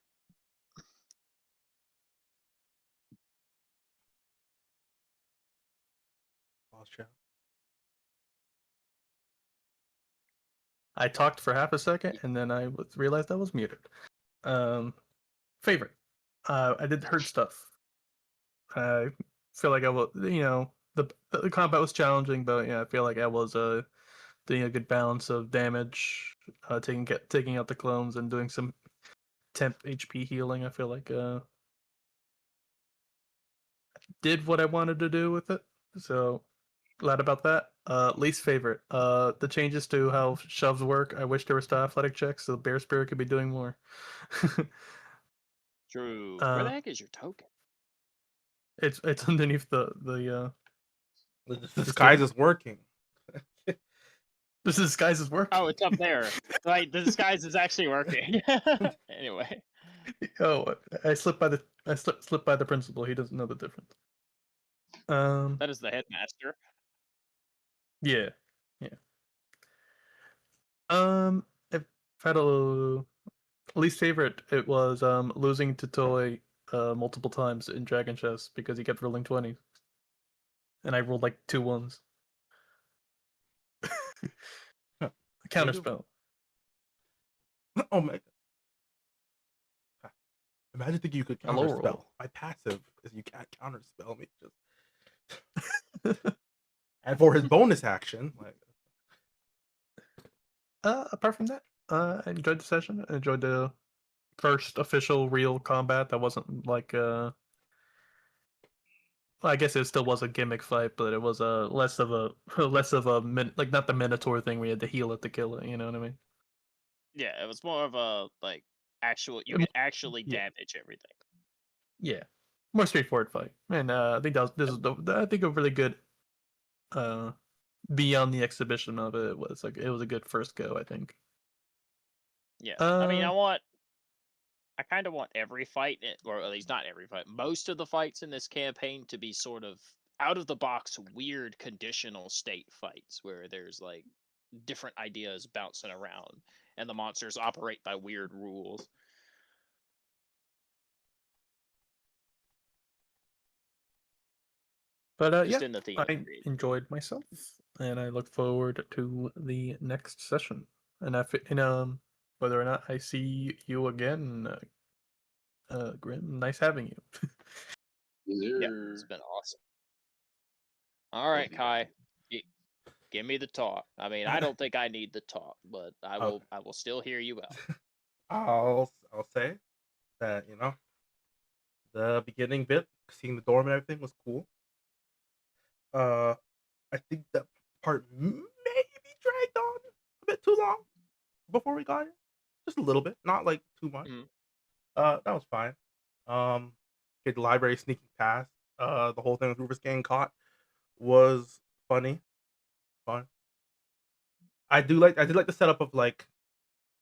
I talked for half a second and then I realized I was muted. Favorite. I did hurt stuff. I feel like I was, the combat was challenging, but yeah, I feel like I was doing a good balance of damage, taking out the clones and doing some temp HP healing. I feel like did what I wanted to do with it. So glad about that. Least favorite. The changes to how shoves work. I wish there was still athletic checks so the bear spirit could be doing more. True. Where the heck is your token? It's underneath the The disguise is working. This disguise is working. Oh, it's up there. Like the disguise is actually working. Anyway. Oh, I slipped by the principal. He doesn't know the difference. That is the headmaster. Yeah. If I had a least favorite, it was losing to Toy multiple times in Dragon Chess because he kept rolling 20s, and I rolled like 2 1s. Counterspell. Oh my god! Imagine thinking you could Hello, counterspell. roll. My passive is you can't counterspell me. And for his bonus action, like. Apart from that, I enjoyed the session. I enjoyed the first official real combat that wasn't like well, I guess it still was a gimmick fight, but it was less of a like not the Minotaur thing where you had to heal it to kill it. You know what I mean? Yeah, it was more of a like actual. You can actually damage everything. Yeah, more straightforward fight, and I think this is I think a really good. Beyond the exhibition of it, it was a good first go. I think. Yeah, I mean, I kind of want every fight, or at least not every fight, most of the fights in this campaign to be sort of out of the box, weird conditional state fights where there's like different ideas bouncing around and the monsters operate by weird rules. But Just in the theme. I enjoyed myself, and I look forward to the next session. And whether or not I see you again, Grim, nice having you. Yeah, it's been awesome. All right, Kai, give me the talk. I mean, I don't think I need the talk, but I will. I will still hear you out. I'll say that the beginning bit, seeing the dorm and everything was cool. I think that part maybe dragged on a bit too long before we got it. Just a little bit, not like too much. That was fine. The library sneaking past. The whole thing with Rufus getting caught was funny. Fun. I did like the setup of like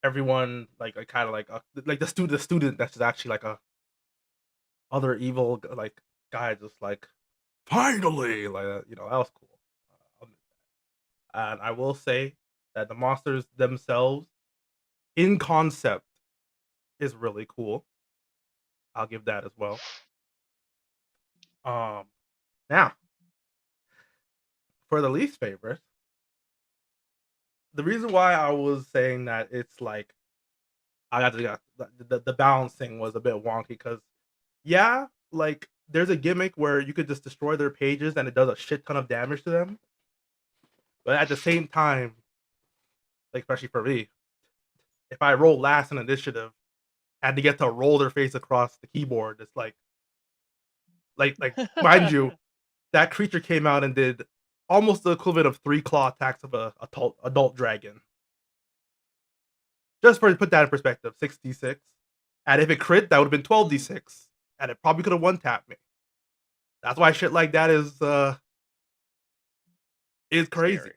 everyone like kind of like the student that's just actually like a other evil like guy just like finally like that was cool. And I will say that the monsters themselves in concept is really cool. I'll give that as well. Now for the least favorite, the reason why I was saying that it's like I got the balancing was a bit wonky because yeah, like there's a gimmick where you could just destroy their pages and it does a shit ton of damage to them. But at the same time, like especially for me, if I roll last in initiative, had to get to roll their face across the keyboard. It's like mind you, that creature came out and did almost the equivalent of 3 claw attacks of a adult dragon. Just for to put that in perspective, 66. And if it crit, that would have been 12d6. And it probably could have one tapped me. That's why shit like that is crazy. Scary.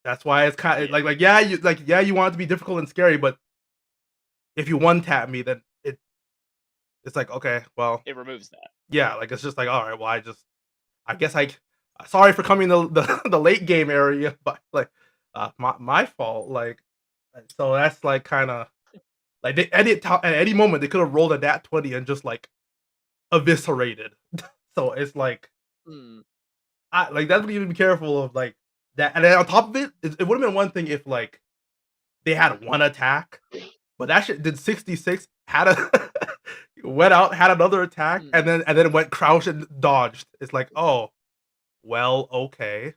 That's why it's kind of Yeah. you want it to be difficult and scary, but if you one tap me, then it's like, okay, well, It removes that. yeah, like it's just like, all right, well, I guess sorry for coming the late game area, but like my fault. Like, so that's like kind of like at any moment they could have rolled a nat 20 and just like eviscerated. So it's like Hmm. like that's what you need to be careful of, like that. And then on top of it, it would have been one thing if like they had one attack, but that shit did 66, had a went out, had another attack, and then went crouched and dodged. It's like, oh, well, okay.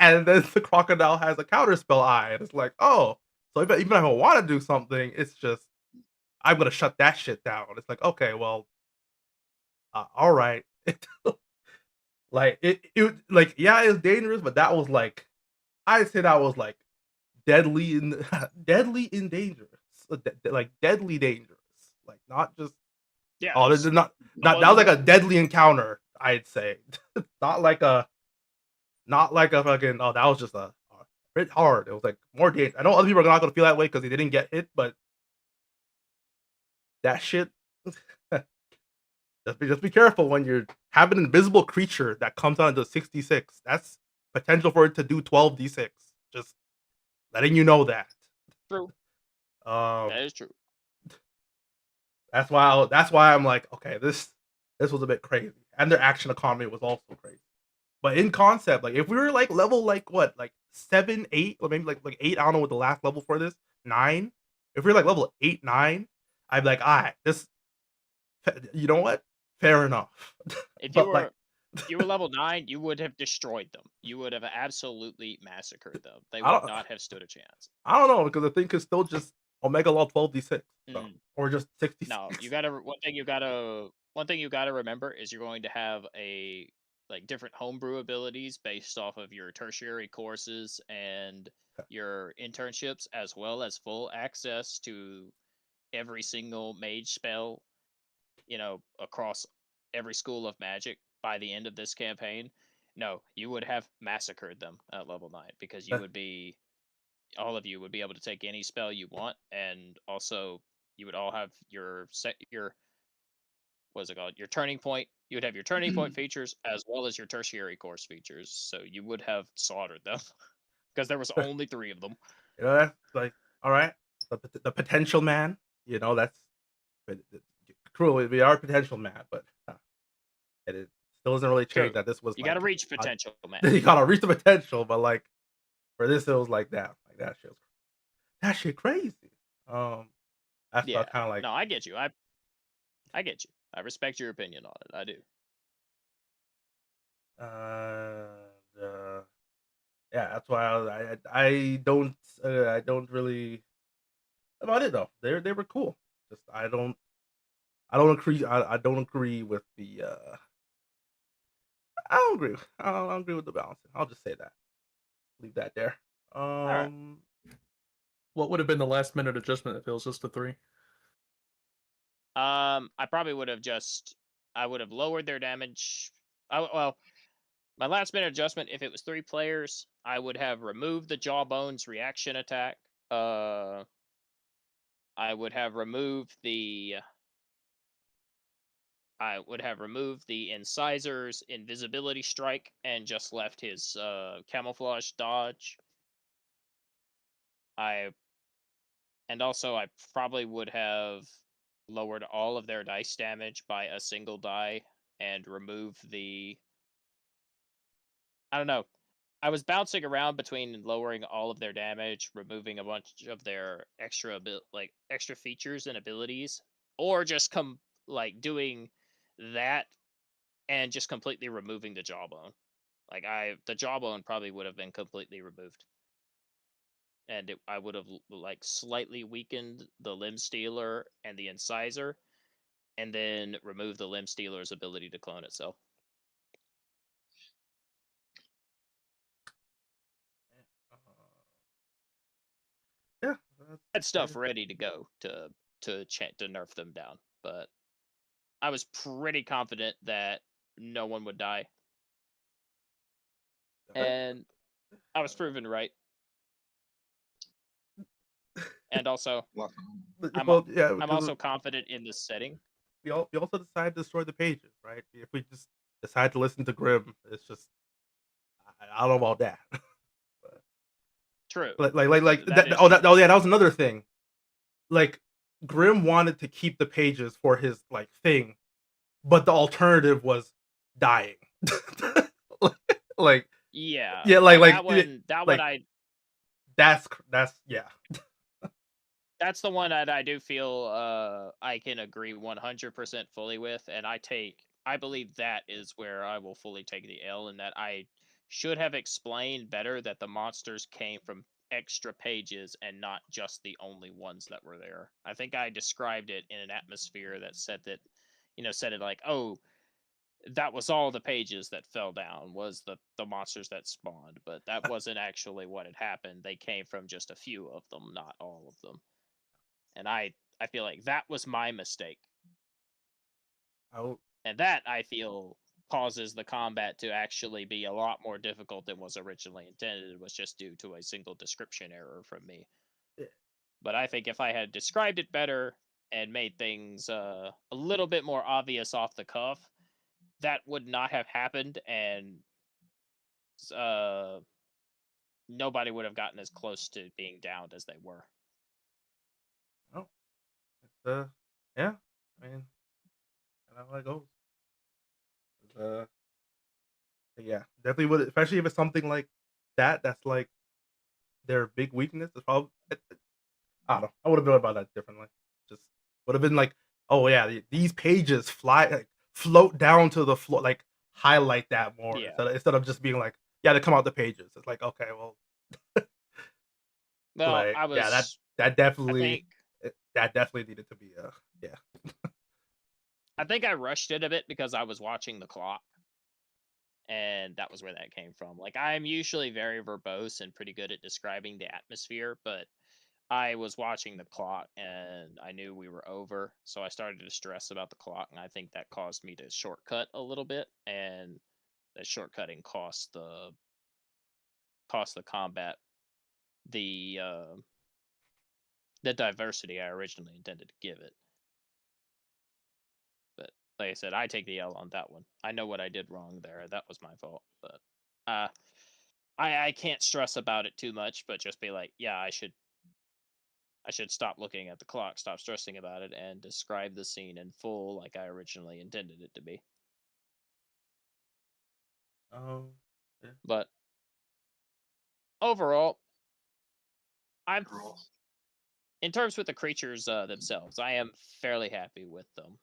And then the crocodile has a counterspell eye, and it's like, oh, so even if I want to do something, it's just I'm gonna shut that shit down. It's like, okay, well, all right. Like like yeah, it's dangerous, but that was like I'd say that was like deadly and deadly and dangerous, like deadly dangerous, like not just Yeah. oh, this is not that was like a deadly encounter. I'd say not like a fucking oh that was just a bit hard. It was like more dangerous. I know other people are not gonna feel that way because they didn't get hit, but that shit. Just be careful when you're have an invisible creature that comes out into 66. That's potential for it to do 12d6. Just letting you know that. True. That is true. That's why I'm like, okay, this was a bit crazy, and their action economy was also crazy. But in concept, like if we were like level like what, like 7, 8, or maybe like 8, I don't know what the last level for this 9. If we are like level 8, 9, I'd be like, all right, this, you know what? Fair enough. If But like, you were level 9, you would have destroyed them. You would have absolutely massacred them. They I would don't- not have stood a chance. I don't know because the thing could still just Omega Law 12d6, so, or just 66. No, one thing you gotta remember is you're going to have a like different homebrew abilities based off of your tertiary courses and your internships, as well as full access to every single mage spell, across every school of magic by the end of this campaign. No, you would have massacred them at level 9 because all of you would be able to take any spell you want, and also you would all have your what's it called? Your turning point. You would have your turning point features as well as your tertiary course features. So you would have slaughtered them because there was only 3 of them. That's like, all right, the potential man. That's cruel. We are potential man, but it still doesn't really change that this was. You gotta reach potential, man. You gotta reach the potential, but like for this, it was like that. Like that shit crazy. That's kind of like. No, I get you. I get you. I respect your opinion on it. I do. Yeah, that's why I don't really about it though. They were cool. Just I don't agree. I don't agree with the. I don't agree. I don't agree with the balancing. I'll just say that. Leave that there. Right. What would have been the last minute adjustment if it was just a 3? I probably would have I would have lowered their damage. Well, my last minute adjustment, if it was 3 players, I would have removed the Jawbones reaction attack. I would have removed the Incisor's invisibility strike and just left his camouflage dodge. And also I probably would have lowered all of their dice damage by a single die and removed I don't know. I was bouncing around between lowering all of their damage, removing a bunch of their extra features and abilities, or just doing that and just completely removing the Jawbone. The Jawbone probably would have been completely removed. and I would have like slightly weakened the Limb Stealer and the Incisor, and then remove the Limb Stealer's ability to clone itself. Yeah, Had stuff ready to go to nerf them down, but I was pretty confident that no one would die, and I was proven right. And also, I'm also confident in this setting. We also decided to destroy the pages, right? If we just decide to listen to Grim, it's just I don't know about that. But, True. like that was another thing. Like Grim wanted to keep the pages for his like thing, but the alternative was dying. like yeah, like that one that's yeah. That's the one that I do feel I can agree 100% fully with, and I believe that is where I will fully take the L, and that I should have explained better that the monsters came from extra pages and not just the only ones that were there. I think I described it in an atmosphere that said that, said it like, oh, that was all the pages that fell down was the monsters that spawned, but that wasn't actually what had happened. They came from just a few of them, not all of them. And I feel like that was my mistake. And that, I feel, causes the combat to actually be a lot more difficult than was originally intended. It was just due to a single description error from me. Yeah. But I think if I had described it better and made things a little bit more obvious off the cuff, that would not have happened, and nobody would have gotten as close to being downed as they were. Oh, it's yeah. I mean, that's how it goes. Yeah, definitely would, especially if it's something like that. That's like their big weakness. It's probably I don't know. I would have thought about that differently. Just would have been like, oh yeah, these pages float down to the floor, like highlight that more instead of just being like, yeah, they come out the pages. It's like, okay, well, well, like, that definitely needed to be yeah. I think I rushed it a bit because I was watching the clock, and that was where that came from. Like, I'm usually very verbose and pretty good at describing the atmosphere, but I was watching the clock and I knew we were over, so I started to stress about the clock, and I think that caused me to shortcut a little bit, and that shortcutting cost the combat the diversity I originally intended to give it. But like I said, I take the L on that one. I know what I did wrong there. That was my fault. But I can't stress about it too much, but just be like, yeah, I should stop looking at the clock, stop stressing about it, and describe the scene in full like I originally intended it to be. Oh, yeah. But overall, I'm in terms with the creatures themselves, I am fairly happy with them.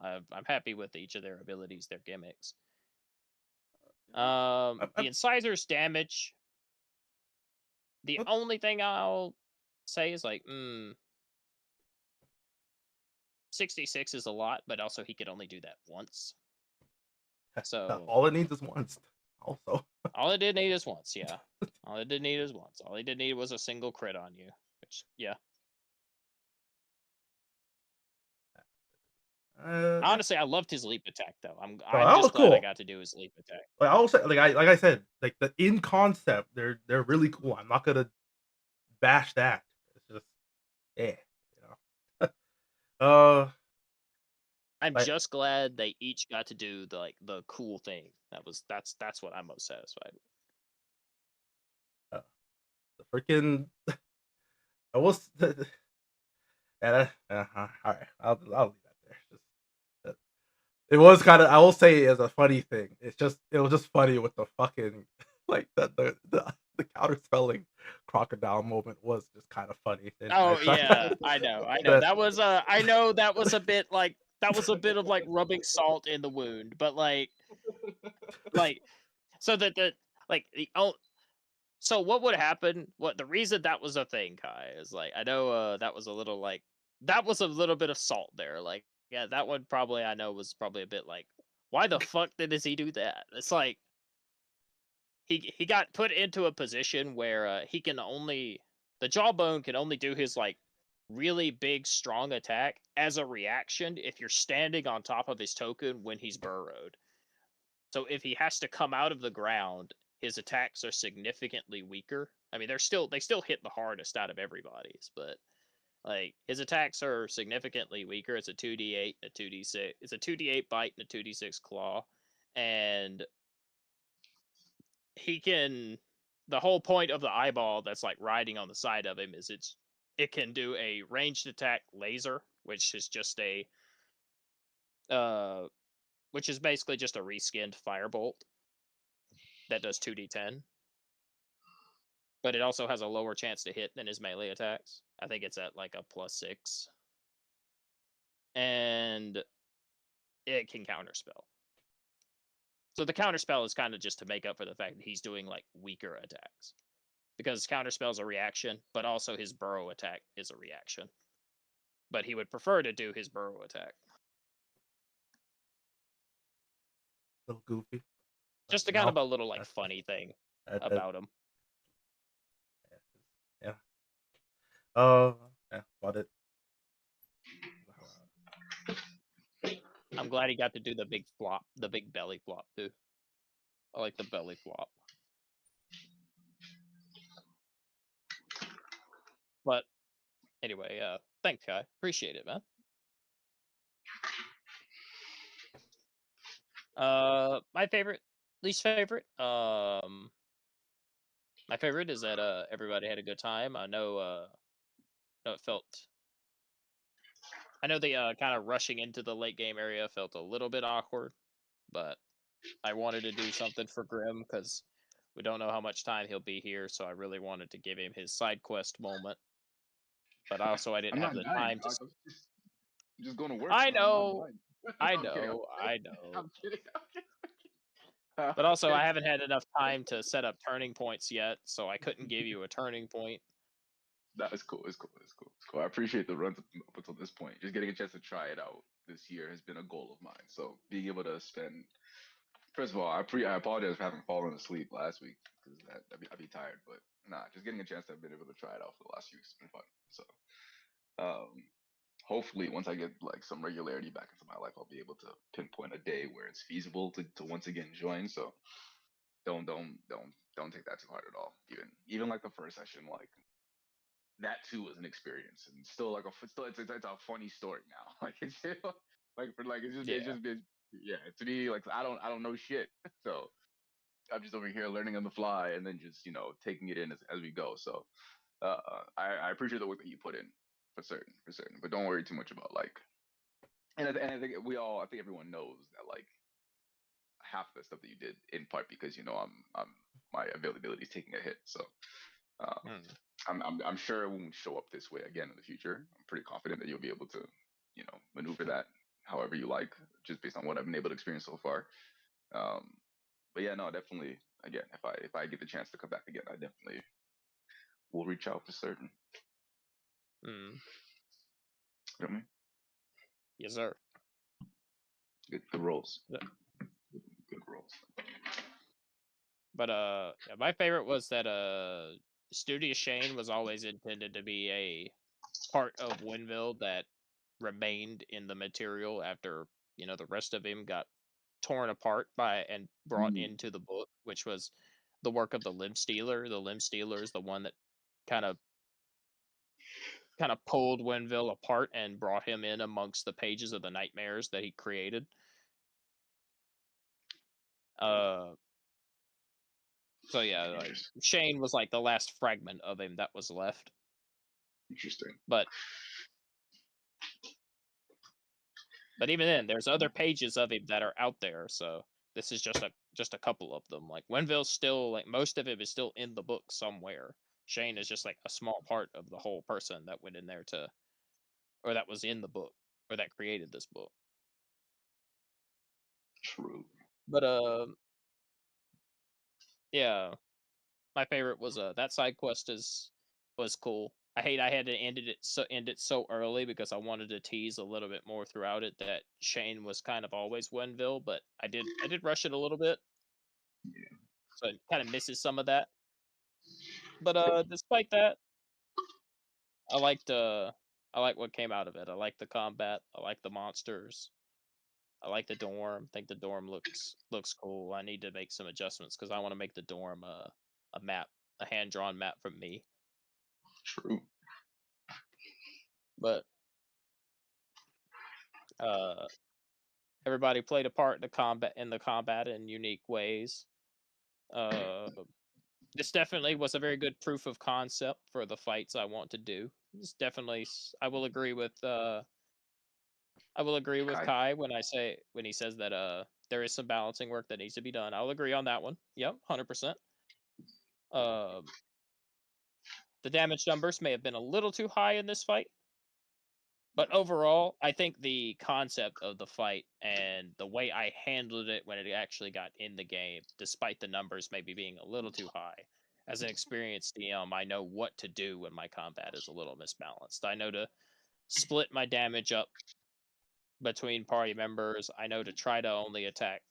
I'm happy with each of their abilities, their gimmicks. The Incisors damage. The only thing I'll say is like, 66 is a lot, but also he could only do that once. So all it needs is once. Also, all it did need is once. Yeah, all it did need is once. All he did need was a single crit on you. Which, yeah. Honestly, I loved his leap attack though. I'm just glad I got to do his leap attack. Like, I also like I said, like the in concept, they're really cool. I'm not gonna bash that. It's just you know. I'm just glad they each got to do the cool thing. That's what I'm most satisfied with. The freaking I was yeah, all right. I'll leave that there. Just it was kind of, I will say, as a funny thing. It was just funny with the fucking like the counterspelling crocodile moment was just kind of funny. Oh yeah, I know. That was I know that was a bit like of like rubbing salt in the wound, but like so that the So what would happen? What the reason that was a thing, Kai, is like I know that was a little like that was a little bit of salt there. Like yeah, that one probably I know was probably a bit like why the fuck does he do that? It's like he got put into a position where he can only the jawbone can only do his like really big strong attack as a reaction if you're standing on top of his token when he's burrowed. So if he has to come out of the ground, his attacks are significantly weaker. I mean, they still hit the hardest out of everybody's, but like his attacks are significantly weaker. It's a 2d8 and a 2d6. It's a 2d8 bite and a 2d6 claw, and he can. The whole point of the eyeball that's like riding on the side of him is it can do a ranged attack laser, which is just a which is basically just a reskinned firebolt that does 2d10. But it also has a lower chance to hit than his melee attacks. I think it's at like a +6. And it can counterspell. So the counterspell is kind of just to make up for the fact that he's doing like weaker attacks. Because counterspell is a reaction, but also his burrow attack is a reaction. But he would prefer to do his burrow attack. A little goofy. Just a kind of a little like funny thing about him. Yeah. Yeah, bought it. I'm glad he got to do the big flop, the big belly flop too. I like the belly flop. But anyway, thanks, Kai. Appreciate it, man. My favorite, least favorite. My favorite is that everybody had a good time. I know it felt. I know the kind of rushing into the late game area felt a little bit awkward, but I wanted to do something for Grim because we don't know how much time he'll be here, so I really wanted to give him his side quest moment. But also, I didn't have the time to. I'm just going to work. I Bro. know, I I'm kidding, know, I know. I'm kidding. But also, I haven't had enough time to set up turning points yet, so I couldn't give you a turning point. That is cool. It's cool. It's cool. It's cool. I appreciate the runs up until this point. Just getting a chance to try it out this year has been a goal of mine. So being able to spend, first of all, I apologize for having fallen asleep last week because I'd be tired. But nah, just getting a chance to have been able to try it out for the last few weeks has been fun. So hopefully once I get like some regularity back into my life, I'll be able to pinpoint a day where it's feasible to once again join. So don't take that too hard at all. Even like the first session, like that too was an experience, and still like it's a funny story now. Like it's like for like it's just been to me like I don't know shit. So I'm just over here learning on the fly and then just taking it in as we go. So I appreciate the work that you put in for certain. But don't worry too much about like. And I think I think everyone knows that like half of the stuff that you did in part because I'm my availability is taking a hit. So I'm sure it won't show up this way again in the future. I'm pretty confident that you'll be able to maneuver that however you like, just based on what I've been able to experience so far. But yeah, no, definitely. Again, if I get the chance to come back again, I definitely will reach out for certain. Mm. You know what I mean? Yes, sir. Good rolls. Yeah. Good rolls. But yeah, my favorite was that Studio Shane was always intended to be a part of Winville that remained in the material after the rest of him got torn apart by and brought into the book, which was the work of the Limb Stealer. The Limb Stealer is the one that kind of pulled Winville apart and brought him in amongst the pages of the nightmares that he created. So yeah, like Shane was like the last fragment of him that was left. Interesting. But even then, there's other pages of him that are out there. So this is just a couple of them. Like Winville's still like most of him is still in the book somewhere. Shane is just like a small part of the whole person that went in there or that was in the book, or that created this book. True. But yeah, My favorite was that side quest was cool. I hate I had to end it so early because I wanted to tease a little bit more throughout it that Shane was kind of always Wenville, but I did rush it a little bit, Yeah. so it kind of misses some of that. But despite that, I liked I like what came out of it. I like the combat. I like the monsters. I like the dorm. I think the dorm looks cool. I need to make some adjustments because I want to make the dorm a map, a hand drawn map from me. True. But everybody played a part in the combat in unique ways. Uh, this definitely was a very good proof of concept for the fights I want to do. It's definitely I will agree with Kai when he says that there is some balancing work that needs to be done. I'll agree on that one. Yep, 100%. Uh, the damage numbers may have been a little too high in this fight. But overall, I think the concept of the fight and the way I handled it when it actually got in the game, despite the numbers maybe being a little too high, as an experienced DM, I know what to do when my combat is a little misbalanced. I know to split my damage up between party members. I know to try to only attack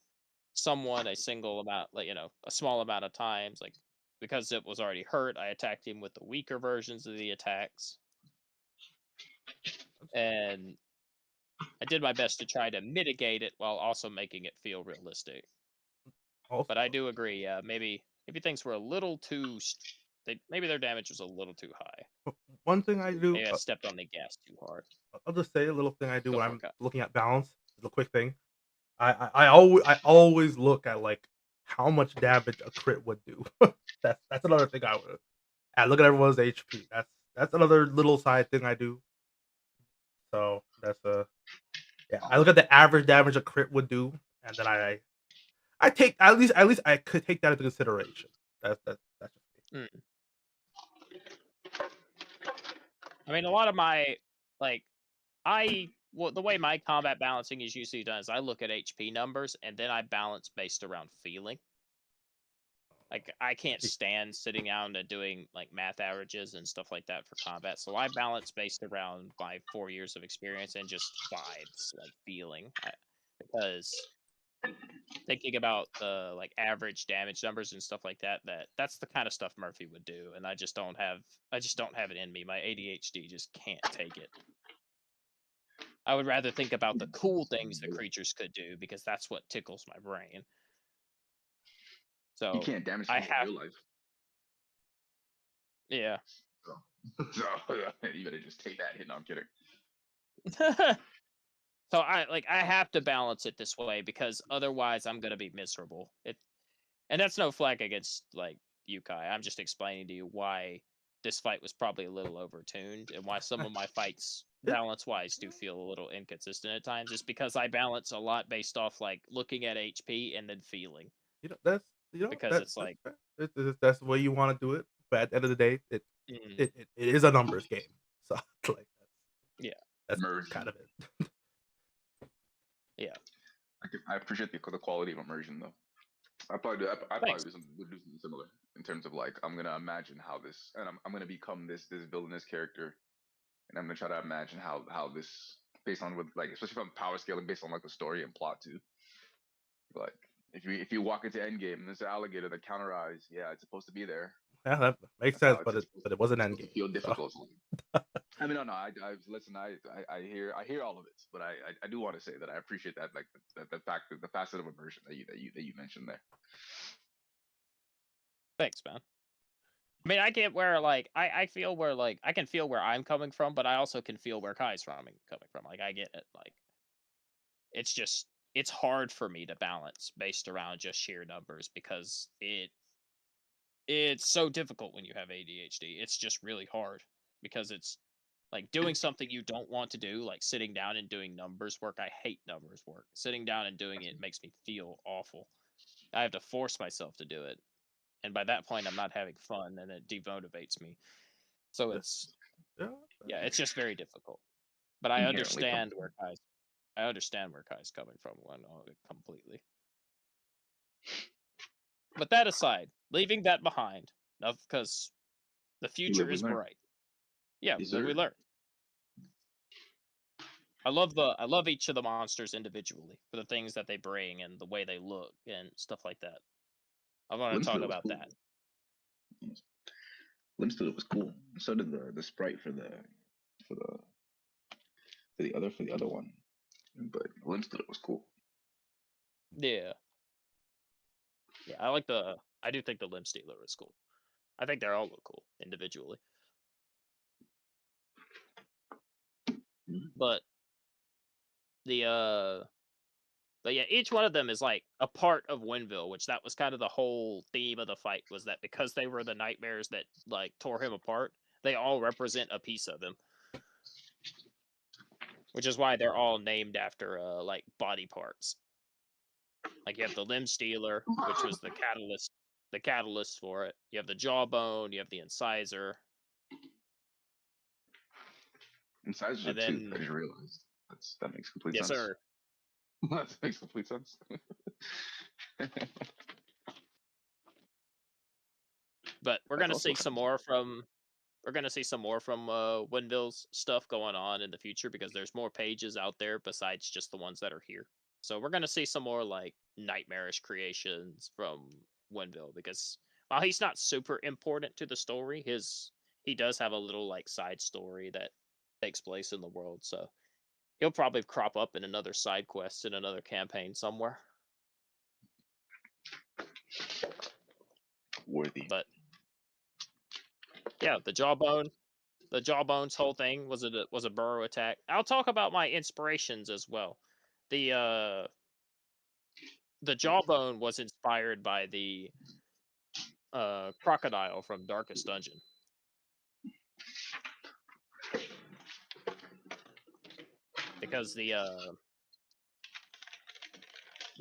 someone a single amount, like, a small amount of times. Like, because it was already hurt, I attacked him with the weaker versions of the attacks. And I did my best to try to mitigate it while also making it feel realistic. Also, But I do agree, maybe things were a little too maybe their damage was a little too high. one thing I do, Maybe I stepped on the gas too hard. I'll just say a little thing I do Go when for it, I'm Kat. looking at balance. Is a quick thing. I always look at like how much damage a crit would do. That's another thing I would. I look at everyone's HP. That's another little side thing I do. So that's yeah. I look at the average damage a crit would do, and then I take at least I could take that into consideration. That's just me. Mm. I mean, a lot of my like the way my combat balancing is usually done is I look at HP numbers and then I balance based around feeling. Like, I can't stand sitting down and doing like math averages and stuff like that for combat, so I balance based around my 4 years of experience and just vibes, like feeling. Because thinking about the like average damage numbers and stuff like that, that's the kind of stuff Murphy would do, and I just don't have it in me. My ADHD just can't take it. I would rather think about the cool things the creatures could do because that's what tickles my brain. You So can't damage I things in have, real life. yeah. So you better just take that hit. No, I'm kidding. So I have to balance it this way because otherwise I'm gonna be miserable. And that's no flag against like you, Kai. I'm just explaining to you why this fight was probably a little overtuned and why some of my fights balance wise do feel a little inconsistent at times. It's because I balance a lot based off like looking at HP and then feeling. That's Because it's like that's the way you want to do it. But at the end of the day, mm, it is a numbers game. So like yeah, that's Immersion. kind of it. yeah. I appreciate the quality of immersion though. I probably do. I probably do something similar in terms of like I'm gonna imagine how this, and I'm gonna become this villainous character, and I'm gonna try to imagine how this based on what like especially if I'm power scaling based on like the story and plot too. Like if you walk into Endgame and there's an alligator that counter eyes, yeah, it's supposed to be there. Yeah, that makes That's sense, how but it wasn't it's supposed to endgame. feel So. difficult. I mean, no. I listen. I hear all of it, but I do want to say that I appreciate that like the fact that the facet of immersion that you mentioned there. Thanks, man. I mean, I get where like I feel where like I can feel where I'm coming from, but I also can feel where Kai's coming from. Like I get it. Like it's just it's hard for me to balance based around just sheer numbers because it's so difficult when you have ADHD. It's just really hard because it's like doing something you don't want to do, like sitting down and doing numbers work. I hate numbers work. Sitting down and doing it makes me feel awful. I have to force myself to do it. And by that point I'm not having fun and it demotivates me. So Yeah, it's just very difficult. But I Inherently understand where Kai's coming from completely. But that aside, leaving that behind, because the live, future we is learn. bright. Yeah, Yes, live, we sir. learn. I love each of the monsters individually for the things that they bring and the way they look and stuff like that. I want to talk Limstead was about cool. that. Limstead was cool. So did the sprite for the for the for the other one. But Limstead was cool. Yeah. Yeah, I do think the limb stealer is cool. I think they all look cool individually. But the but yeah, each one of them is like a part of Winville, which that was kind of the whole theme of the fight, was that because they were the nightmares that like tore him apart, they all represent a piece of him. Which is why they're all named after like body parts. Like you have the limb stealer, which was the catalyst for it. You have the jawbone, you have the incisor. Incisors are And tooth. I then just realized that makes complete yes, sense. sir. That makes complete sense. But we're That's gonna also see some more from Winville's stuff going on in the future because there's more pages out there besides just the ones that are here. So we're gonna see some more like nightmarish creations from Winville because while he's not super important to the story, he does have a little like side story that takes place in the world. So he'll probably crop up in another side quest in another campaign somewhere. worthy. But yeah, the jawbone's whole thing was a burrow attack. I'll talk about my inspirations as well. The jawbone was inspired by the crocodile from Darkest Dungeon. Because the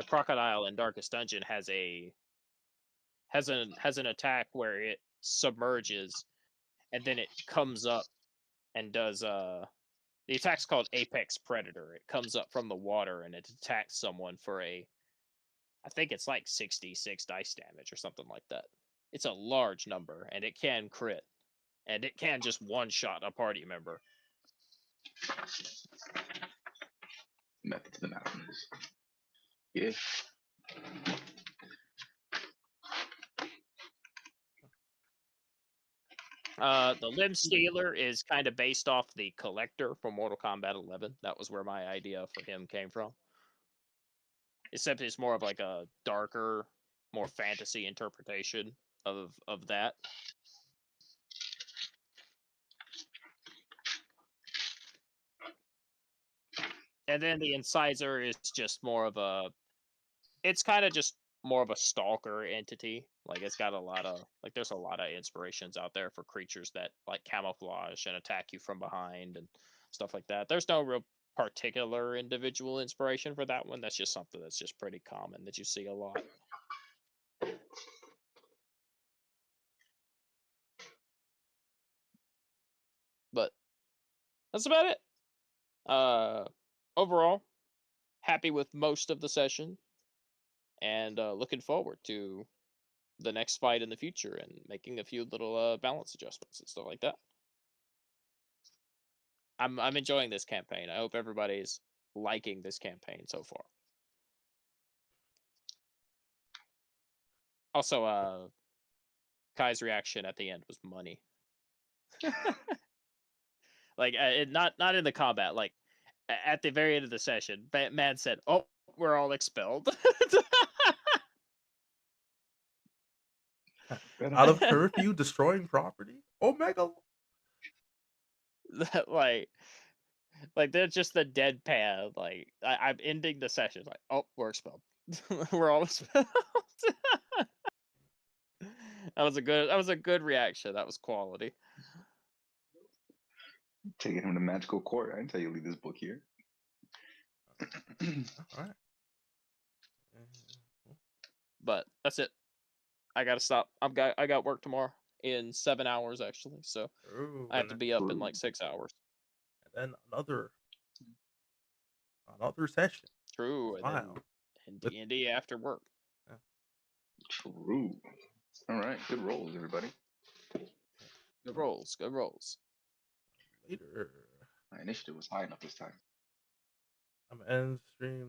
crocodile in Darkest Dungeon has an attack where it submerges and then it comes up and does the attack's called Apex Predator. It comes up from the water and it attacks someone for I think it's like 66 dice damage or something like that. It's a large number and it can crit. And it can just one-shot a party member. Method to the madness. Yeah. The Limb Stealer is kind of based off the Collector from Mortal Kombat 11. That was where my idea for him came from. Except it's more of like a darker, more fantasy interpretation of that. And then the Incisor is just more of it's kind of just more of a stalker entity. Like it's got a lot of there's a lot of inspirations out there for creatures that like camouflage and attack you from behind and stuff like that. There's no real particular individual inspiration for that one. That's just something that's just pretty common that you see a lot. But that's about it. Overall, happy with most of the session and looking forward to the next fight in the future and making a few little balance adjustments and stuff like that. I'm enjoying this campaign. I hope everybody's liking this campaign so far. Also, Kai's reaction at the end was money. Like not in the combat, like at the very end of the session, man said, "Oh, we're all expelled." Out of curfew, destroying property. Omega. like they're just the deadpan. Like I'm ending the session. Like, oh, we're expelled. We're all expelled. That was a good reaction. That was quality. Taking him to magical court. I didn't tell you to leave this book here. All right. But that's it. I gotta stop. I got work tomorrow in 7 hours actually, so Ooh, I have to be up in like 6 hours. and then another session. True, and then Wow. and D&D after work. True. All right. Good rolls, everybody. Good rolls. Good rolls. Later. My initiative was high enough this time. I'm gonna end stream.